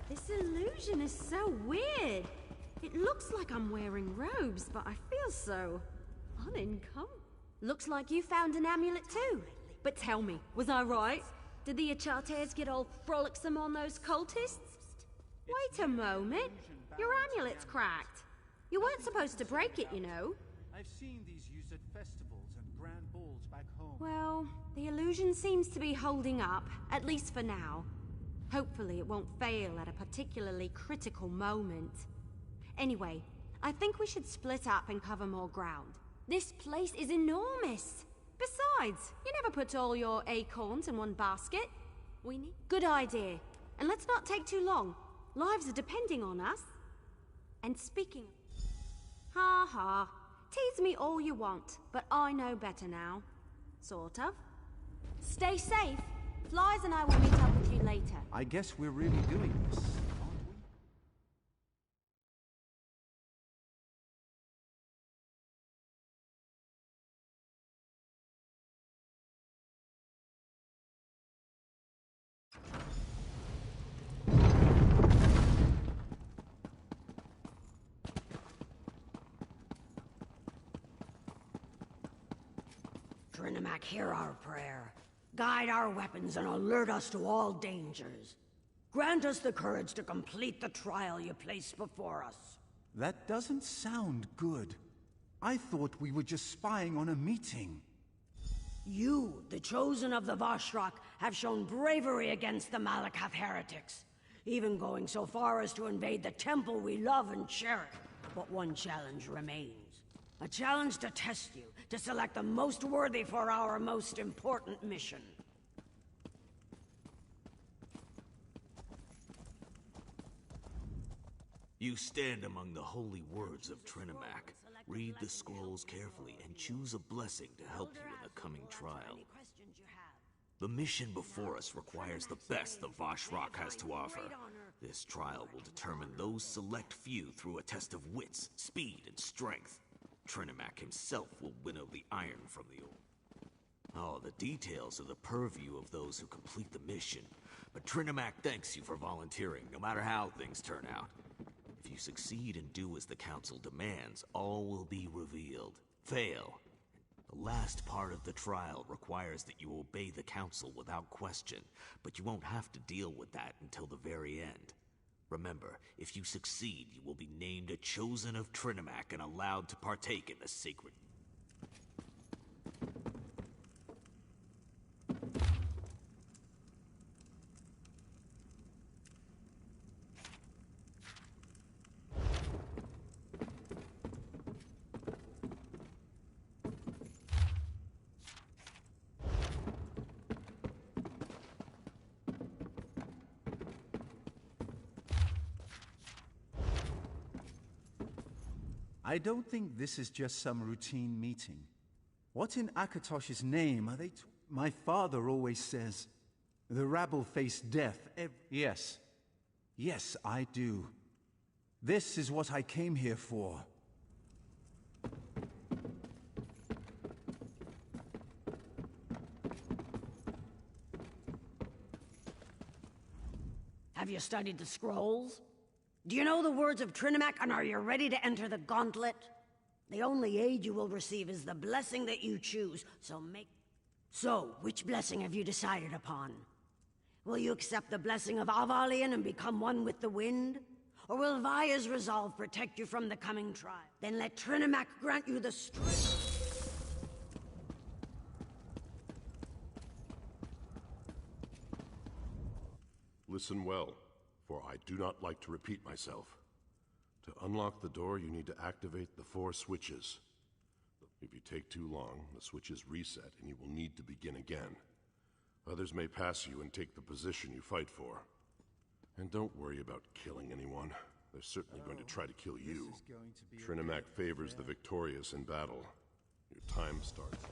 This illusion is so weird. It looks like I'm wearing robes, but I feel so unincome. Looks like you found an amulet too. But tell me, was I right? Did the Achartairs get all frolicsome on those cultists? Wait a moment. Your amulet's cracked. You weren't supposed to break it, you know. I've seen these used at festivals and grand balls back home. Well, the illusion seems to be holding up, at least for now. Hopefully it won't fail at a particularly critical moment. Anyway, I think we should split up and cover more ground. This place is enormous. Besides, you never put all your acorns in one basket. We need... Good idea. And let's not take too long. Lives are depending on us. And speaking... Ha ha. Tease me all you want, but I know better now. Sort of. Stay safe. Flies and I will meet up with you later. I guess we're really doing this, aren't we? Trinimac, hear our prayer. Guide our weapons and alert us to all dangers. Grant us the courage to complete the trial you place before us. That doesn't sound good. I thought we were just spying on a meeting. You, the chosen of the Vashrak, have shown bravery against the Malakath heretics, even going so far as to invade the temple we love and cherish. But one challenge remains. A challenge to test you, to select the most worthy for our most important mission. You stand among the holy words of Trinimac. Read the scrolls carefully and choose a blessing to help you in the coming trial. The mission before us requires the best the Vashrak has to offer. This trial will determine those select few through a test of wits, speed, and strength. Trinimac himself will winnow the iron from the ore. Oh, the details are the purview of those who complete the mission. But Trinimac thanks you for volunteering, no matter how things turn out. If you succeed and do as the Council demands, all will be revealed. Fail. The last part of the trial requires that you obey the Council without question, but you won't have to deal with that until the very end. Remember, if you succeed, you will be named a Chosen of Trinimac and allowed to partake in the sacred... I don't think this is just some routine meeting. What in Akatosh's name are they My father always says, the rabble face death Yes. Yes, I do. This is what I came here for. Have you studied the scrolls? Do you know the words of Trinimac, and are you ready to enter the gauntlet? The only aid you will receive is the blessing that you choose, So, which blessing have you decided upon? Will you accept the blessing of Avalion and become one with the wind? Or will Vaya's resolve protect you from the coming trial? Then let Trinimac grant you the strength. Listen well, for I do not like to repeat myself. To unlock the door, you need to activate the 4 switches. If you take too long, the switches reset and you will need to begin again. Others may pass you and take the position you fight for. And don't worry about killing anyone. They're certainly going to try to kill you. Trinimac favors the victorious in battle. Your time starts.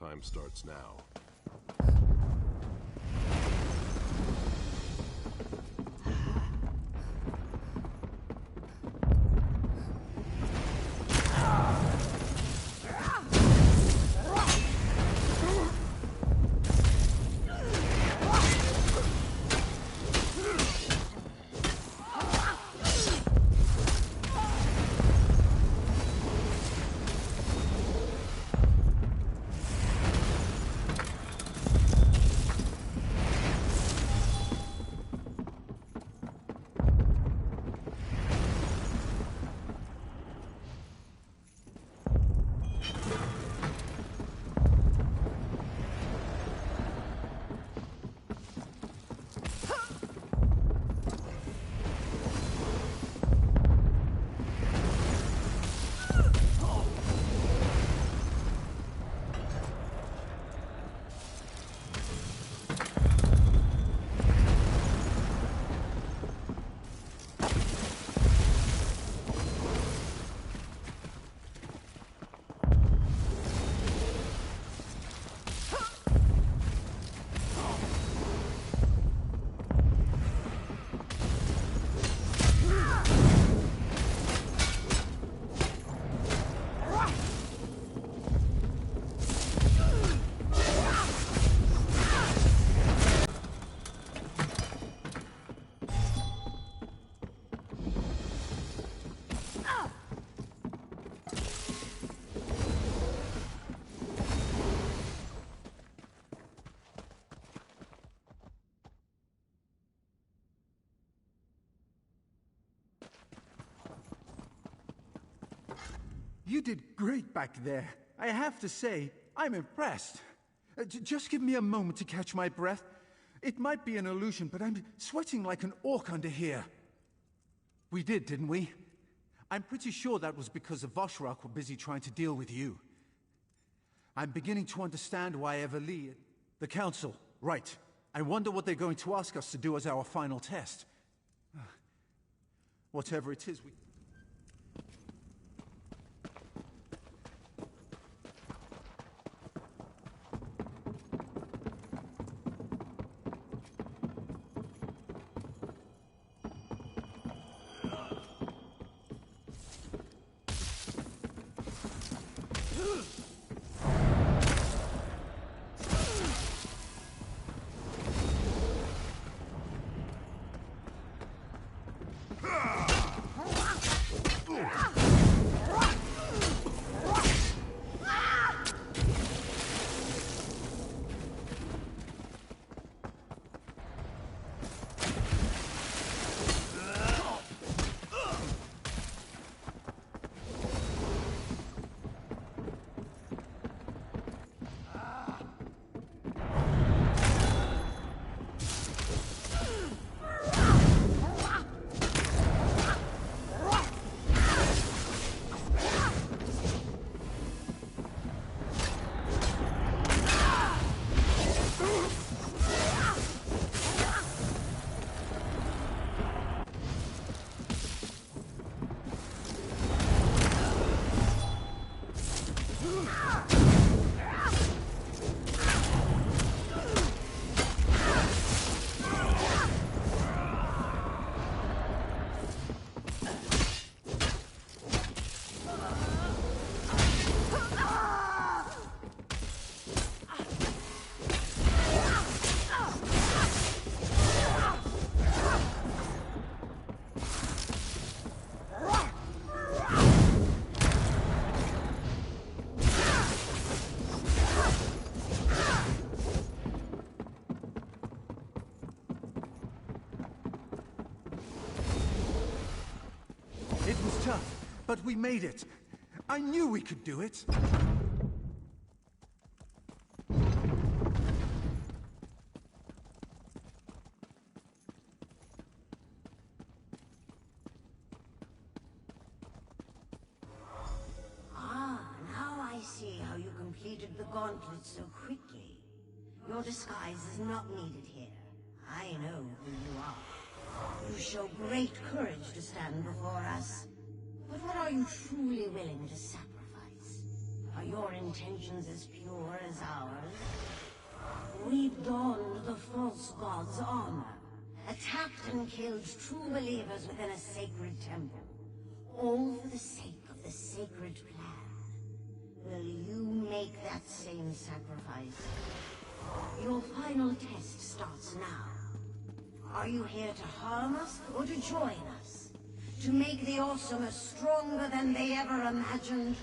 Time starts now. You did great back there. I have to say, I'm impressed. Just give me a moment to catch my breath. It might be an illusion, but I'm sweating like an orc under here. We did, didn't we? I'm pretty sure that was because the Voshrak were busy trying to deal with you. I'm beginning to understand why Everlee... The Council, right. I wonder what they're going to ask us to do as our final test. Whatever it is, we... It was tough, but we made it. I knew we could do it. Ah, now I see how you completed the gauntlet so quickly. Your disguise is not needed here. I know who you are. You show great courage to stand before us. But what are you truly willing to sacrifice? Are your intentions as pure as ours? We've donned the false god's armor, attacked and killed true believers within a sacred temple, all for the sake of the sacred plan. Will you make that same sacrifice? Your final test starts now. Are you here to harm us or to join us? To make the Awesomers stronger than they ever imagined?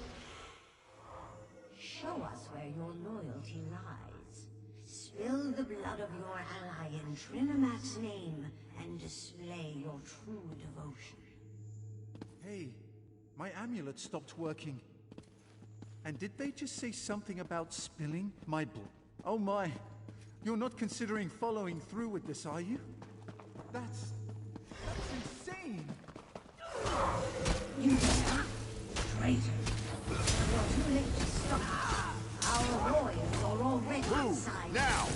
Show us where your loyalty lies. Spill the blood of your ally in Trinimac's name and display your true devotion. Hey, my amulet stopped working. And did they just say something about spilling my blood? Oh my, you're not considering following through with this, are you? That's insane! You traitor! You're too late to stop. Our warriors are already inside. Now!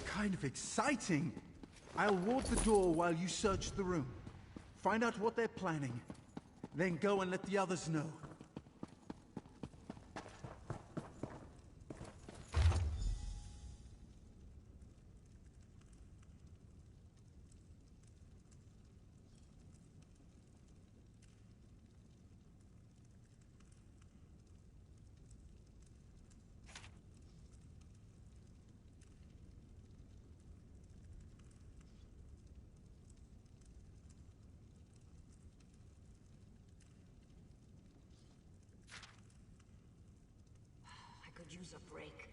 Kind of exciting. I'll ward the door while you search the room. Find out what they're planning. Then go and let the others know. Could use a break.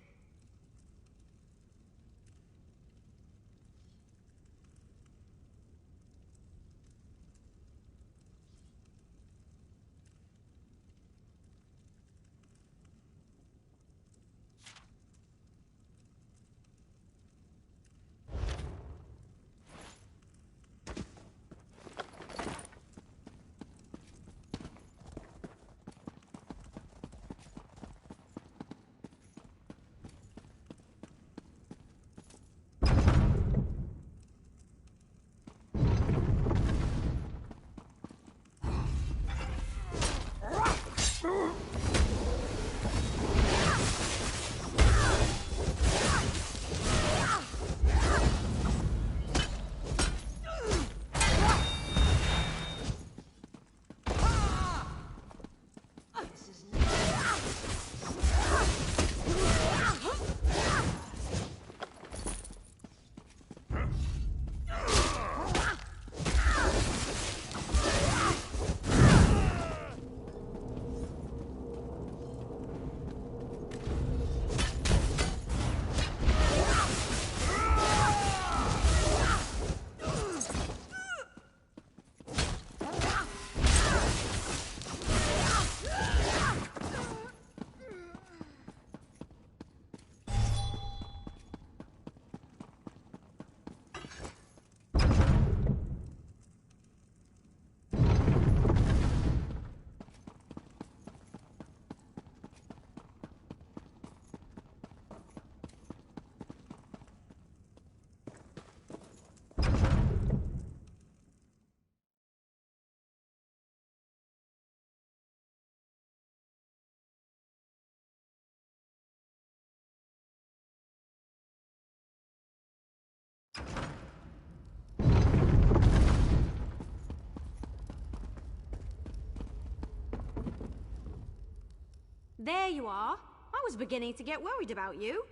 There you are. I was beginning to get worried about you.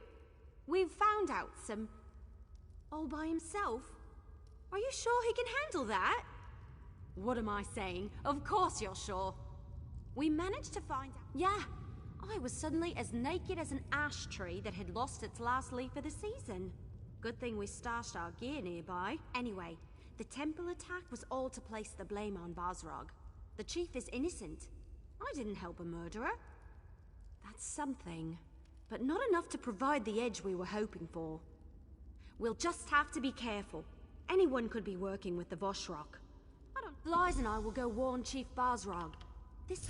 We've found out some... all by himself? Are you sure he can handle that? What am I saying? Of course you're sure. We managed to find out... Yeah, I was suddenly as naked as an ash tree that had lost its last leaf of the season. Good thing we stashed our gear nearby. Anyway, the temple attack was all to place the blame on Basrog. The chief is innocent. I didn't help a murderer. That's something, but not enough to provide the edge we were hoping for. We'll just have to be careful. Anyone could be working with the Voshrok. Lies and I will go warn Chief Basrog. This...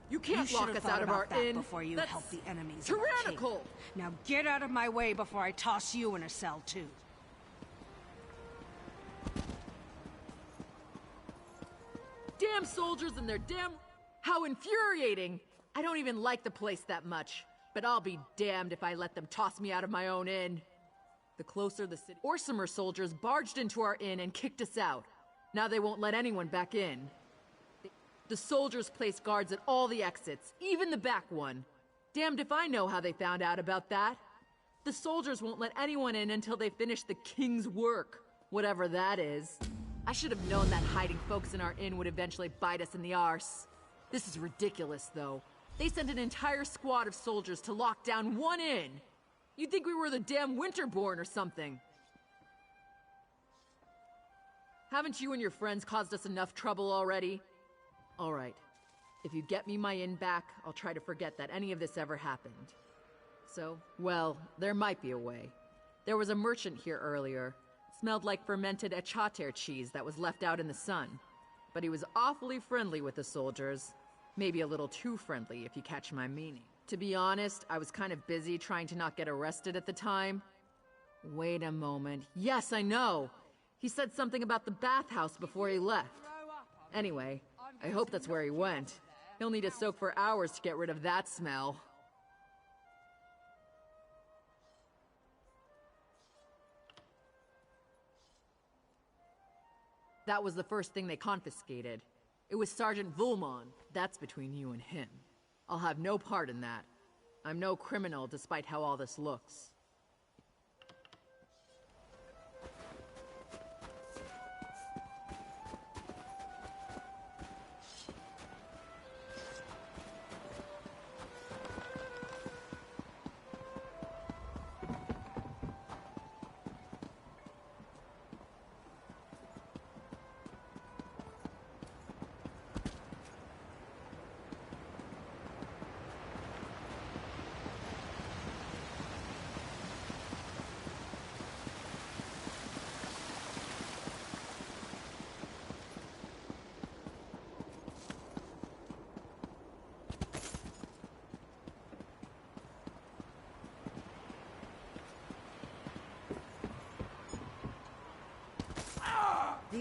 You can't lock us out of our inn. Before you That's help the enemies. tyrannical. Now get out of my way before I toss you in a cell too. Damn soldiers and their damn... How infuriating! I don't even like the place that much, but I'll be damned if I let them toss me out of my own inn. The closer the city... Orsimer soldiers barged into our inn and kicked us out. Now they won't let anyone back in. The soldiers placed guards at all the exits, even the back one. Damned if I know how they found out about that. The soldiers won't let anyone in until they finish the king's work, whatever that is. I should have known that hiding folks in our inn would eventually bite us in the arse. This is ridiculous, though. They sent an entire squad of soldiers to lock down one inn. You'd think we were the damn Winterborn or something. Haven't you and your friends caused us enough trouble already? All right. If you get me my inn back, I'll try to forget that any of this ever happened. So, well, there might be a way. There was a merchant here earlier. Smelled like fermented echater cheese that was left out in the sun. But he was awfully friendly with the soldiers. Maybe a little too friendly, if you catch my meaning. To be honest, I was kind of busy trying to not get arrested at the time. Wait a moment. Yes, I know! He said something about the bathhouse before he left. Anyway, I hope that's where he went. He'll need to soak for hours to get rid of that smell. That was the first thing they confiscated. It was Sergeant Vulmon. That's between you and him. I'll have no part in that. I'm no criminal despite how all this looks.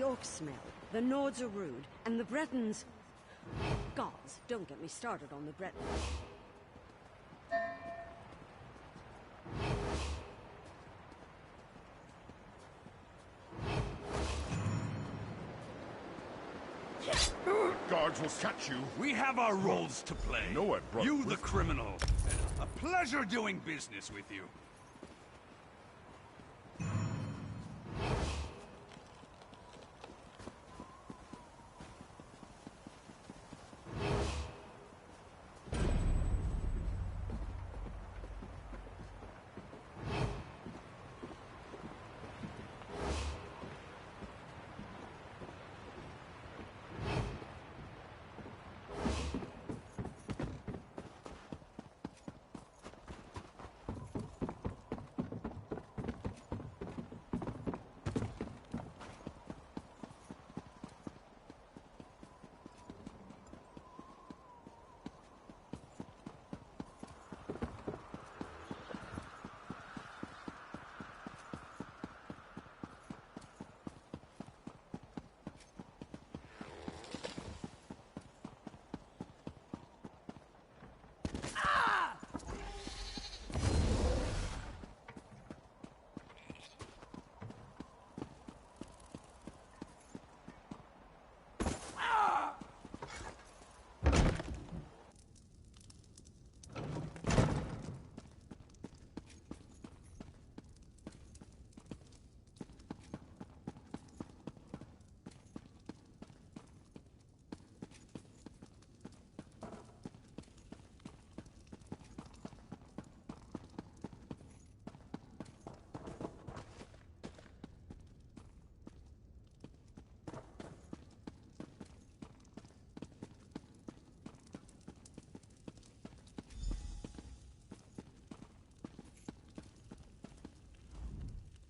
orcs smell, the Nords are rude, and the Bretons... Gods, don't get me started on the Bretons. Guards will catch you. We have our roles to play. I know I brought you, it the with me. criminal. A pleasure doing business with you.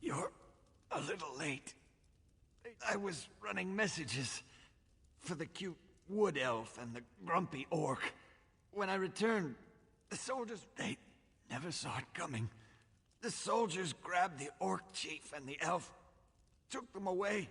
You're a little late. I was running messages for the cute wood elf and the grumpy orc. When I returned, the soldiers, they never saw it coming. The soldiers grabbed the orc chief and the elf, took them away.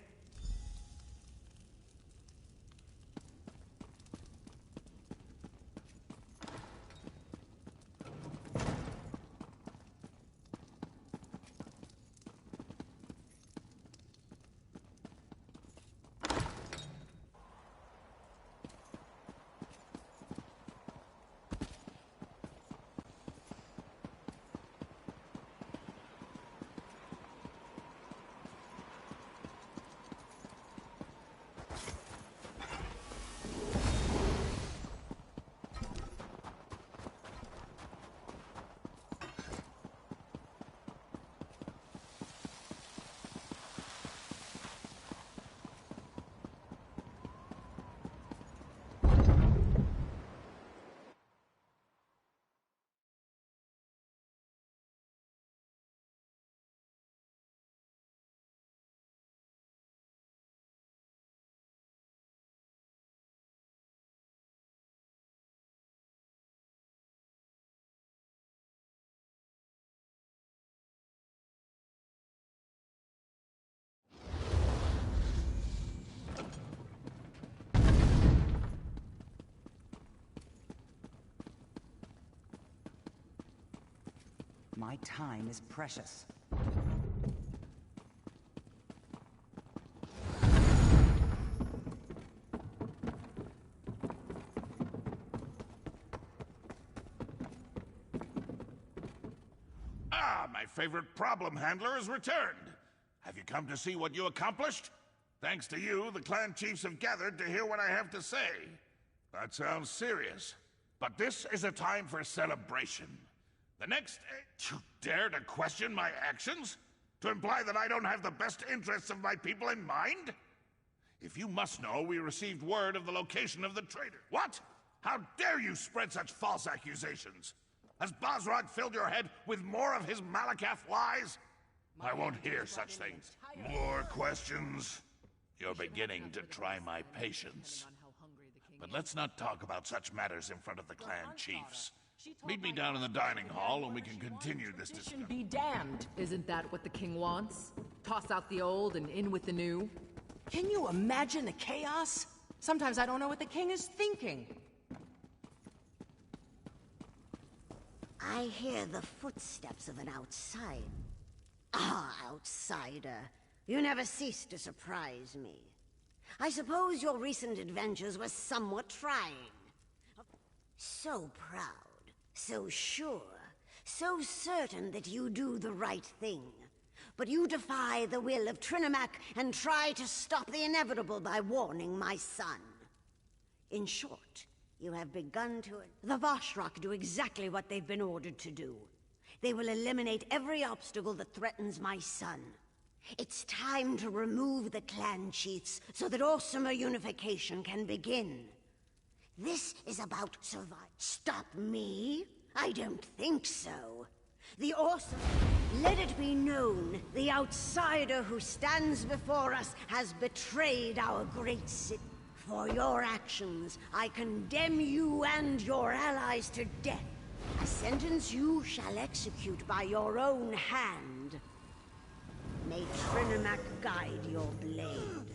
My time is precious. Ah, my favorite problem handler has returned. Have you come to see what you accomplished? Thanks to you, the clan chiefs have gathered to hear what I have to say. That sounds serious. But this is a time for celebration. The next... You dare to question my actions? To imply that I don't have the best interests of my people in mind? If you must know, we received word of the location of the traitor. What? How dare you spread such false accusations? Has Basrod filled your head with more of his Malakath lies? I won't hear such things. More questions? You're beginning to try my patience. But let's not talk about such matters in front of the clan chiefs. Meet me down in the dining hall and we can continue this discussion. Be damned! Isn't that what the king wants? Toss out the old and in with the new? Can you imagine the chaos? Sometimes I don't know what the king is thinking. I hear the footsteps of an outsider. Ah, outsider. You never cease to surprise me. I suppose your recent adventures were somewhat trying. So proud, so sure, so certain that you do the right thing. But you defy the will of Trinimac and try to stop the inevitable by warning my son. In short, you have begun to... The Vashrak do exactly what they've been ordered to do. They will eliminate every obstacle that threatens my son. It's time to remove the clan chiefs so that Orsimer unification can begin. This is about survival. Stop me? I don't think so. The Orsimer... Let it be known, the outsider who stands before us has betrayed our great city. For your actions, I condemn you and your allies to death. A sentence you shall execute by your own hand. May Trinimac guide your blade.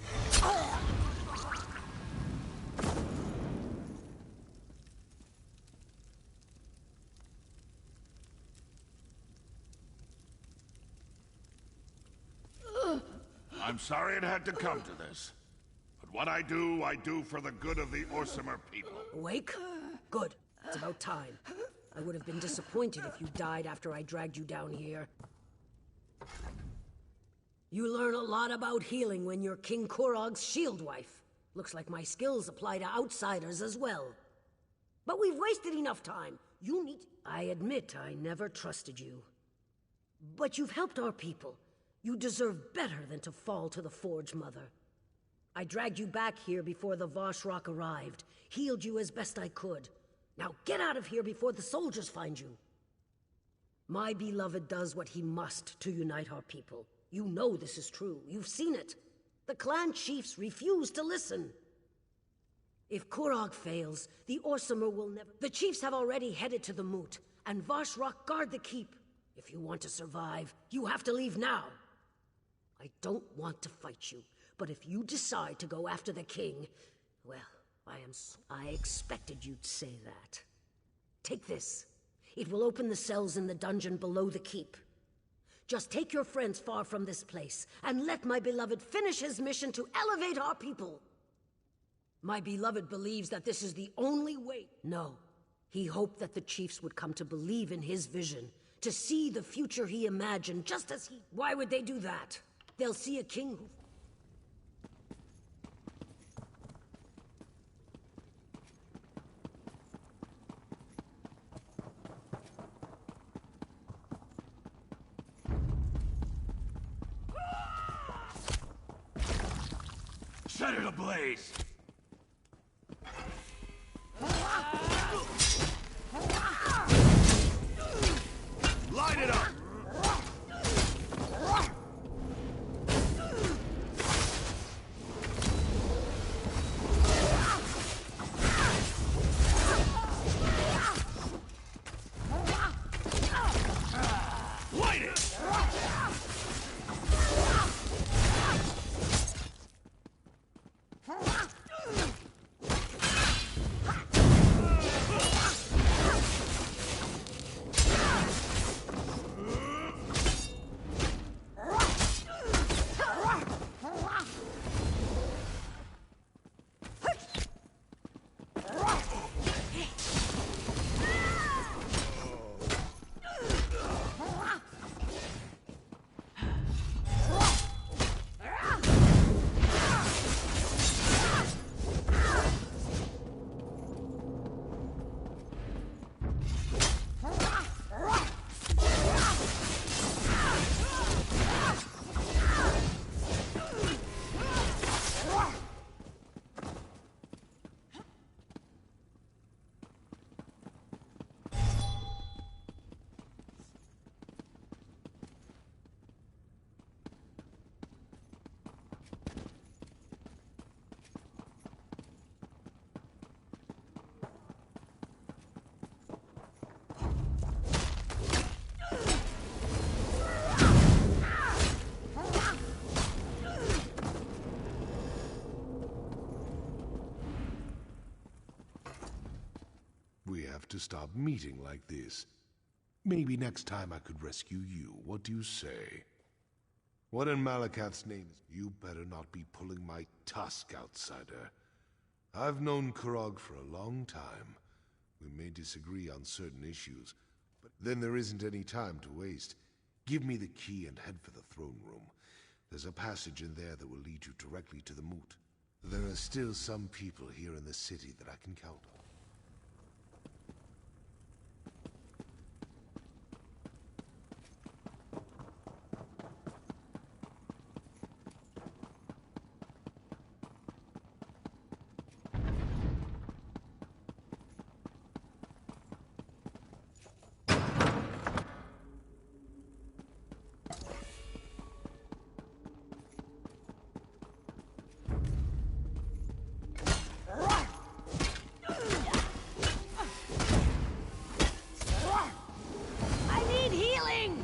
I'm sorry it had to come to this. But what I do for the good of the Orsimer people. Awake? Good. It's about time. I would have been disappointed if you died after I dragged you down here. You learn a lot about healing when you're King Kurog's shield wife. Looks like my skills apply to outsiders as well. But we've wasted enough time. You need... I admit I never trusted you. But you've helped our people. You deserve better than to fall to the Forge Mother. I dragged you back here before the Vashrak arrived, healed you as best I could. Now get out of here before the soldiers find you. My beloved does what he must to unite our people. You know this is true. You've seen it. The clan chiefs refuse to listen. If Kurog fails, the Orsimer will never... The chiefs have already headed to the moot, and Vashrak guard the keep. If you want to survive, you have to leave now. I don't want to fight you, but if you decide to go after the king, well, I expected you'd say that. Take this. It will open the cells in the dungeon below the keep. Just take your friends far from this place, and let my beloved finish his mission to elevate our people. My beloved believes that this is the only way. No, he hoped that the chiefs would come to believe in his vision, to see the future he imagined, just as he... Why would they do that? They'll see a king who... Set it ablaze! Light it up! Light it! have to stop meeting like this. Maybe next time I could rescue you. What do you say? What in Malakath's name is... You better not be pulling my tusk, outsider. I've known Kurog for a long time. We may disagree on certain issues, but then there isn't any time to waste. Give me the key and head for the throne room. There's a passage in there that will lead you directly to the moot. There are still some people here in the city that I can count on. I need healing!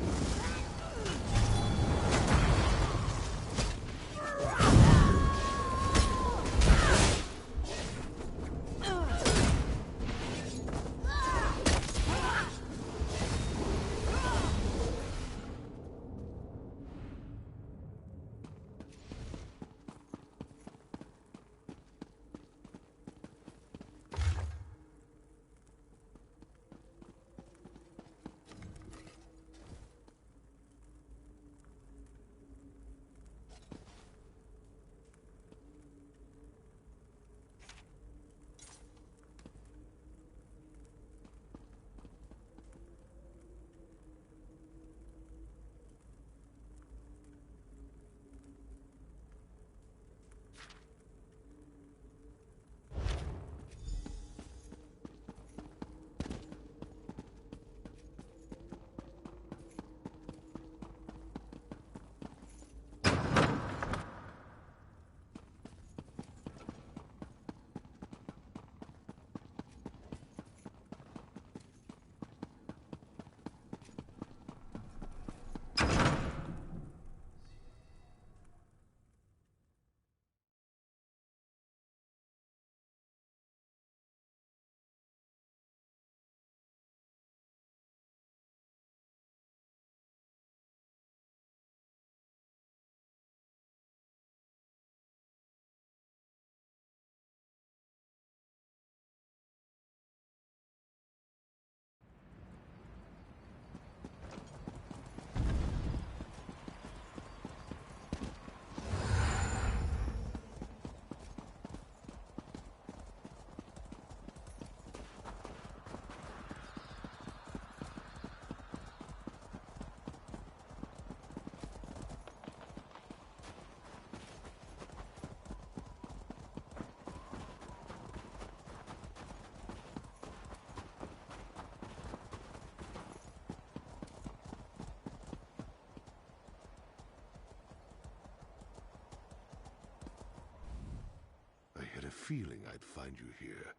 I had a feeling I'd find you here.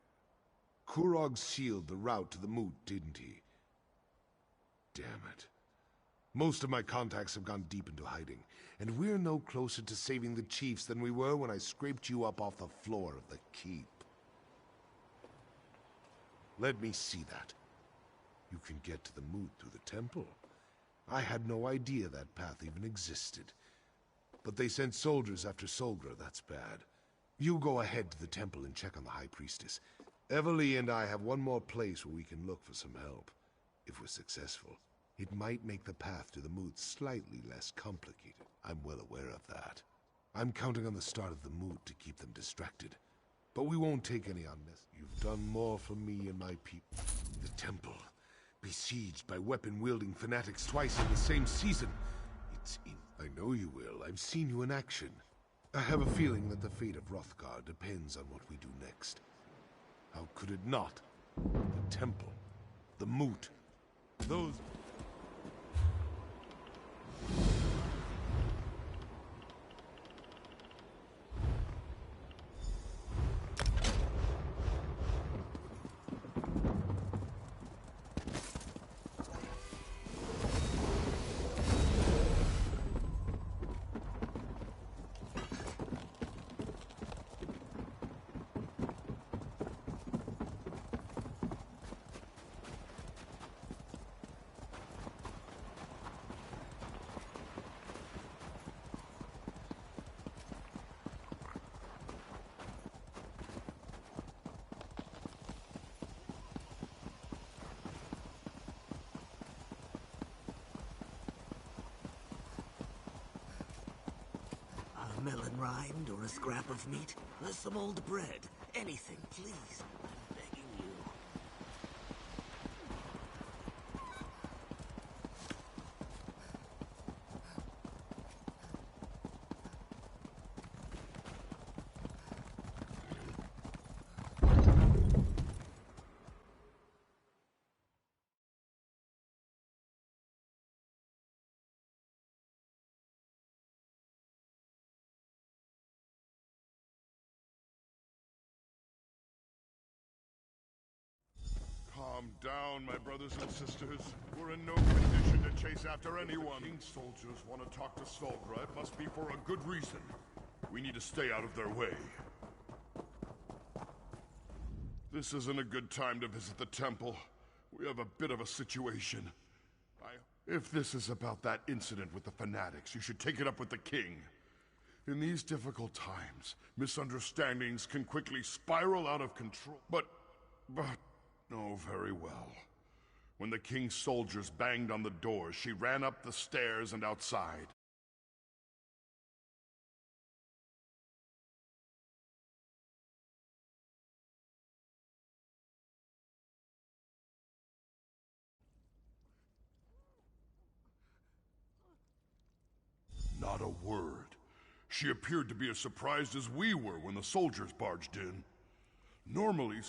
Kurog sealed the route to the moot, didn't he? Damn it. Most of my contacts have gone deep into hiding, and we're no closer to saving the chiefs than we were when I scraped you up off the floor of the keep. Let me see that. You can get to the moot through the temple. I had no idea that path even existed. But they sent soldiers after Solgra, that's bad. You go ahead to the temple and check on the High Priestess. Everly and I have one more place where we can look for some help. If we're successful, it might make the path to the moot slightly less complicated. I'm well aware of that. I'm counting on the start of the moot to keep them distracted. But we won't take any on this. You've done more for me and my people. The temple, besieged by weapon-wielding fanatics twice in the same season. It's in... I know you will. I've seen you in action. I have a feeling that the fate of Hrothgar depends on what we do next. How could it not? The temple, the moot, those... rind or a scrap of meat? Some old bread. Anything, please. I'm begging you. Calm down, my brothers and sisters. We're in no condition to chase after anyone. If the King's soldiers want to talk to Solgra, it must be for a good reason. We need to stay out of their way. This isn't a good time to visit the temple. We have a bit of a situation. If this is about that incident with the fanatics, you should take it up with the King. In these difficult times, misunderstandings can quickly spiral out of control. But... Oh, very well. When the King's soldiers banged on the door, she ran up the stairs and outside. Not a word. She appeared to be as surprised as we were when the soldiers barged in. Normally,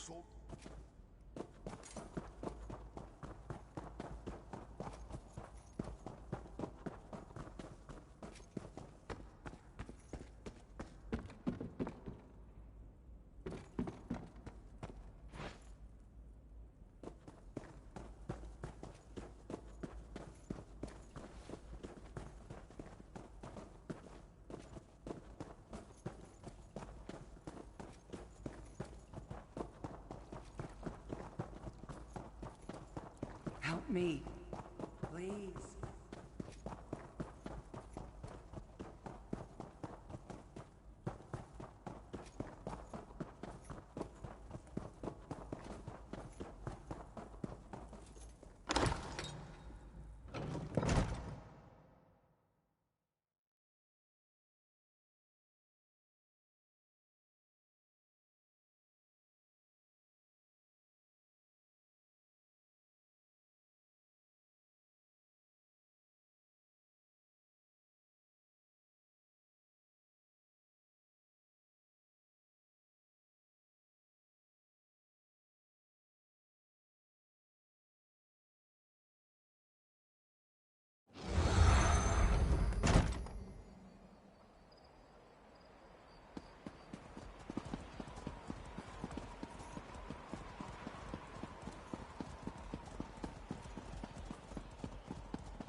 Help me, please.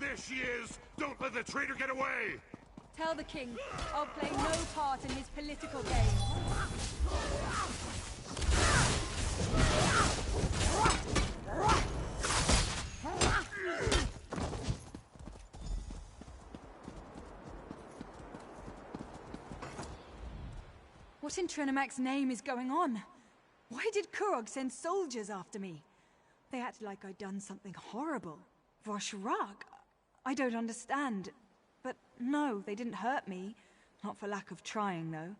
There she is! Don't let the traitor get away! Tell the king I'll play no part in his political games. What in Trinamac's name is going on? Why did Kurog send soldiers after me? They acted like I'd done something horrible. Voshrak? I don't understand. But no, they didn't hurt me. Not for lack of trying, though.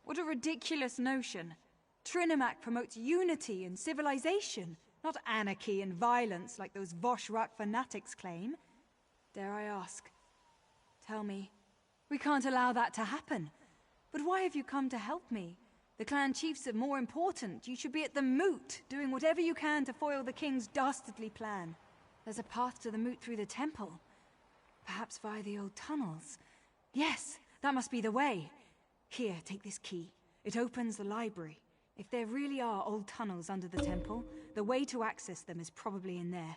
What a ridiculous notion. Trinamac promotes unity and civilization, not anarchy and violence like those Voshrak fanatics claim. Dare I ask? Tell me, we can't allow that to happen. But why have you come to help me? The clan chiefs are more important. You should be at the moot, doing whatever you can to foil the king's dastardly plan. There's a path to the moot through the temple. Perhaps via the old tunnels. Yes, that must be the way. Here, take this key. It opens the library. If there really are old tunnels under the temple, the way to access them is probably in there.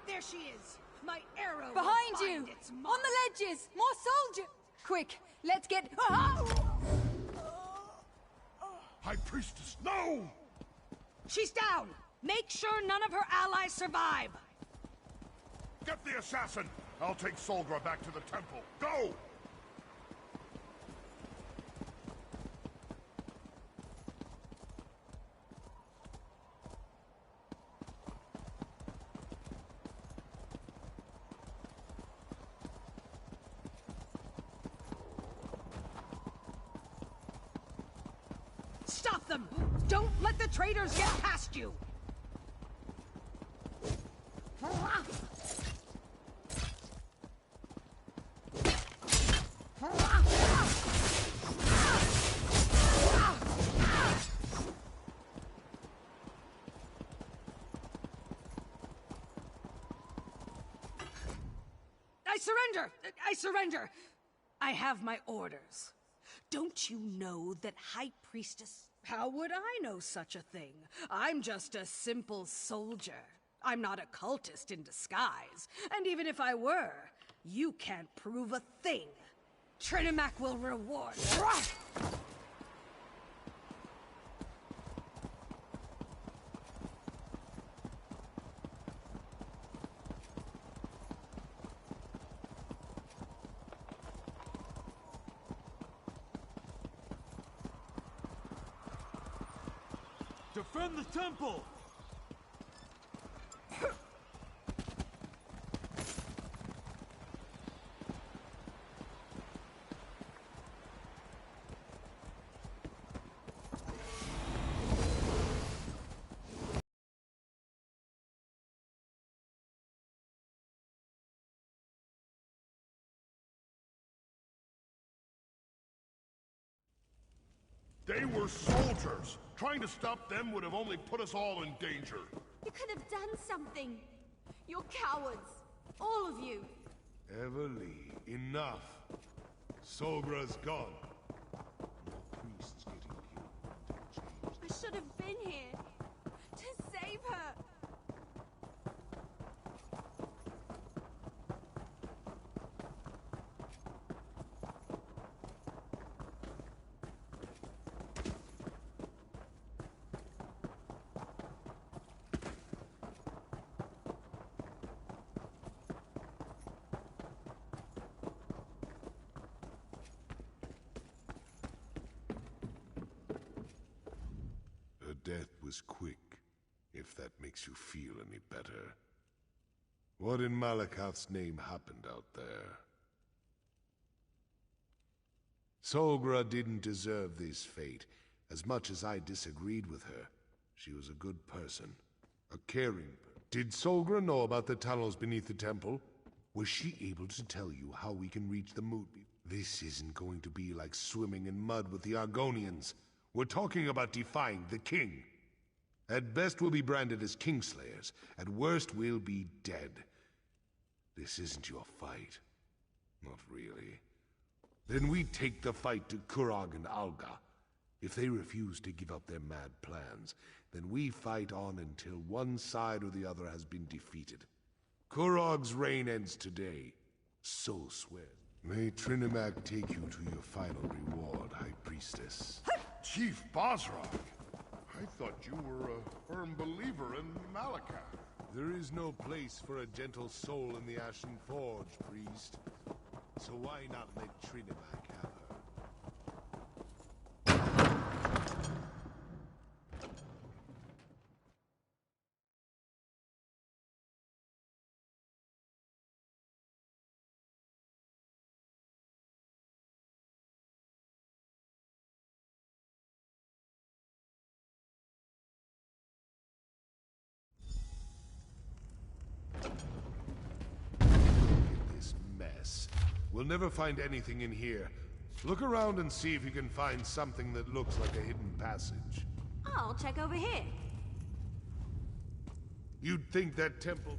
There she is! My arrow Behind will you! find its mark. On the ledges! More soldiers! Quick, let's get... High Priestess, no! She's down! Make sure none of her allies survive! Get the assassin! I'll take Solgra back to the temple. Go! them! Don't let the traitors get past you! I surrender! I surrender! I have my orders. Don't you know that High Priestess... How would I know such a thing? I'm just a simple soldier. I'm not a cultist in disguise. And even if I were, you can't prove a thing. Trinimac will reward... Defend the temple! They were soldiers. Trying to stop them would have only put us all in danger. You could have done something. You're cowards. All of you. Everly, enough. Sogra's gone. No priests getting killed. I should have been here to save her. Her death was quick, if that makes you feel any better. What in Malakath's name happened out there? Sogra didn't deserve this fate, as much as I disagreed with her. She was a good person, a caring person. Did Sogra know about the tunnels beneath the temple? Was she able to tell you how we can reach the moot? This isn't going to be like swimming in mud with the Argonians. We're talking about defying the king. At best, we'll be branded as Kingslayers. At worst, we'll be dead. This isn't your fight. Not really. Then we take the fight to Kurag and Alga. If they refuse to give up their mad plans, then we fight on until one side or the other has been defeated. Kurag's reign ends today. So swear. May Trinimac take you to your final reward, High Priestess. Chief Basra, I thought you were a firm believer in Malakath. There is no place for a gentle soul in the Ashen Forge, priest. So why not let Trinimac have her? This mess. We'll never find anything in here. Look around and see if you can find something that looks like a hidden passage. I'll check over here. You'd think that temple...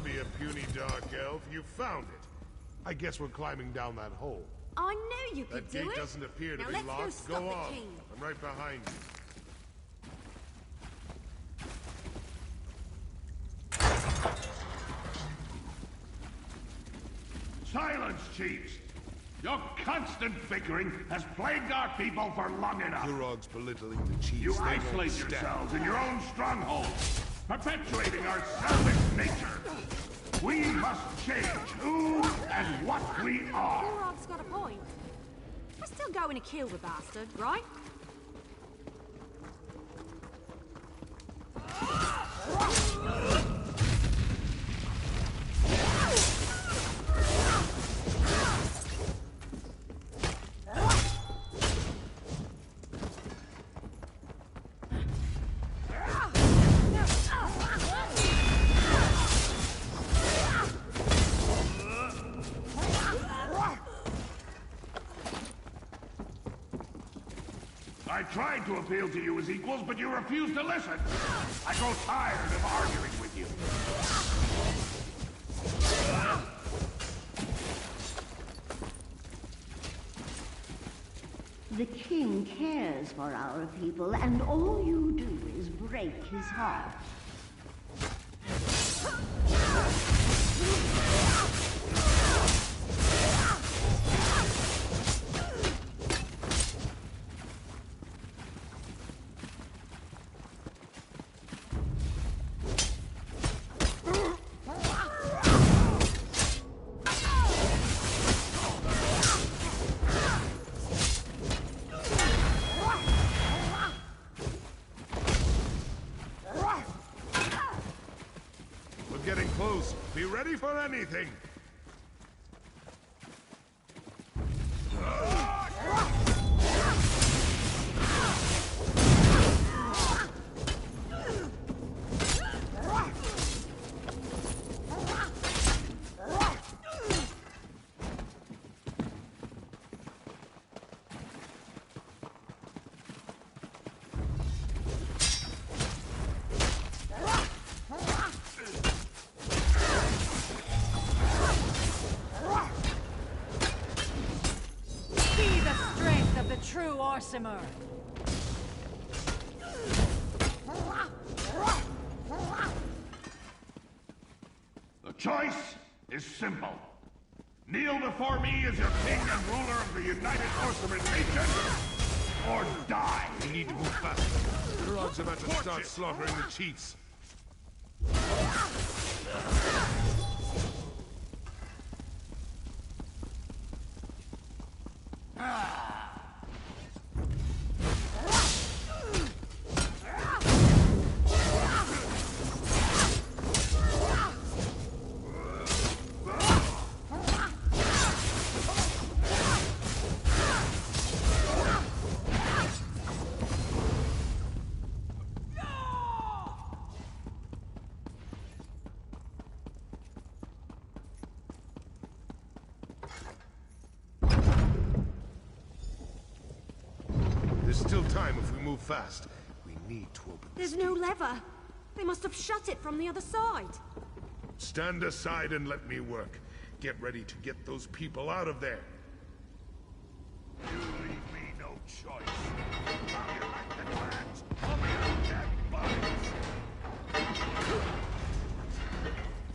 I'll be a puny dark elf. You found it. I guess we're climbing down that hole. I knew you could That do it. gate doesn't appear to now be let's locked. Go stop the on. king. I'm right behind you. Silence, chiefs! Your constant bickering has plagued our people for long enough. Durog's belittling the chiefs. You They won't isolate stand. yourselves in your own strongholds, perpetuating our selfish nature. We must change who and what we are. Durog's got a point. We're still going to kill the bastard, right? I tried to appeal to you as equals, but you refused to listen. I grow tired of arguing with you. The king cares for our people, and all you do is break his heart. We're getting close. Be ready for anything. See the strength of the true Orsimer. The choice is simple. Kneel before me as your king and ruler of the United Orsimer Nation, or die. We need to move fast. Durog's about to start slaughtering the chiefs. There's still time if we move fast. We need to open There's no lever. They must have shut it from the other side. Stand aside and let me work. Get ready to get those people out of there. You leave me no choice. How you like the clans of your dead bodies?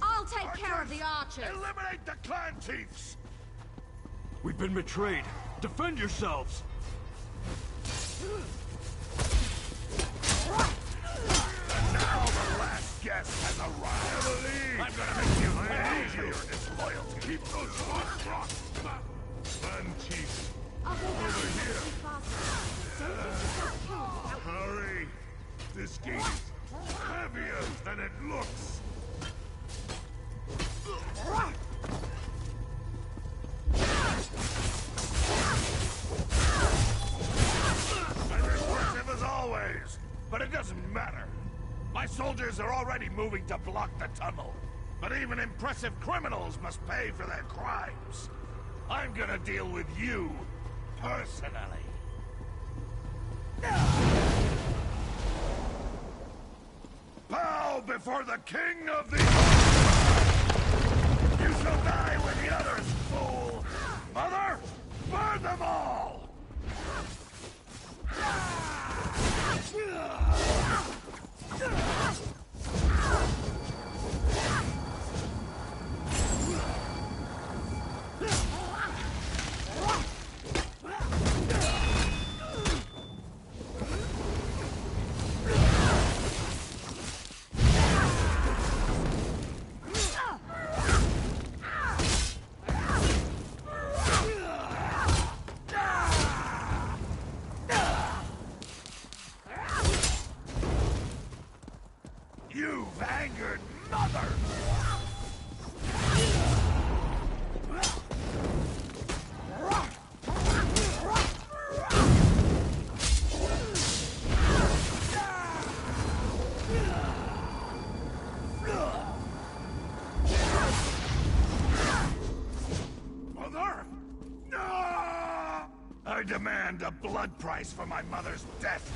I'll take care of the archers. Eliminate the clan chiefs! We've been betrayed. Defend yourselves! And now the last guest has arrived. I'm gonna make you pay for your disloyalty. Keep those shots dropped. Clan chiefs, I'll go down over here. Don't get yourself killed. Hurry! This gate is heavier than it looks. I'm impressive as always, but it doesn't matter. My soldiers are already moving to block the tunnel. But even impressive criminals must pay for their crimes. I'm gonna deal with you, personally. Bow before the king of the... shall die with the others, fool! Mother, burn them all! You've angered Mother! Mother? No! I demand a blood price for my mother's death.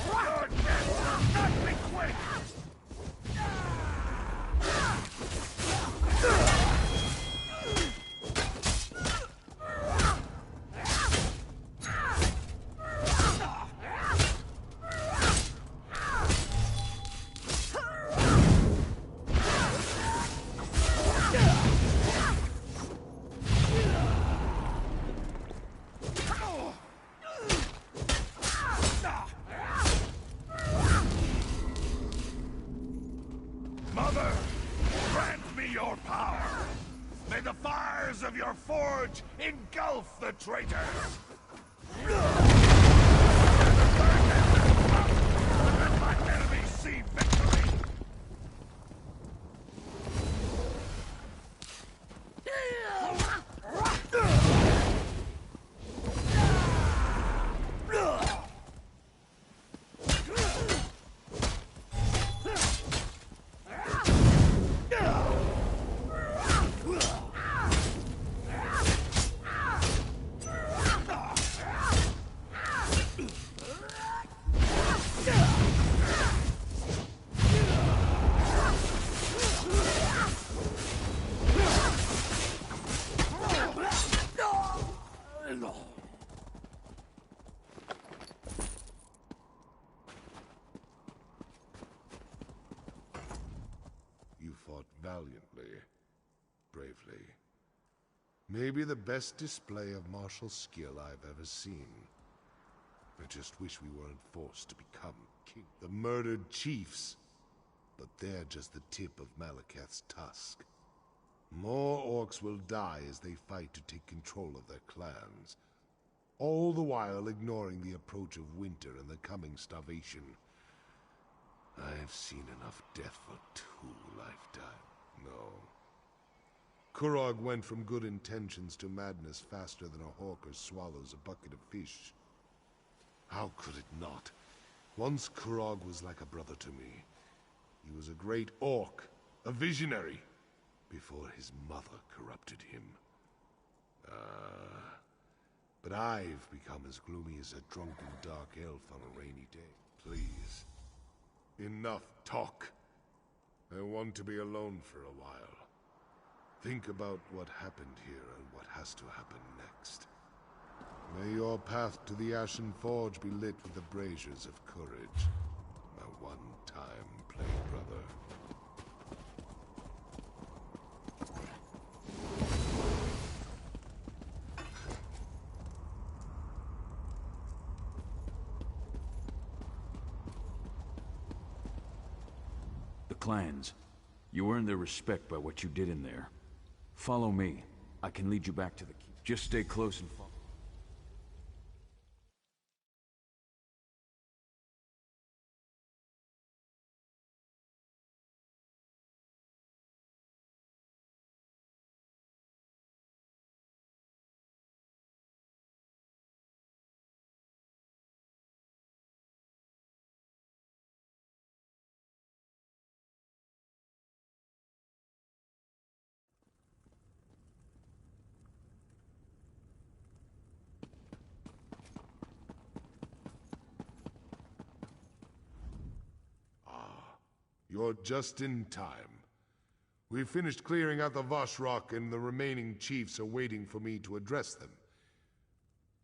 Your death will not be quick! Mother, grant me your power. May the fires of your forge engulf the traitors. Let my enemies see victory. You fought valiantly, bravely. Maybe the best display of martial skill I've ever seen. I just wish we weren't forced to become king. The murdered chiefs, but they're just the tip of Malekith's tusk. More orcs will die as they fight to take control of their clans, all the while ignoring the approach of winter and the coming starvation. I've seen enough death for 2 lifetimes. No. Kurog went from good intentions to madness faster than a hawker swallows a bucket of fish. How could it not? Once Kurog was like a brother to me. He was a great orc, a visionary, before his mother corrupted him. But I've become as gloomy as a drunken dark elf on a rainy day. Please. Enough talk. I want to be alone for a while. Think about what happened here and what has to happen next. May your path to the Ashen Forge be lit with the braziers of courage. My one-time play brother. The clans. You earned their respect by what you did in there. Follow me. I can lead you back to the keep. Just stay close and follow. You're just in time. We've finished clearing out the Voshrock, and the remaining chiefs are waiting for me to address them.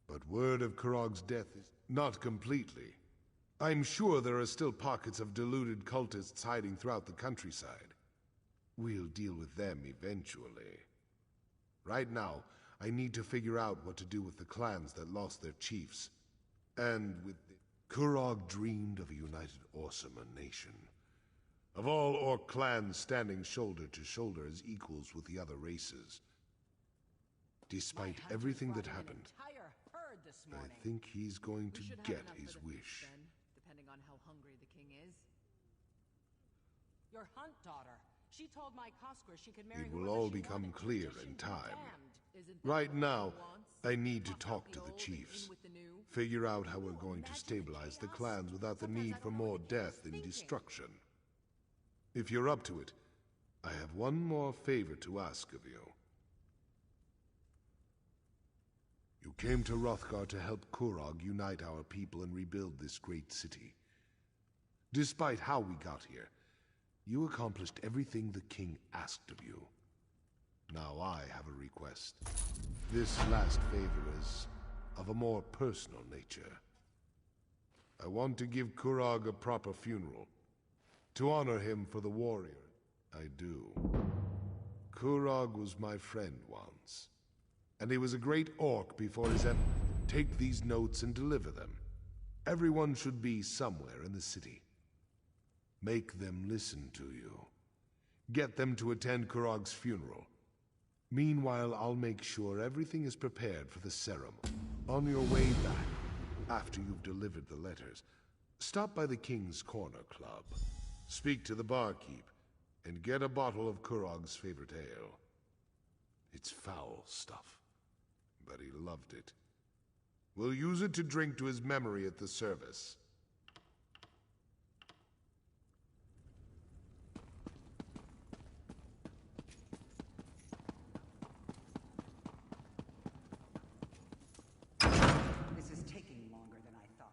But word of Kurog's death is not completely. I'm sure there are still pockets of deluded cultists hiding throughout the countryside. We'll deal with them eventually. Right now, I need to figure out what to do with the clans that lost their chiefs. And with Kurog dreamed of a united Orcimer nation. Of all Orc clans standing shoulder to shoulder as equals with the other races. Despite everything that happened, I think he's going to get his wish. Depending on how hungry the king is. Your hunt daughter. She told my Koskwer she could marry It will all become clear in time. Right now, I need to talk to the chiefs. Figure out how we're going to stabilize the clans without the need for more death and destruction. If you're up to it, I have one more favor to ask of you. You came to Hrothgar to help Kurog unite our people and rebuild this great city. Despite how we got here, you accomplished everything the king asked of you. Now I have a request. This last favor is of a more personal nature. I want to give Kurog a proper funeral, to honor him for the warrior. I do. Kurog was my friend once, and he was a great orc before his Take these notes and deliver them. Everyone should be somewhere in the city. Make them listen to you. Get them to attend Kurog's funeral. Meanwhile, I'll make sure everything is prepared for the ceremony. On your way back, after you've delivered the letters, stop by the King's Corner Club. Speak to the barkeep, and get a bottle of Kurog's favorite ale. It's foul stuff, but he loved it. We'll use it to drink to his memory at the service. This is taking longer than I thought.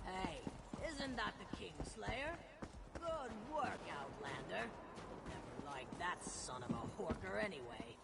Hey, isn't that the Kingslayer? Good work, Outlander. Never liked that son of a horker anyway.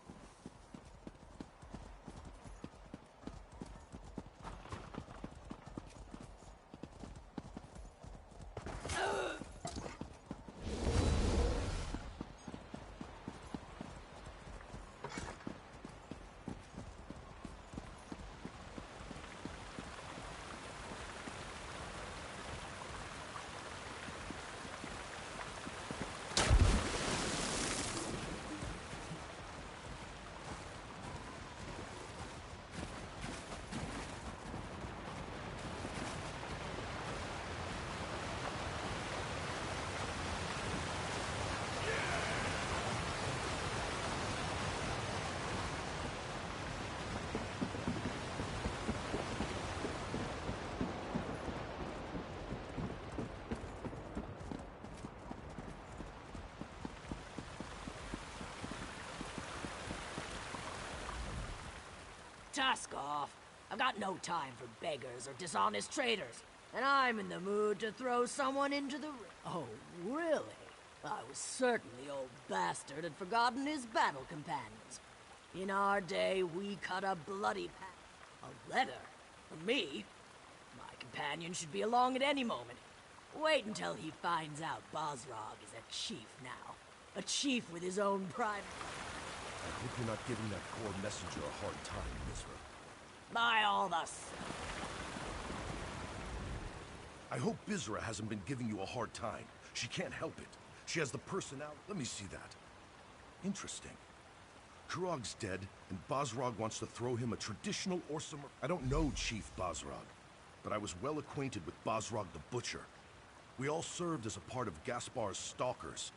Tusk off. I've got no time for beggars or dishonest traders, and I'm in the mood to throw someone into the Oh, really? I was certain the old bastard had forgotten his battle companions. In our day, we cut a bloody path. A letter? From me? My companion should be along at any moment. Wait until he finds out Bosrog is a chief now. A chief with his own private... I hope you're not giving that poor messenger a hard time, Misra. By all the... I hope Bizra hasn't been giving you a hard time. She can't help it. She has the personality. Let me see that. Interesting. Kurog's dead, and Bosrog wants to throw him a traditional Orsimer. I don't know Chief Bosrog, but I was well acquainted with Bosrog the Butcher. We all served as a part of Gaspar's stalkers.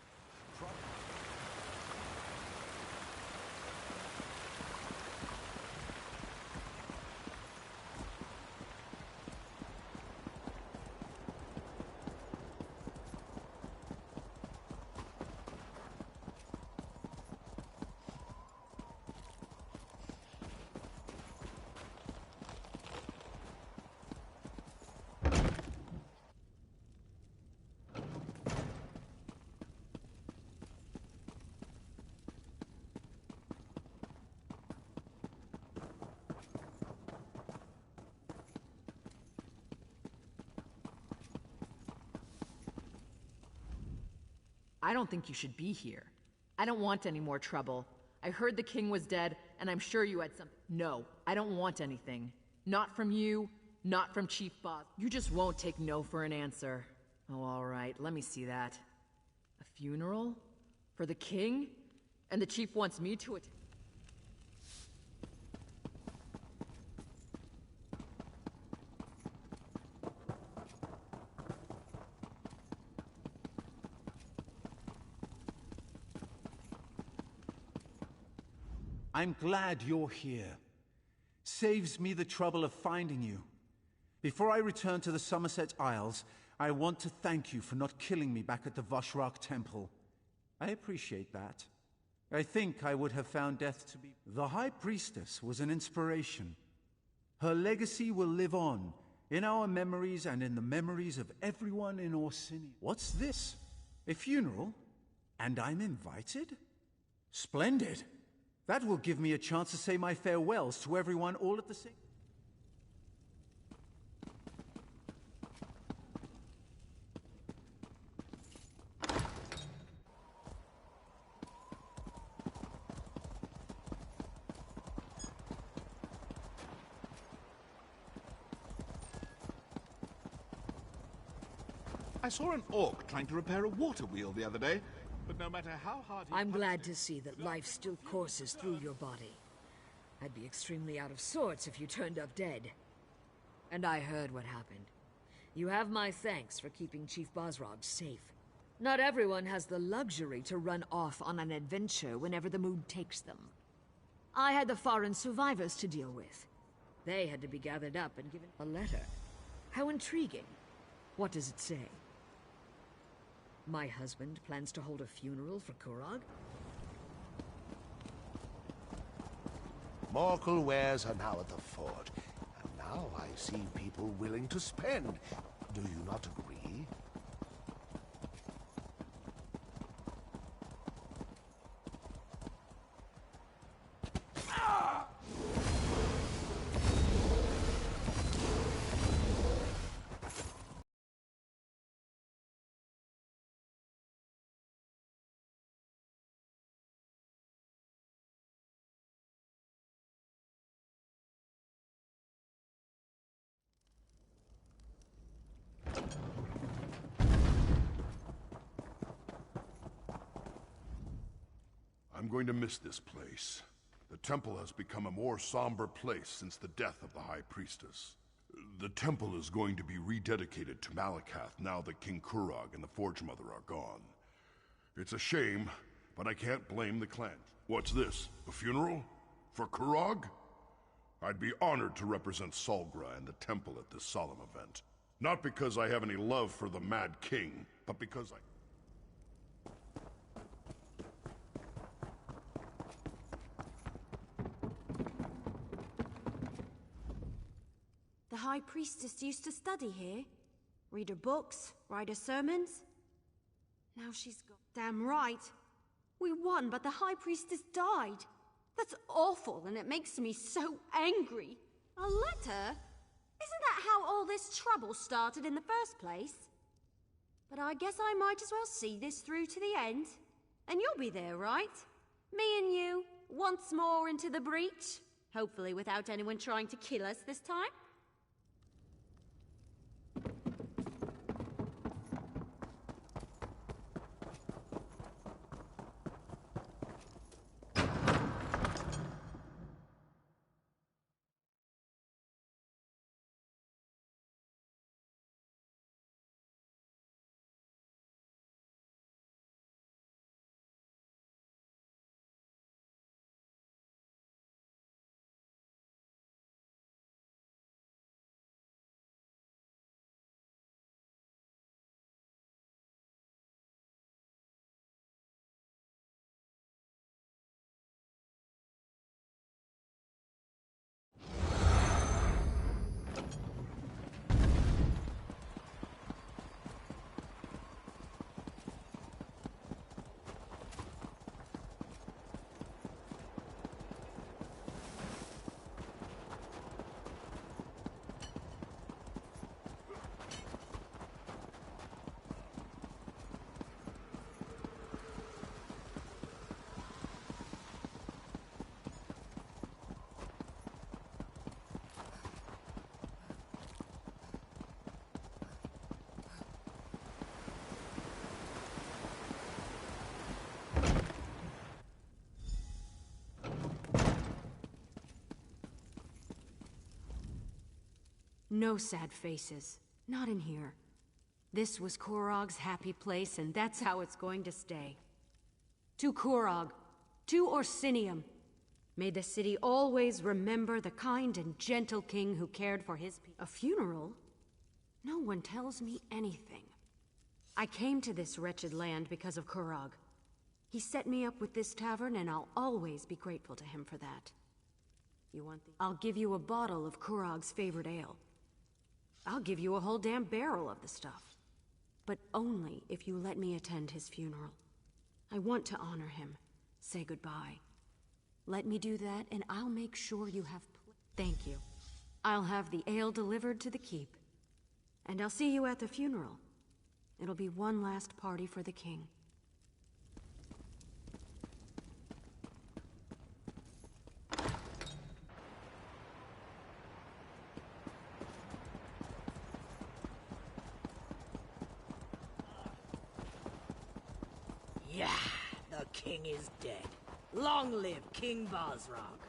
I don't think you should be here. I don't want any more trouble. I heard the king was dead, and I'm sure you had some... No, I don't want anything. Not from you, not from Chief Boss. You just won't take no for an answer. Oh, all right, let me see that. A funeral? For the king? And the chief wants me to attend? I'm glad you're here. Saves me the trouble of finding you. Before I return to the Somerset Isles, I want to thank you for not killing me back at the Vashrak Temple. I appreciate that. I think I would have found death to be... The High Priestess was an inspiration. Her legacy will live on, in our memories and in the memories of everyone in Orsini. What's this? A funeral? And I'm invited? Splendid! That will give me a chance to say my farewells to everyone all at the same... I saw an orc trying to repair a water wheel the other day, but no matter how hard he... I'm glad to see that life still courses through your body. I'd be extremely out of sorts if you turned up dead. And I heard what happened. You have my thanks for keeping Chief Bosrog safe. Not everyone has the luxury to run off on an adventure whenever the mood takes them. I had the foreign survivors to deal with. They had to be gathered up and given a letter. How intriguing. What does it say? My husband plans to hold a funeral for Kurog? Morkel wares are now at the fort, and now I see people willing to spend. Do you not agree? I'm going to miss this place. The temple has become a more somber place since the death of the High Priestess. The temple is going to be rededicated to Malakath now that King Kurog and the Forge Mother are gone. It's a shame, but I can't blame the clan. What's this? A funeral? For Kurog? I'd be honored to represent Solgra and the temple at this solemn event. Not because I have any love for the Mad King, but because I... The High Priestess used to study here. Read her books, write her sermons. Now she's gone. Damn right. We won, but the High Priestess died. That's awful, and it makes me so angry. A letter? Isn't that how all this trouble started in the first place? But I guess I might as well see this through to the end. And you'll be there, right? Me and you, once more into the breach. Hopefully without anyone trying to kill us this time. No sad faces. Not in here. This was Korog's happy place, and that's how it's going to stay. To Korog, to Orsinium, may the city always remember the kind and gentle king who cared for his people. A funeral? No one tells me anything. I came to this wretched land because of Korog. He set me up with this tavern, and I'll always be grateful to him for that. You want the... I'll give you a bottle of Korog's favorite ale. I'll give you a whole damn barrel of the stuff. But only if you let me attend his funeral. I want to honor him, say goodbye. Let me do that, and I'll make sure you have... Thank you. I'll have the ale delivered to the keep. And I'll see you at the funeral. It'll be one last party for the king. Yeah, the king is dead. Long live King Bosrog.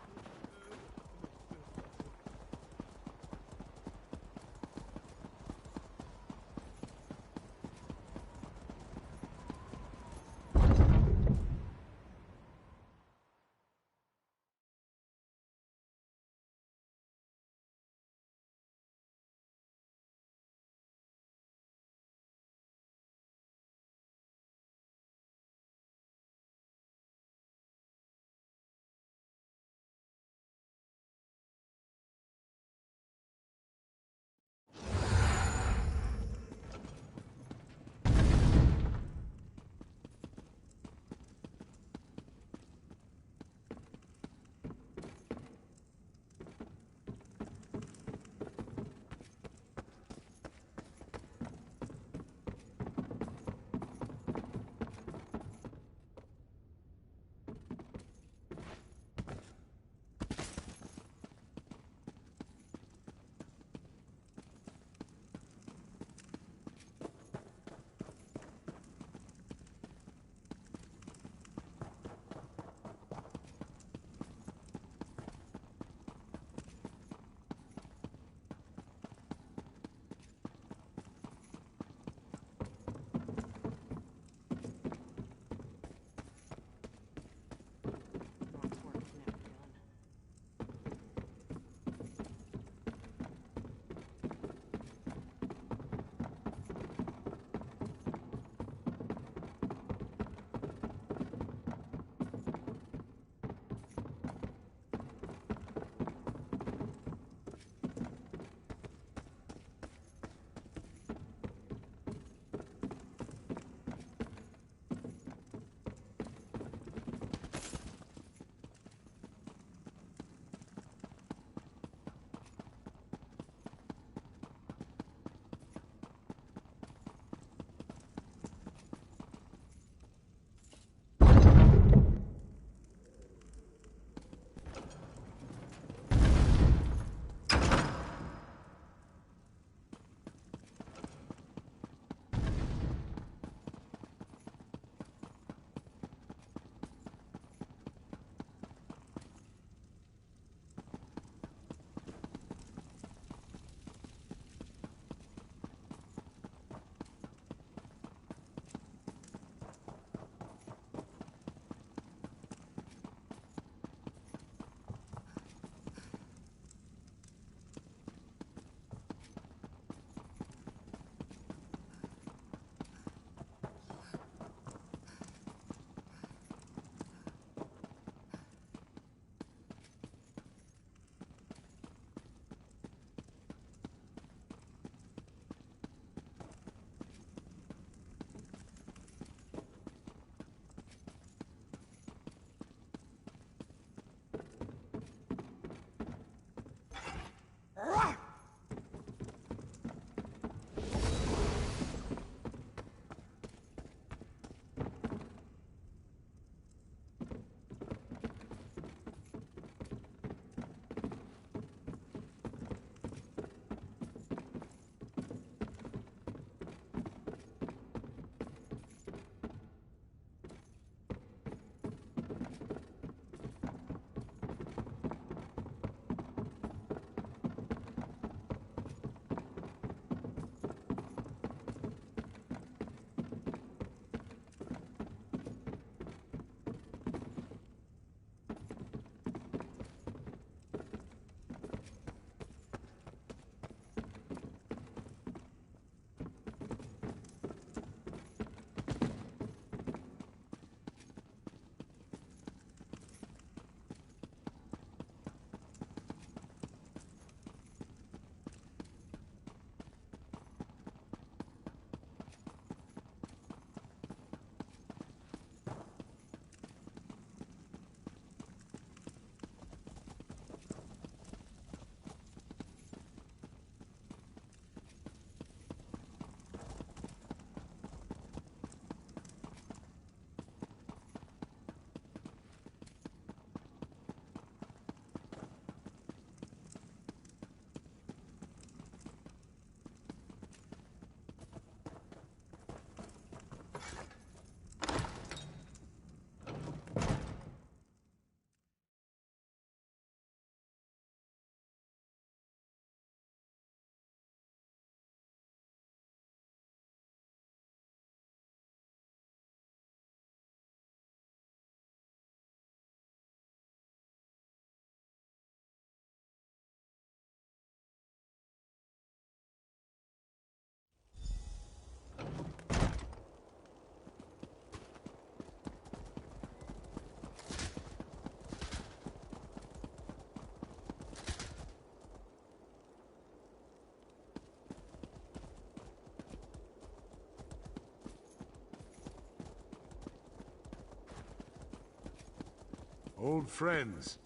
Old friends,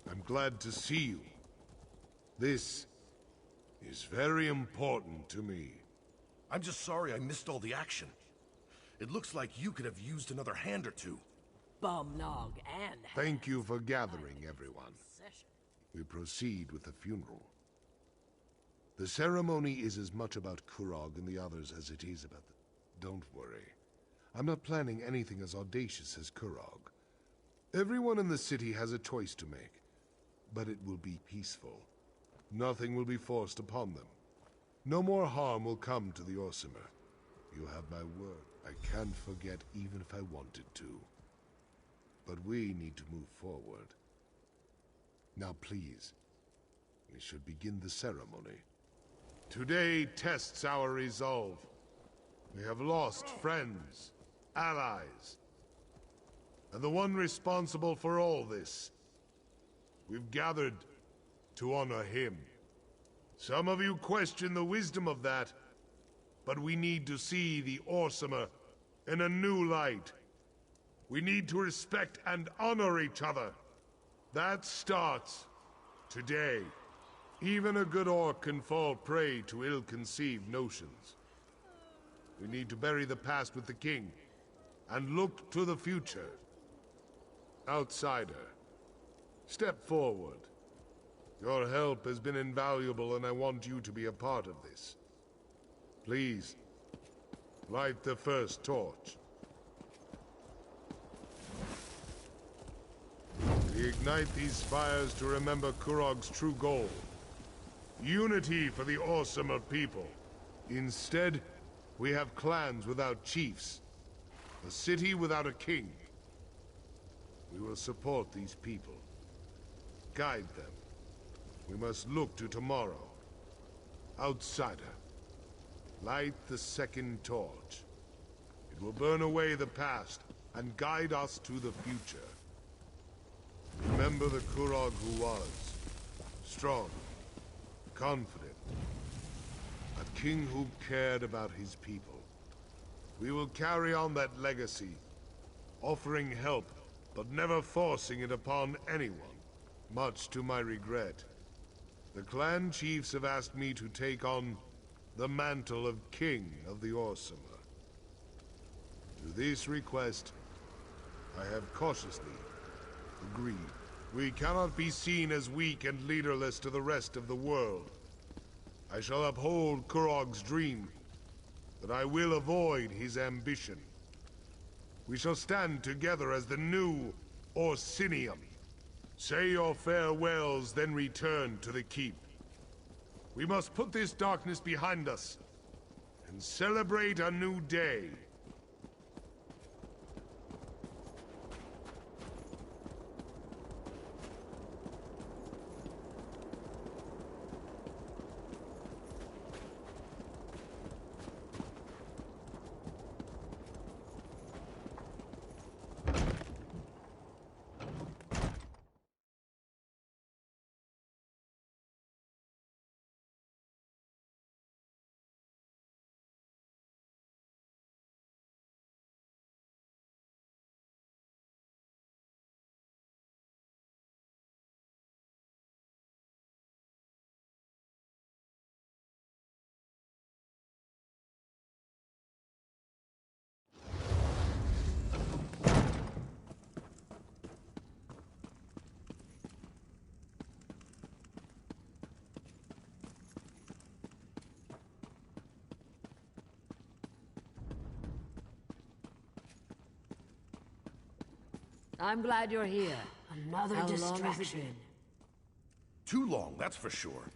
I'm glad to see you. This is very important to me. I'm just sorry I missed all the action. It looks like you could have used another hand or two. Bumnog and... Thank you for gathering, everyone. We proceed with the funeral. The ceremony is as much about Kurog and the others as it is about the... Don't worry. I'm not planning anything as audacious as Kurog. Everyone in the city has a choice to make, but it will be peaceful. Nothing will be forced upon them. No more harm will come to the Orsimer. You have my word. I can't forget even if I wanted to. But we need to move forward. Now please, we should begin the ceremony. Today tests our resolve. We have lost friends, allies, and the one responsible for all this. We've gathered to honor him. Some of you question the wisdom of that, but we need to see the Orsimer in a new light. We need to respect and honor each other. That starts today. Even a good orc can fall prey to ill-conceived notions. We need to bury the past with the king and look to the future. Outsider, step forward. Your help has been invaluable, and I want you to be a part of this. Please, light the first torch. We ignite these fires to remember Kurog's true goal. Unity for the Orsimer people. Instead, we have clans without chiefs. A city without a king. We will support these people. Guide them. We must look to tomorrow. Outsider, light the second torch. It will burn away the past and guide us to the future. Remember the Kurog who was. Strong, confident. A king who cared about his people. We will carry on that legacy, offering help, but never forcing it upon anyone, much to my regret. The clan chiefs have asked me to take on the mantle of King of the Orsimer. To this request, I have cautiously agreed. We cannot be seen as weak and leaderless to the rest of the world. I shall uphold Kurog's dream, but I will avoid his ambition. We shall stand together as the new Orsinium. Say your farewells, then return to the keep. We must put this darkness behind us and celebrate a new day. I'm glad you're here. Another How distraction. long has it been? Too long, that's for sure.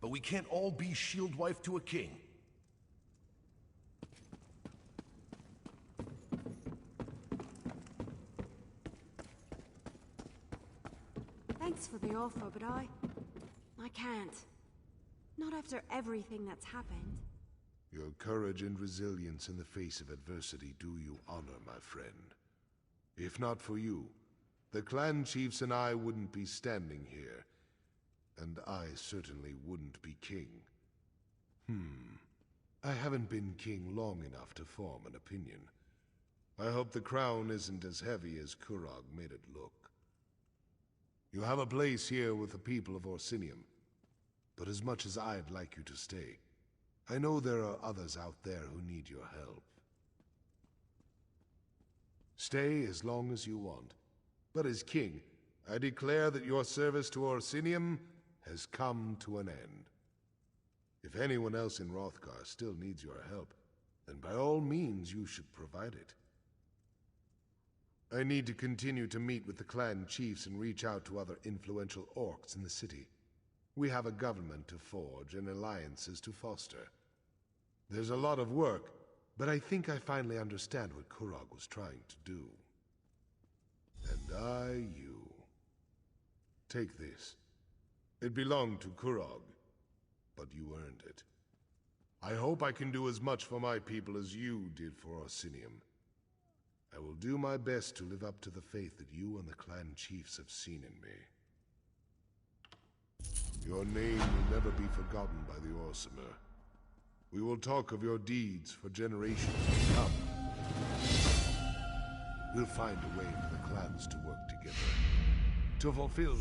But we can't all be shield wife to a king. Thanks for the offer, but I can't. Not after everything that's happened. Your courage and resilience in the face of adversity do you honor, my friend. If not for you, the clan chiefs and I wouldn't be standing here. And I certainly wouldn't be king. I haven't been king long enough to form an opinion. I hope the crown isn't as heavy as Kurog made it look. You have a place here with the people of Orsinium. But as much as I'd like you to stay, I know there are others out there who need your help. Stay as long as you want. But as king, I declare that your service to Orsinium has come to an end. If anyone else in Hrothgar still needs your help, then by all means you should provide it. I need to continue to meet with the clan chiefs and reach out to other influential orcs in the city. We have a government to forge and alliances to foster. There's a lot of work, but I think I finally understand what Kurog was trying to do. And you. Take this. It belonged to Kurog, but you earned it. I hope I can do as much for my people as you did for Orsinium. I will do my best to live up to the faith that you and the clan chiefs have seen in me. Your name will never be forgotten by the Orsimer. We will talk of your deeds for generations to come. We'll find a way for the clans to work together, to fulfill